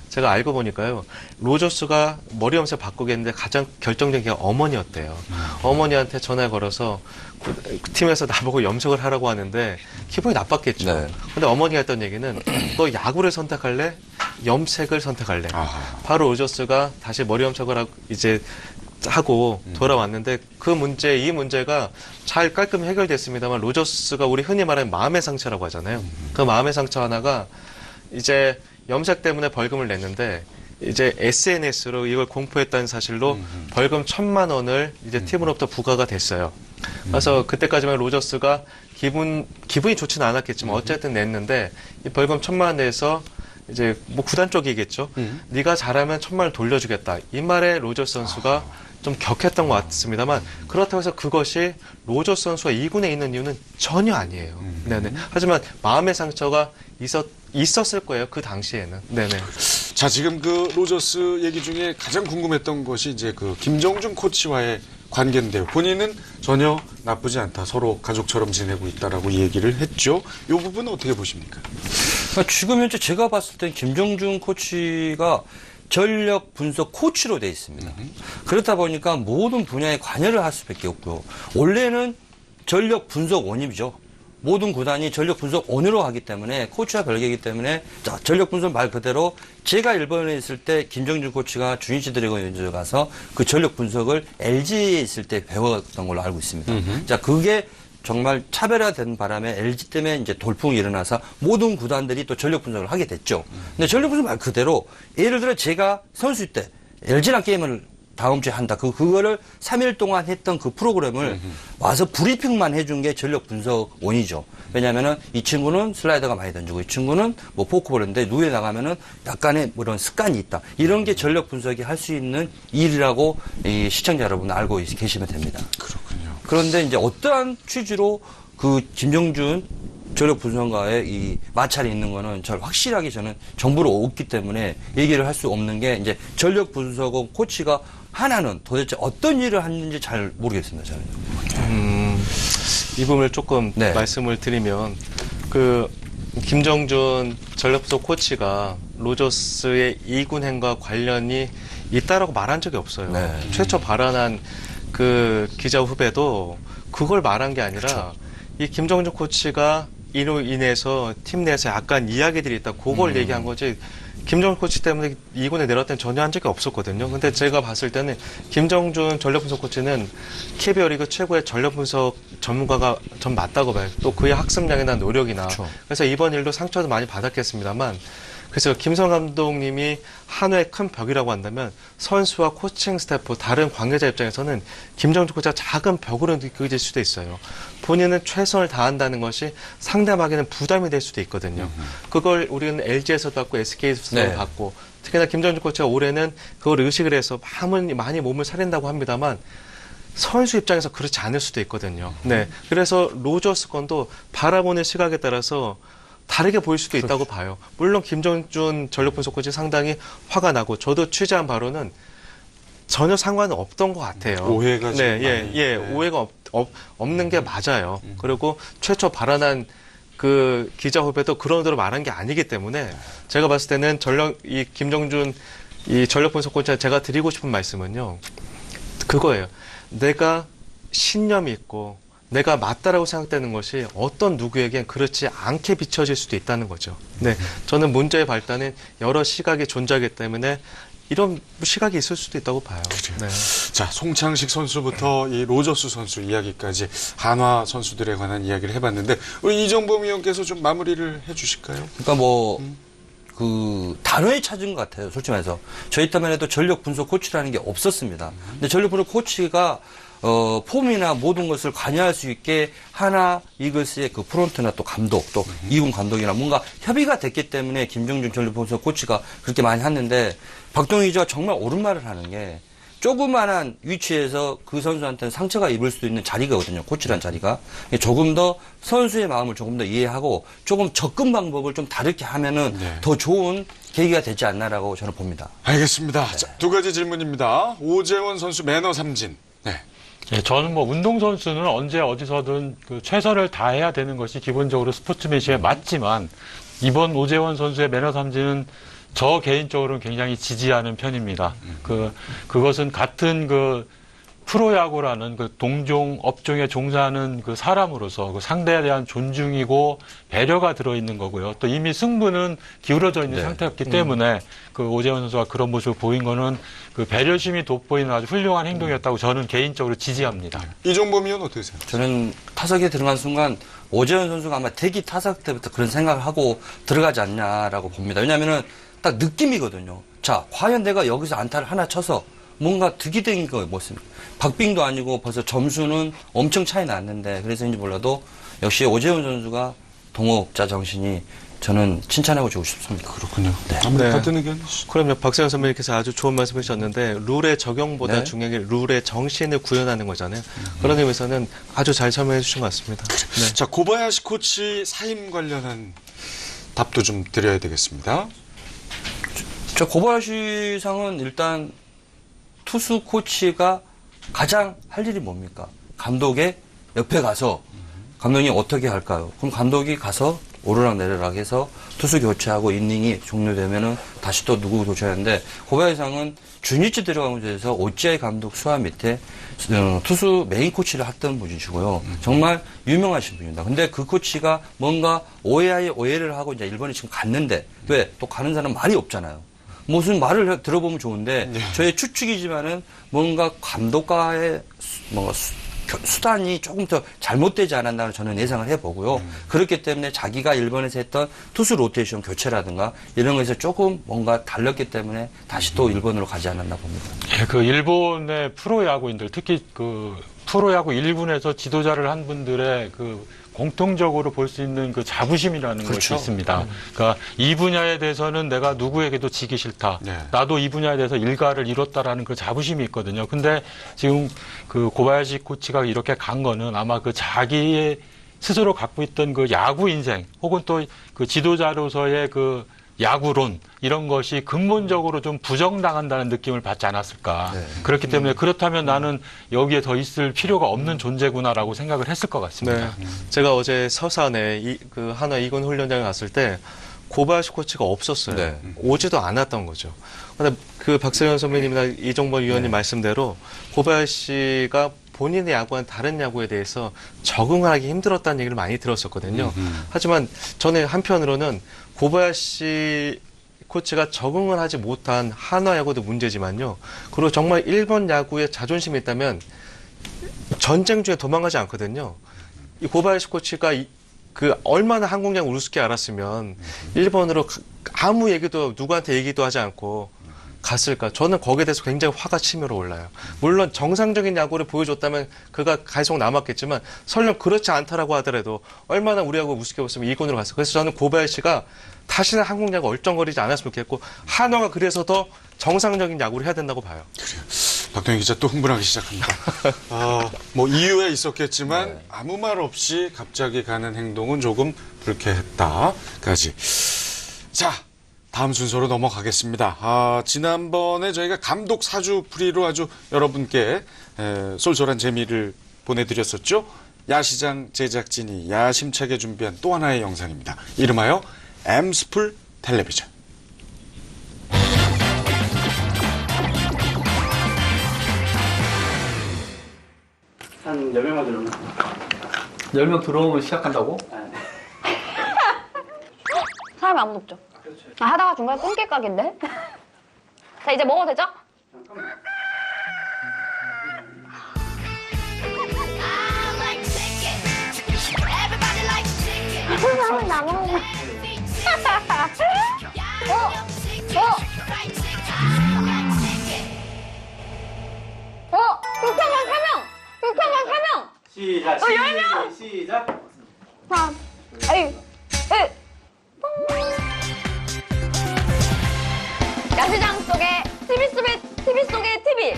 제가 알고 보니까요. 로저스가 머리 염색 바꾸겠는데 가장 결정적인 게 어머니였대요. 어머니한테 전화 걸어서 그 팀에서 나보고 염색을 하라고 하는데 기분이 나빴겠죠. 네. 근데 어머니가 했던 얘기는 너 야구를 선택할래? 염색을 선택할래? 바로 로저스가 다시 머리 염색을 하고 이제 하고 돌아왔는데 그 문제, 이 문제가 잘 깔끔히 해결됐습니다만 로저스가 우리 흔히 말하는 마음의 상처라고 하잖아요. 그 마음의 상처 하나가 이제 염색 때문에 벌금을 냈는데 이제 SNS로 이걸 공포했다는 사실로 벌금 1,000만 원을 이제 팀으로부터 부과가 됐어요. 그래서 그때까지만 로저스가 기분이 좋지는 않았겠지만 어쨌든 냈는데 이 벌금 1,000만 원 내서 이제 뭐 구단 쪽이겠죠. 네가 잘하면 1,000만 원 돌려주겠다. 이 말에 로저스 선수가 좀 격했던 것 같습니다만 그렇다고 해서 그것이 로저스 선수가 2군에 있는 이유는 전혀 아니에요. 네네. 하지만 마음의 상처가 있었을 거예요. 그 당시에는. 네네. 자, 지금 그 로저스 얘기 중에 가장 궁금했던 것이 이제 그 김정준 코치와의 관계인데요. 본인은 전혀 나쁘지 않다. 서로 가족처럼 지내고 있다라고 얘기를 했죠. 이 부분은 어떻게 보십니까? 지금 현재 제가 봤을 땐 김정준 코치가 전력 분석 코치로 돼 있습니다. 그렇다 보니까 모든 분야에 관여를 할 수밖에 없고요. 원래는 전력 분석 원입이죠. 모든 구단이 전력 분석 원으로 하기 때문에 코치와 별개이기 때문에 자, 전력 분석 말 그대로 제가 일본에 있을 때 김정준 코치가 주니치 드래곤 연주에 가서 그 전력 분석을 LG에 있을 때 배웠던 걸로 알고 있습니다. 자, 그게 정말 차별화된 바람에 LG 때문에 이제 돌풍이 일어나서 모든 구단들이 또 전력 분석을 하게 됐죠. 근데 전력 분석 말 그대로 예를 들어 제가 선수 때 LG랑 게임을 다음 주에 한다. 그거를 3일 동안 했던 그 프로그램을 와서 브리핑만 해준 게 전력 분석 원이죠. 왜냐면은 이 친구는 슬라이더가 많이 던지고 이 친구는 뭐 포크볼인데 누에 나가면은 약간의 뭐 이런 습관이 있다. 이런 게 전력 분석이 할 수 있는 일이라고 이 시청자 여러분 알고 계시면 됩니다. 그렇군요. 그런데 이제 어떠한 취지로 그 김정준 전력 분석가의 이 마찰이 있는 거는 잘 확실하게 저는 정보로 없기 때문에 얘기를 할 수 없는 게 이제 전력 분석원 코치가 하나는 도대체 어떤 일을 하는지 잘 모르겠습니다, 저는. 이 부분을 조금 네. 말씀을 드리면 그 김정준 전력 분석 코치가 로저스의 2군 행과 관련이 있다라고 말한 적이 없어요. 네. 최초 발언한 그 기자 후배도 그걸 말한 게 아니라 이 김정준 코치가 이로 인해서 팀 내에서 약간 이야기들이 있다. 그걸 얘기한 거지. 김정준 코치 때문에 2군에 내렸을 때는 전혀 한 적이 없었거든요. 근데 제가 봤을 때는 김정준 전력 분석 코치는 KBO 리그 최고의 전력 분석 전문가가 전 맞다고 봐요. 또 그의 학습량이나 노력이나. 그렇죠. 그래서 이번 일도 상처도 많이 받았겠습니다만 그래서 김성 감독님이 한화의 큰 벽이라고 한다면 선수와 코칭 스태프 다른 관계자 입장에서는 김정준 코치가 작은 벽으로 느껴질 수도 있어요. 본인은 최선을 다한다는 것이 상대방에게는 부담이 될 수도 있거든요. 그걸 우리는 LG에서도 받고 SK에서도 네. 받고 특히나 김정준 코치가 올해는 그걸 의식을 해서 많이 몸을 사린다고 합니다만 선수 입장에서 그렇지 않을 수도 있거든요. 네, 그래서 로저스 건도 바라보는 시각에 따라서 다르게 보일 수도 있다고 봐요. 물론 김정준 전력 분석 코치 상당히 화가 나고 저도 취재한 바로는 전혀 상관은 없던 것 같아요. 오해가 좀 네, 많이. 오해가 없는 게 맞아요. 그리고 최초 발언한 그 기자 후배도 그런 대로 말한 게 아니기 때문에 제가 봤을 때는 이 김정준 이 전력 분석 코치가 제가 드리고 싶은 말씀은요. 그거예요. 내가 신념이 있고 내가 맞다라고 생각되는 것이 어떤 누구에겐 그렇지 않게 비춰질 수도 있다는 거죠. 네, 저는 문제의 발단은 여러 시각이 존재하기 때문에 이런 시각이 있을 수도 있다고 봐요. 그래요. 네. 자, 송창식 선수부터 이 로저스 선수 이야기까지 한화 선수들에 관한 이야기를 해봤는데 우리 이정범 위원께서 좀 마무리를 해주실까요? 그러니까 그 단어에 찾은 것 같아요. 솔직히 말해서 저희 때만 해도 전력 분석 코치라는 게 없었습니다. 근데 전력 분석 코치가 폼이나 모든 것을 관여할 수 있게 하나 이글스의 그 프론트나 또 감독, 또 이군 감독이나 뭔가 협의가 됐기 때문에 김정준 전력본선 코치가 그렇게 많이 했는데 박동희 기자가 정말 옳은 말을 하는 게 조그만한 위치에서 그 선수한테는 상처가 입을 수도 있는 자리거든요. 코치란 자리가. 조금 더 선수의 마음을 조금 더 이해하고 조금 접근 방법을 좀 다르게 하면은 더 좋은 계기가 되지 않나라고 저는 봅니다. 알겠습니다. 자, 두 가지 질문입니다. 오재원 선수 매너 삼진. 네. 예, 저는 뭐 운동선수는 언제 어디서든 그 최선을 다해야 되는 것이 기본적으로 스포츠맨십에 맞지만 이번 오재원 선수의 매너 삼진은 저 개인적으로는 굉장히 지지하는 편입니다. 그것은 같은 그 프로야구라는 그 동종 업종에 종사하는 그 사람으로서 그 상대에 대한 존중이고 배려가 들어있는 거고요. 또 이미 승부는 기울어져 있는 상태였기 때문에 그 오재원 선수가 그런 모습을 보인 거는 그 배려심이 돋보이는 아주 훌륭한 행동이었다고 저는 개인적으로 지지합니다. 이종범 의원 어떻게 생각하세요? 저는 타석에 들어간 순간 오재원 선수가 아마 대기 타석 때부터 그런 생각을 하고 들어가지 않냐라고 봅니다. 왜냐하면은 딱 느낌이거든요. 자, 과연 내가 여기서 안타를 하나 쳐서 뭔가 득이된 거 모습. 박빙도 아니고 벌써 점수는 엄청 차이 났는데 그래서인지 몰라도 역시 오재원 선수가 동업자 정신이 저는 칭찬하고 주고 싶습니다. 그렇군요. 네. 같은 의견? 그럼요. 박세현 선배님께서 아주 좋은 말씀 해주셨는데 룰의 적용보다 중요한 게 룰의 정신을 구현하는 거잖아요. 그런 의미에서는 아주 잘 설명해 주신 것 같습니다. 네. 자, 고바야시 코치 사임 관련한 답도 좀 드려야 되겠습니다. 저 고바야시 상은 일단 투수 코치가 가장 할 일이 뭡니까? 감독의 옆에 가서 감독이 어떻게 할까요? 그럼 감독이 가서 오르락 내리락 해서 투수 교체하고 이닝이 종료되면은 다시 또 누구 교체해야 하는데 고바야시 상은 주니치 들어가면서 오찌아이 감독 수하 밑에 투수 메인 코치를 했던 분이시고요. 정말 유명하신 분입니다. 근데 그 코치가 뭔가 오해를 하고 이제 일본에 지금 갔는데 왜? 또 가는 사람 말이 없잖아요. 무슨 말을 들어보면 좋은데 저의 추측이지만은 뭔가 감독과의 뭔가 수단이 조금 더 잘못되지 않았나 저는 예상을 해보고요. 그렇기 때문에 자기가 일본에서 했던 투수 로테이션 교체라든가 이런 것에서 조금 뭔가 달랐기 때문에 다시 또 일본으로 가지 않았나 봅니다. 예, 그 일본의 프로야구인들 특히 그 프로야구 1군에서 지도자를 한 분들의 그 공통적으로 볼 수 있는 그 자부심이라는 것이 있습니다. 그러니까 이 분야에 대해서는 내가 누구에게도 지기 싫다. 나도 이 분야에 대해서 일가를 이뤘다라는 그 자부심이 있거든요. 근데 지금 그 고바야시 코치가 이렇게 간 거는 아마 그 자기의 스스로 갖고 있던 그 야구 인생 혹은 또 그 지도자로서의 그 야구론 이런 것이 근본적으로 좀 부정당한다는 느낌을 받지 않았을까. 그렇기 때문에 그렇다면 나는 여기에 더 있을 필요가 없는 존재구나라고 생각을 했을 것 같습니다. 제가 어제 서산에 그 한화 2군 훈련장에 갔을 때 고바야시 코치가 없었어요. 오지도 않았던 거죠. 근데 그 박세현 선배님이나 이종범 위원님 말씀대로 고바야시가 본인의 야구와는 다른 야구에 대해서 적응하기 힘들었다는 얘기를 많이 들었었거든요. 하지만 저는 한편으로는 고바야시 코치가 적응을 하지 못한 한화 야구도 문제지만요. 그리고 정말 일본 야구에 자존심이 있다면 전쟁 중에 도망가지 않거든요. 이 고바야시 코치가 그 얼마나 한국 야구 우습게 알았으면 일본으로 아무 얘기도 누구한테 얘기도 하지 않고 갔을까? 저는 거기에 대해서 굉장히 화가 치밀어 올라요. 물론 정상적인 야구를 보여줬다면 그가 계속 남았겠지만 설령 그렇지 않다라고 하더라도 얼마나 우리 야구 우습게 봤으면 2군으로 갔어요. 그래서 저는 고바야시가 다시는 한국 야구 얼쩡거리지 않았으면 좋겠고 한화가 그래서 더 정상적인 야구를 해야 된다고 봐요. 그래요. 박동희 기자 또 흥분하기 시작합니다. 뭐 이유에 있었겠지만 아무 말 없이 갑자기 가는 행동은 조금 불쾌했다까지. 자, 다음 순서로 넘어가겠습니다. 지난번에 저희가 감독 사주 풀이로 아주 여러분께 쏠쏠한 재미를 보내드렸었죠. 야시장 제작진이 야심차게 준비한 또 하나의 영상입니다. 이름하여 엠스풀 텔레비전. 한 10명만 들어오면 10명 들어오면 시작한다고? 사람이 아무도 없죠. 하다가 중간에 똥개 각인데? 자, 이제 먹어도 되죠? 사람이 나만 먹어. 불편한 3명! 자, 10명! 시작. 하나, 에이, 야시장 속에 TV 속에 TV.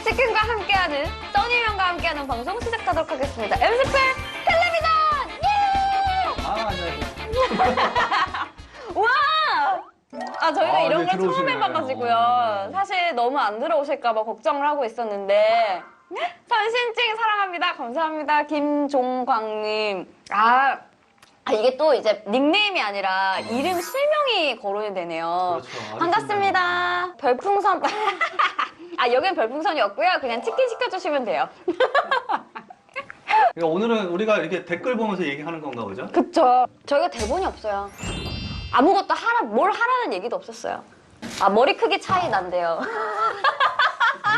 치킨과 함께하는 써니명과 함께하는 방송 시작하도록 하겠습니다. MC풀 텔레비전! 예! 아, 네. 우와! 아, 저희가 이런 네, 걸 처음 들어오시네요. 해봐가지고요. 사실 너무 안 들어오실까봐 걱정을 하고 있었는데. 선신증 사랑합니다. 감사합니다. 김종광님. 이게 또 이제 닉네임이 아니라 이름 실명이 거론이 되네요. 그렇죠. 반갑습니다. 별풍선. 여긴 별풍선이었고요. 그냥 치킨 시켜주시면 돼요. 그러니까 오늘은 우리가 이렇게 댓글 보면서 얘기하는 건가 보죠? 그쵸. 저희가 대본이 없어요. 아무것도 뭘 하라는 얘기도 없었어요. 머리 크기 차이 난대요.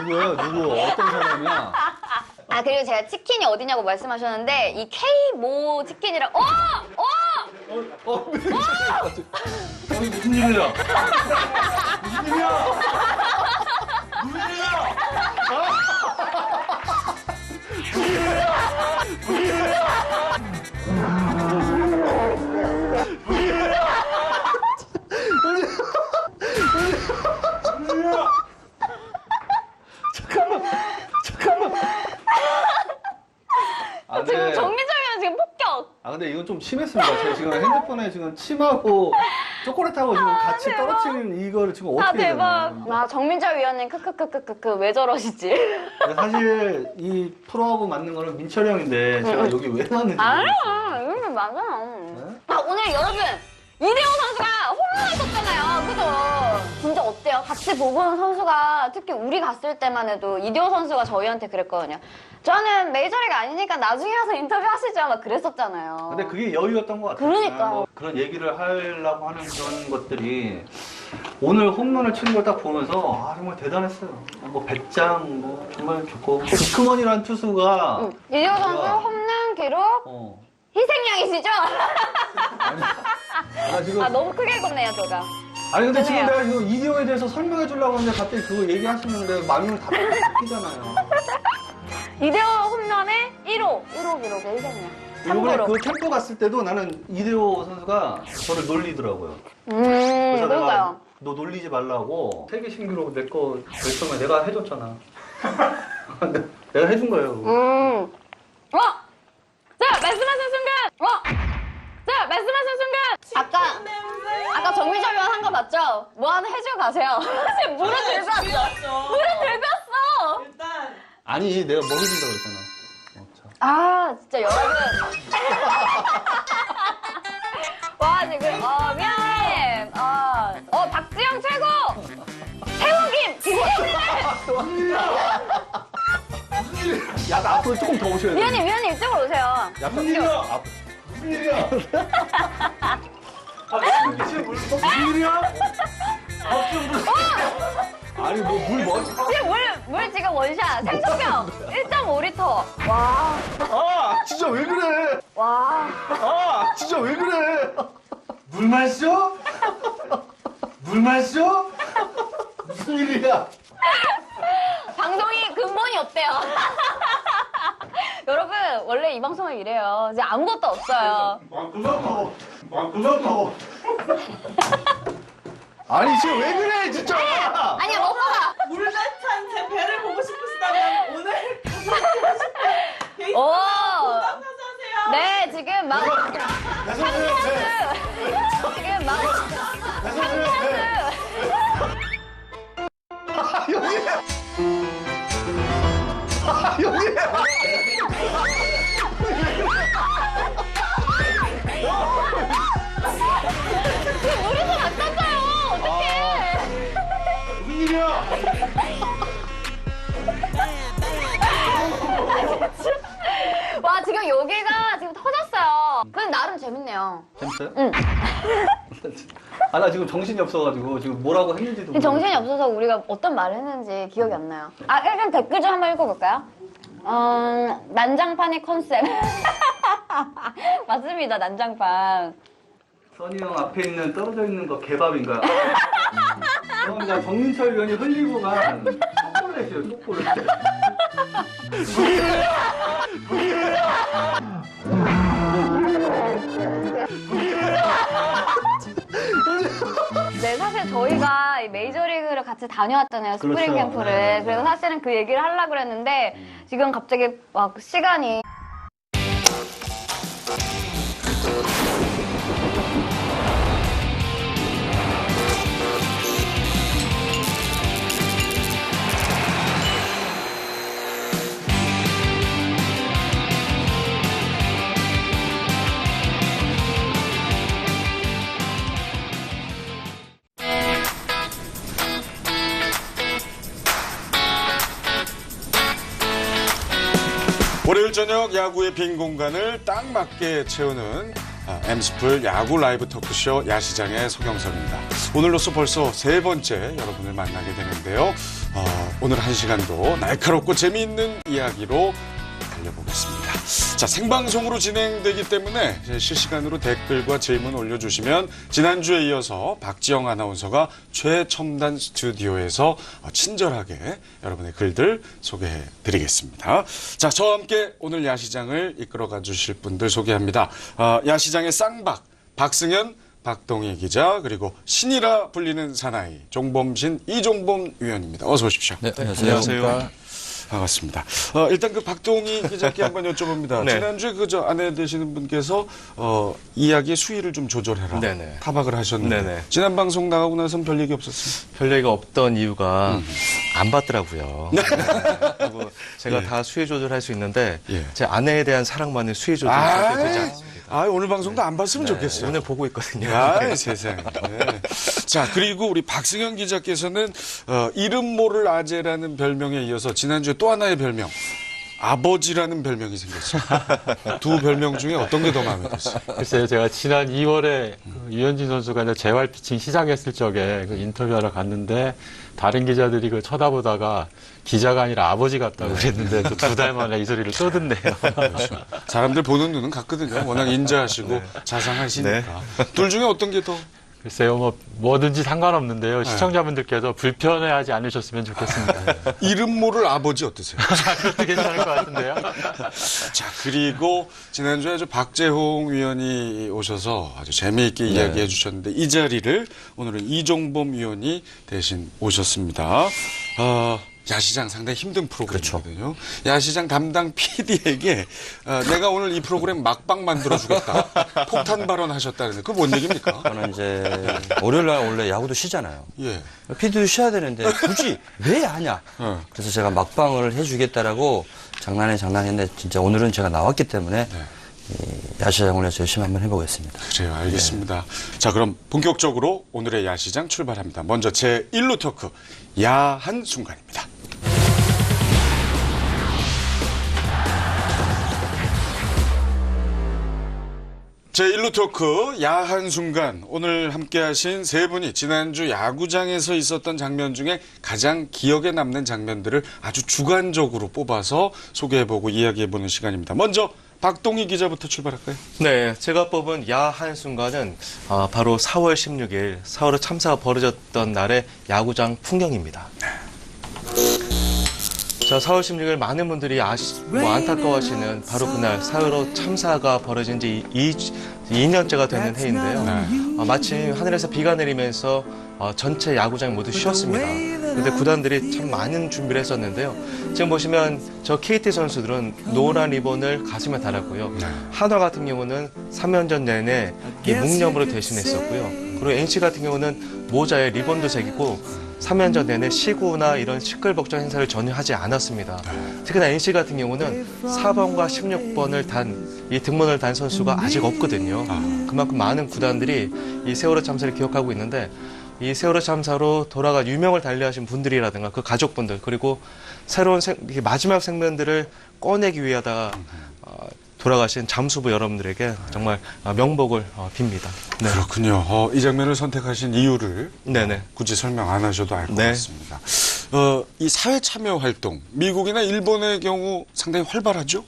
누구예요? 누구? 어떤 사람이야? 그리고 제가 치킨이 어디냐고 말씀하셨는데, 이 K모 치킨이랑, 여기 무슨 일이야? 무슨 일이야? 무슨 일이야? 지금 정민정이랑 지금 폭격! 근데 이건 좀 심했습니다. 제가 지금 핸드폰에 지금 침하고 초콜릿하고 지금 같이 대박. 떨어뜨리는 이거를 지금 어떻게 해야 대박. 되나. 정민정 위원님, 크크크크크크, 왜 저러시지? 사실 이 프로하고 맞는 거는 민철이 형인데 제가 여기 왜 나왔는지 모르겠어요. 이건 맞아요. 오늘 여러분, 이대호 선수가 홈런을 쳤잖아요. 그죠? 진짜 어때요? 같이 보고 온 선수가, 특히 우리 갔을 때만 해도 이대호 선수가 저희한테 그랬거든요. 저는 메이저리그 아니니까 나중에 와서 인터뷰 하시죠. 막 그랬었잖아요. 근데 그게 여유였던 것 같아요. 그러니까요. 뭐 그런 얘기를 하려고 하는 그런 것들이 오늘 홈런을 치는 걸 딱 보면서 정말 대단했어요. 뭐 배짱 뭐 정말 좋고 스크먼이라는 투수가 이대호 선수 홈런 기록 희생양이시죠? 나 지금 너무 크게 읽었네요, 제가. 근데 지금 죄송해요. 내가 지금 이대호에 대해서 설명해 주려고 하는데 갑자기 그거 얘기하시는데 마음이 다 바뀌잖아요. 이대호 홈런의 1호 기록의 희생양. 이번에 참고로. 그 캠프 갔을 때도 나는 이대호 선수가 저를 놀리더라고요. 그래서 그러니까요. 너 놀리지 말라고 세계 신기록 내거 결정을 내가 해줬잖아. 내가 해준 거예요. 자, 말씀하신 순간! 자, 말씀하신 순간! 아까 정민정 위원 한 거 맞죠? 뭐 하나 해주고 가세요. 지금 물을 들고 왔어. 물을 들고 왔어. 일단 아니 내가 먹여준다고 그랬잖아. 진짜 여러분. 와, 지금, 미안해. 박지영 최고! 태국인! 김태훈! 야, 나 앞으로 조금 더 오셔야 돼. 위원님 이쪽으로 오세요. 무슨 일이야? 무슨 일이야? 무슨 일이야? 아니 뭐 물 뭐? 지금 물 지금 원샷. 생수병 1.5리터. 와. 진짜 왜 그래? 와. 진짜 왜 그래? 물 마셔? 물 마셔? 무슨 일이야? 방송이 근본이 없대요. 여러분, 원래 이 방송은 이래요. 이제 아무것도 없어요. 아니 지금 왜 그래 진짜? 아니야, 먹어봐. 물에 찬 제 배를 보고 싶으시다면 오늘 오. 하세요. 네, 지금 막 상선수. 지금 막 상선수. 지금 물이 좀 안 땄어요. 어떡해. 무슨 일이야? 와, 지금 여기가 지금 터졌어요. 근데 나름 재밌네요. 재밌어요? 응. 나 지금 정신이 없어가지고 지금 뭐라고 했는지도 정신이 없어서 우리가 어떤 말을 했는지 기억이 안 나요. 일단 댓글 좀 한번 읽어볼까요? 난장판이 컨셉. 맞습니다, 난장판. 써니 형 앞에 있는 떨어져 있는 거 개밥인가요? 죄송합니다. 정민철 위원이 흘리고 간 초콜릿이에요, 초콜릿. 네, 사실 저희가 이 메이저리그를 같이 다녀왔잖아요, 스프링 그렇죠. 캠프를. 네. 그래서 사실은 그 얘기를 하려고 그랬는데 지금 갑자기 막 시간이 월요일 저녁 야구의 빈 공간을 딱 맞게 채우는 엠스플 야구 라이브 토크쇼 야시장의 서경석입니다. 오늘로써 벌써 세 번째 여러분을 만나게 되는데요. 오늘 한 시간도 날카롭고 재미있는 이야기로 달려보겠습니다. 자, 생방송으로 진행되기 때문에 실시간으로 댓글과 질문 올려주시면 지난주에 이어서 박지영 아나운서가 최첨단 스튜디오에서 친절하게 여러분의 글들 소개해드리겠습니다. 자, 저와 함께 오늘 야시장을 이끌어가 주실 분들 소개합니다. 야시장의 쌍박, 박승현, 박동희 기자, 그리고 신이라 불리는 사나이, 종범신 이종범 위원입니다. 어서 오십시오. 네, 안녕하세요. 반갑습니다. 일단 그 박동희 기자께 한번 여쭤봅니다. 네. 지난주에 그 아내 되시는 분께서 이야기의 수위를 좀 조절해라. 네네. 타박을 하셨는데 네네. 지난 방송 나가고 나서는 별 얘기 없었어요. 별 얘기가 없던 이유가 안 받더라고요. 그리고 제가 예. 다 수위 조절할 수 있는데 예. 제 아내에 대한 사랑만은 수위 조절이 되지 않습니다. 오늘 방송도 안 봤으면 좋겠어요. 오늘 보고 있거든요. 아, 세상에. 네. 자, 그리고 우리 박승현 기자께서는 이름 모를 아재라는 별명에 이어서 지난주에 또 하나의 별명, 아버지라는 별명이 생겼어요. 두 별명 중에 어떤 게 더 마음에 드세요? 글쎄요, 제가 지난 2월에 그 유현진 선수가 이제 재활 피칭 시작했을 적에 그 인터뷰하러 갔는데 다른 기자들이 그 쳐다보다가 기자가 아니라 아버지 같다고 그랬는데 또 2달 만에 이 소리를 또 듣네요. 사람들 보는 눈은 같거든요. 워낙 인자하시고 자상하시니까. 둘 중에 어떤 게 더? 글쎄요, 뭐든지 상관없는데요. 시청자분들께서 불편해하지 않으셨으면 좋겠습니다. 이름 모를 아버지 어떠세요? 그것도 괜찮을 것 같은데요. 자, 그리고 지난주에 아주 박재홍 위원이 오셔서 아주 재미있게 이야기해 주셨는데 이 자리를 오늘은 이종범 위원이 대신 오셨습니다. 야시장 상당히 힘든 프로그램이거든요. 야시장 담당 PD에게 내가 오늘 이 프로그램 막방 만들어주겠다. 폭탄 발언하셨다는데 그건 뭔 얘기입니까? 저는 이제 월요일 날 원래 야구도 쉬잖아요. 예. PD도 쉬어야 되는데 굳이 왜 하냐. 그래서 제가 막방을 해주겠다라고 장난했는데 진짜 오늘은 제가 나왔기 때문에 이 야시장을 해서 열심히 한번 해보겠습니다. 그래요. 알겠습니다. 자, 그럼 본격적으로 오늘의 야시장 출발합니다. 먼저 제 1루 토크, 야한 순간입니다. 제1루 토크 야한 순간, 오늘 함께하신 세 분이 지난주 야구장에서 있었던 장면 중에 가장 기억에 남는 장면들을 아주 주관적으로 뽑아서 소개해보고 이야기해보는 시간입니다. 먼저 박동희 기자부터 출발할까요? 네, 제가 뽑은 야한 순간은 바로 4월 16일 사월호 참사가 벌어졌던 날의 야구장 풍경입니다. 자, 4월 16일 많은 분들이 안타까워하시는 바로 그날 사월호 참사가 벌어진 지 2년째가 되는 해인데요. 마침 하늘에서 비가 내리면서 전체 야구장이 모두 쉬었습니다. 그런데 구단들이 참 많은 준비를 했었는데요. 지금 보시면 저 KT 선수들은 노란 리본을 가슴에 달았고요. 한화 같은 경우는 3연전 내내 이 묵념으로 대신했었고요. 그리고 NC 같은 경우는 모자에 리본도 새기고 3연전 내내 시구나 이런 시끌벅적 행사를 전혀 하지 않았습니다. 특히나 NC 같은 경우는 4번과 16번을 이 등번호를 단 선수가 아직 없거든요. 그만큼 많은 구단들이 이 세월호 참사를 기억하고 있는데 이 세월호 참사로 돌아가 유명을 달리하신 분들이라든가 그 가족분들 그리고 새로운 마지막 생명들을 꺼내기 위하다 돌아가신 잠수부 여러분들에게 정말 명복을 빕니다. 네. 그렇군요. 이 장면을 선택하신 이유를 네네. 굳이 설명 안 하셔도 알 것 네. 같습니다. 이 사회 참여 활동, 미국이나 일본의 경우 상당히 활발하죠?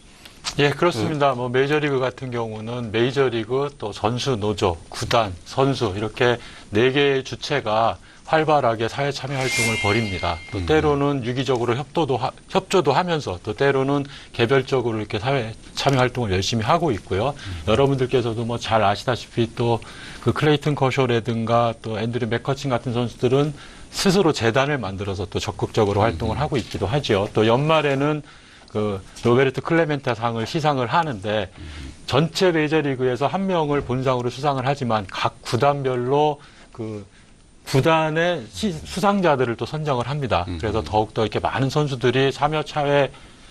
예, 그렇습니다. 메이저리그 같은 경우는 메이저리그 또 선수 노조, 구단, 선수 이렇게 4개의 주체가 활발하게 사회 참여 활동을 벌입니다. 또 때로는 유기적으로 협조도 하면서 또 때로는 개별적으로 이렇게 사회 참여 활동을 열심히 하고 있고요. 여러분들께서도 뭐 잘 아시다시피 또 그 클레이튼 커쇼라든가 또 앤드류 맥커친 같은 선수들은 스스로 재단을 만들어서 또 적극적으로 활동을 하고 있기도 하죠. 또 연말에는 그 로베르토 클레멘테 상을 시상을 하는데 전체 메이저리그에서 한 명을 본상으로 수상을 하지만 각 구단별로 그 구단의 수상자들을 또 선정을 합니다. 그래서 더욱더 이렇게 많은 선수들이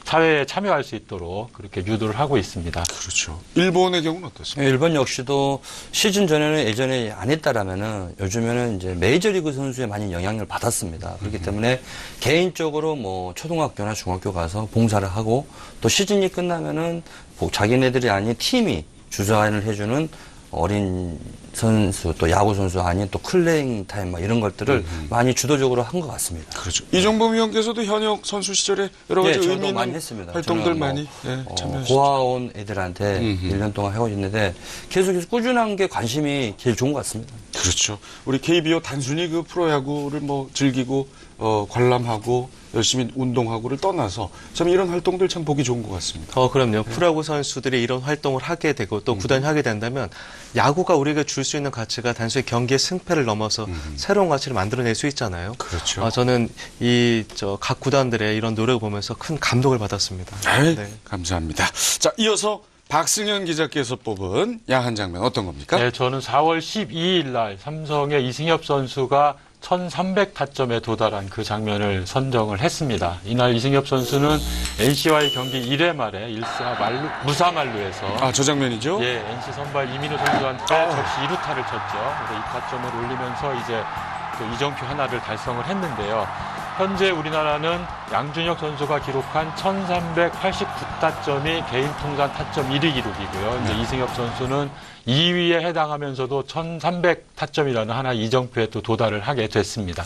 사회에 참여할 수 있도록 그렇게 유도를 하고 있습니다. 그렇죠. 일본의 경우는 어떻습니까? 일본 역시도 시즌 전에는 예전에 안 했다라면은 요즘에는 이제 메이저리그 선수에 많이 영향을 받았습니다. 그렇기 때문에 개인적으로 뭐 초등학교나 중학교 가서 봉사를 하고 또 시즌이 끝나면은 자기네들이 아닌 팀이 주관을 해주는 어린 선수 또 야구 선수 아닌 또 클레잉 타임 막 이런 것들을 많이 주도적으로 한 것 같습니다. 그렇죠. 이종범 위원께서도 현역 선수 시절에 여러 가지 의미 있는 많이 했습니다. 활동들 많이 참여하셨죠. 고아원 애들한테 1년 동안 하고 있는데 계속해서 꾸준한 게 관심이 제일 좋은 것 같습니다. 그렇죠. 우리 KBO 단순히 그 프로야구를 뭐 즐기고 관람하고 열심히 운동하고를 떠나서 참 이런 활동들 참 보기 좋은 것 같습니다. 그럼요. 프로야구 선수들이 이런 활동을 하게 되고 또 구단이 하게 된다면 야구가 우리에게 줄 수 있는 가치가 단순히 경기의 승패를 넘어서 새로운 가치를 만들어낼 수 있잖아요. 그렇죠. 저는 각 구단들의 이런 노력을 보면서 큰 감동을 받았습니다. 네. 감사합니다. 자, 이어서 박승현 기자께서 뽑은 야한 장면 어떤 겁니까? 네, 저는 4월 12일 날 삼성의 이승엽 선수가 1300타점에 도달한 그 장면을 선정을 했습니다. 이날 이승엽 선수는 NC와의 경기 1회 말에 무사 만루에서 저 장면이죠? 예, NC 선발 이민호 선수한테 적시 2루타를 쳤죠. 그래서 2타점을 올리면서 이제 또 이정표 하나를 달성을 했는데요. 현재 우리나라는 양준혁 선수가 기록한 1389타점이 개인 통산 타점 1위 기록이고요. 이제 이승엽 선수는 2위에 해당하면서도 1300타점이라는 하나 이정표에 또 도달을 하게 됐습니다.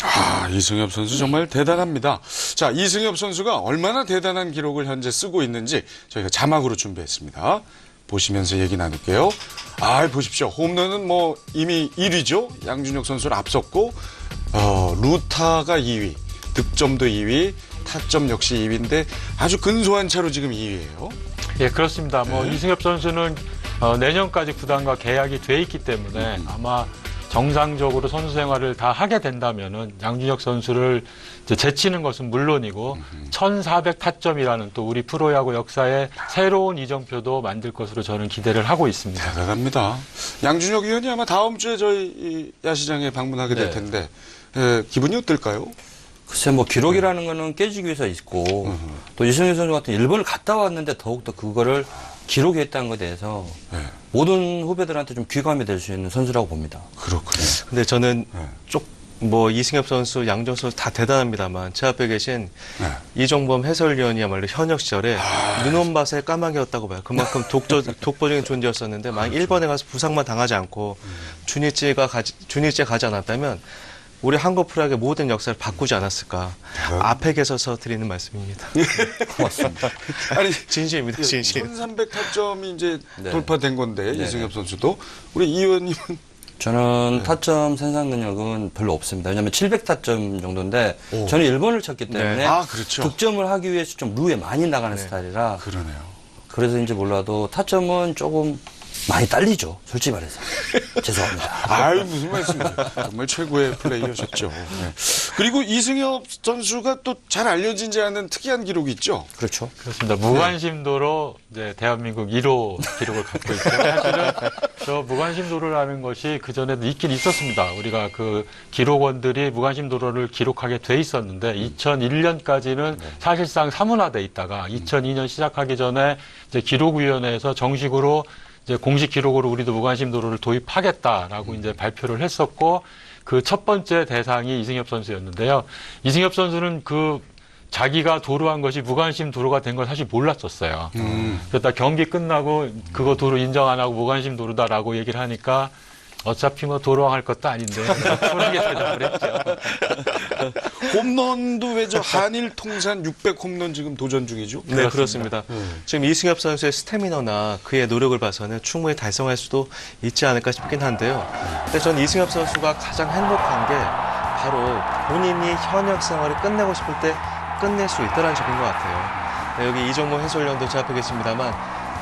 이승엽 선수 정말 대단합니다. 자, 이승엽 선수가 얼마나 대단한 기록을 현재 쓰고 있는지 저희가 자막으로 준비했습니다. 보시면서 얘기 나눌게요. 보십시오. 홈런은 뭐 이미 1위죠. 양준혁 선수를 앞섰고 루타가 2위, 득점도 2위, 타점 역시 2위인데 아주 근소한 차로 지금 2위예요. 예, 그렇습니다. 이승엽 선수는 내년까지 구단과 계약이 돼 있기 때문에 아마 정상적으로 선수 생활을 다 하게 된다면은 양준혁 선수를 이제 제치는 것은 물론이고 1400타점이라는 또 우리 프로야구 역사에 새로운 이정표도 만들 것으로 저는 기대를 하고 있습니다. 대단합니다. 양준혁 위원이 아마 다음 주에 저희 야시장에 방문하게 될 텐데 기분이 어떨까요? 글쎄 기록이라는 거는 깨지기 위해서 있고 또 이승엽 선수 같은 일본을 갔다 왔는데 더욱더 그거를 기록했다는 것에 대해서 모든 후배들한테 좀 귀감이 될 수 있는 선수라고 봅니다. 그렇군요. 근데 저는 이승엽 선수, 양정 선수 다 대단합니다만 제 앞에 계신 이종범 해설위원이야말로 현역 시절에 눈온밭에 까마귀였다고 봐요. 그만큼 독보적인 존재였었는데 만약 일본에 가서 부상만 당하지 않고 준일제에 가지 않았다면 우리 한국 프로야구의 모든 역사를 바꾸지 않았을까. 앞에 계셔서 드리는 말씀입니다. 고맙습니다. 아니, 진심입니다, 진심. 1300타점이 이제 돌파된 건데, 이승엽 선수도. 우리 이 의원님은? 저는 타점 생산 능력은 별로 없습니다. 왜냐하면 700타점 정도인데 저는 일본을 쳤기 때문에 그렇죠. 득점을 하기 위해서 좀 루에 많이 나가는 스타일이라 그러네요. 그래서인지 몰라도 타점은 조금 많이 딸리죠. 솔직히 말해서. 죄송합니다. 무슨 말씀이세요. 정말 최고의 플레이어셨죠. 그리고 이승엽 선수가 또 잘 알려지지 않은 특이한 기록이 있죠. 그렇죠. 그렇습니다. 무관심도로 이제 대한민국 1호 기록을 갖고 있죠. 사실은 저 무관심도로라는 것이 그전에도 있긴 있었습니다. 우리가 그 기록원들이 무관심도로를 기록하게 돼 있었는데 2001년까지는 사실상 사문화돼 있다가 2002년 시작하기 전에 이제 기록위원회에서 정식으로 이제 공식 기록으로 우리도 무관심 도로를 도입하겠다라고 이제 발표를 했었고 그 첫 번째 대상이 이승엽 선수였는데요. 이승엽 선수는 자기가 도로한 것이 무관심 도로가 된 걸 사실 몰랐었어요. 그러다 경기 끝나고 그거 도로 인정 안 하고 무관심 도로다라고 얘기를 하니까 어차피 도로왕 할 것도 아닌데 쿨하게 대답을 했죠. 홈런도 왜 한일 통산 600 홈런 지금 도전 중이죠? 네, 그렇습니다. 지금 이승엽 선수의 스태미너나 그의 노력을 봐서는 충분히 달성할 수도 있지 않을까 싶긴 한데요. 근데 전 이승엽 선수가 가장 행복한 게 바로 본인이 현역 생활을 끝내고 싶을 때 끝낼 수 있다는 점인 것 같아요. 네, 여기 이정모 해설위원도 제 앞에 계십니다만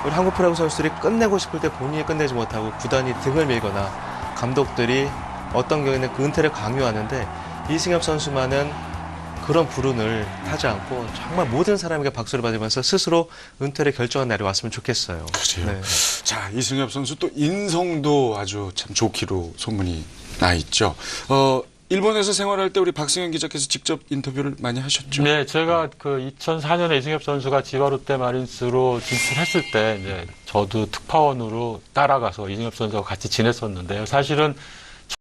우리 한국 프로야구 선수들이 끝내고 싶을 때 본인이 끝내지 못하고 구단이 등을 밀거나 감독들이 어떤 경우에는 그 은퇴를 강요하는데 이승엽 선수만은 그런 불운을 타지 않고 정말 모든 사람에게 박수를 받으면서 스스로 은퇴를 결정한 날이 왔으면 좋겠어요. 그래요. 네. 자, 이승엽 선수 또 인성도 아주 참 좋기로 소문이 나 있죠. 일본에서 생활할 때 우리 박승현 기자께서 직접 인터뷰를 많이 하셨죠? 네, 제가 그 2004년에 이승엽 선수가 지바롯데 마린스로 진출했을 때 이제 저도 특파원으로 따라가서 이승엽 선수와 같이 지냈었는데요. 사실은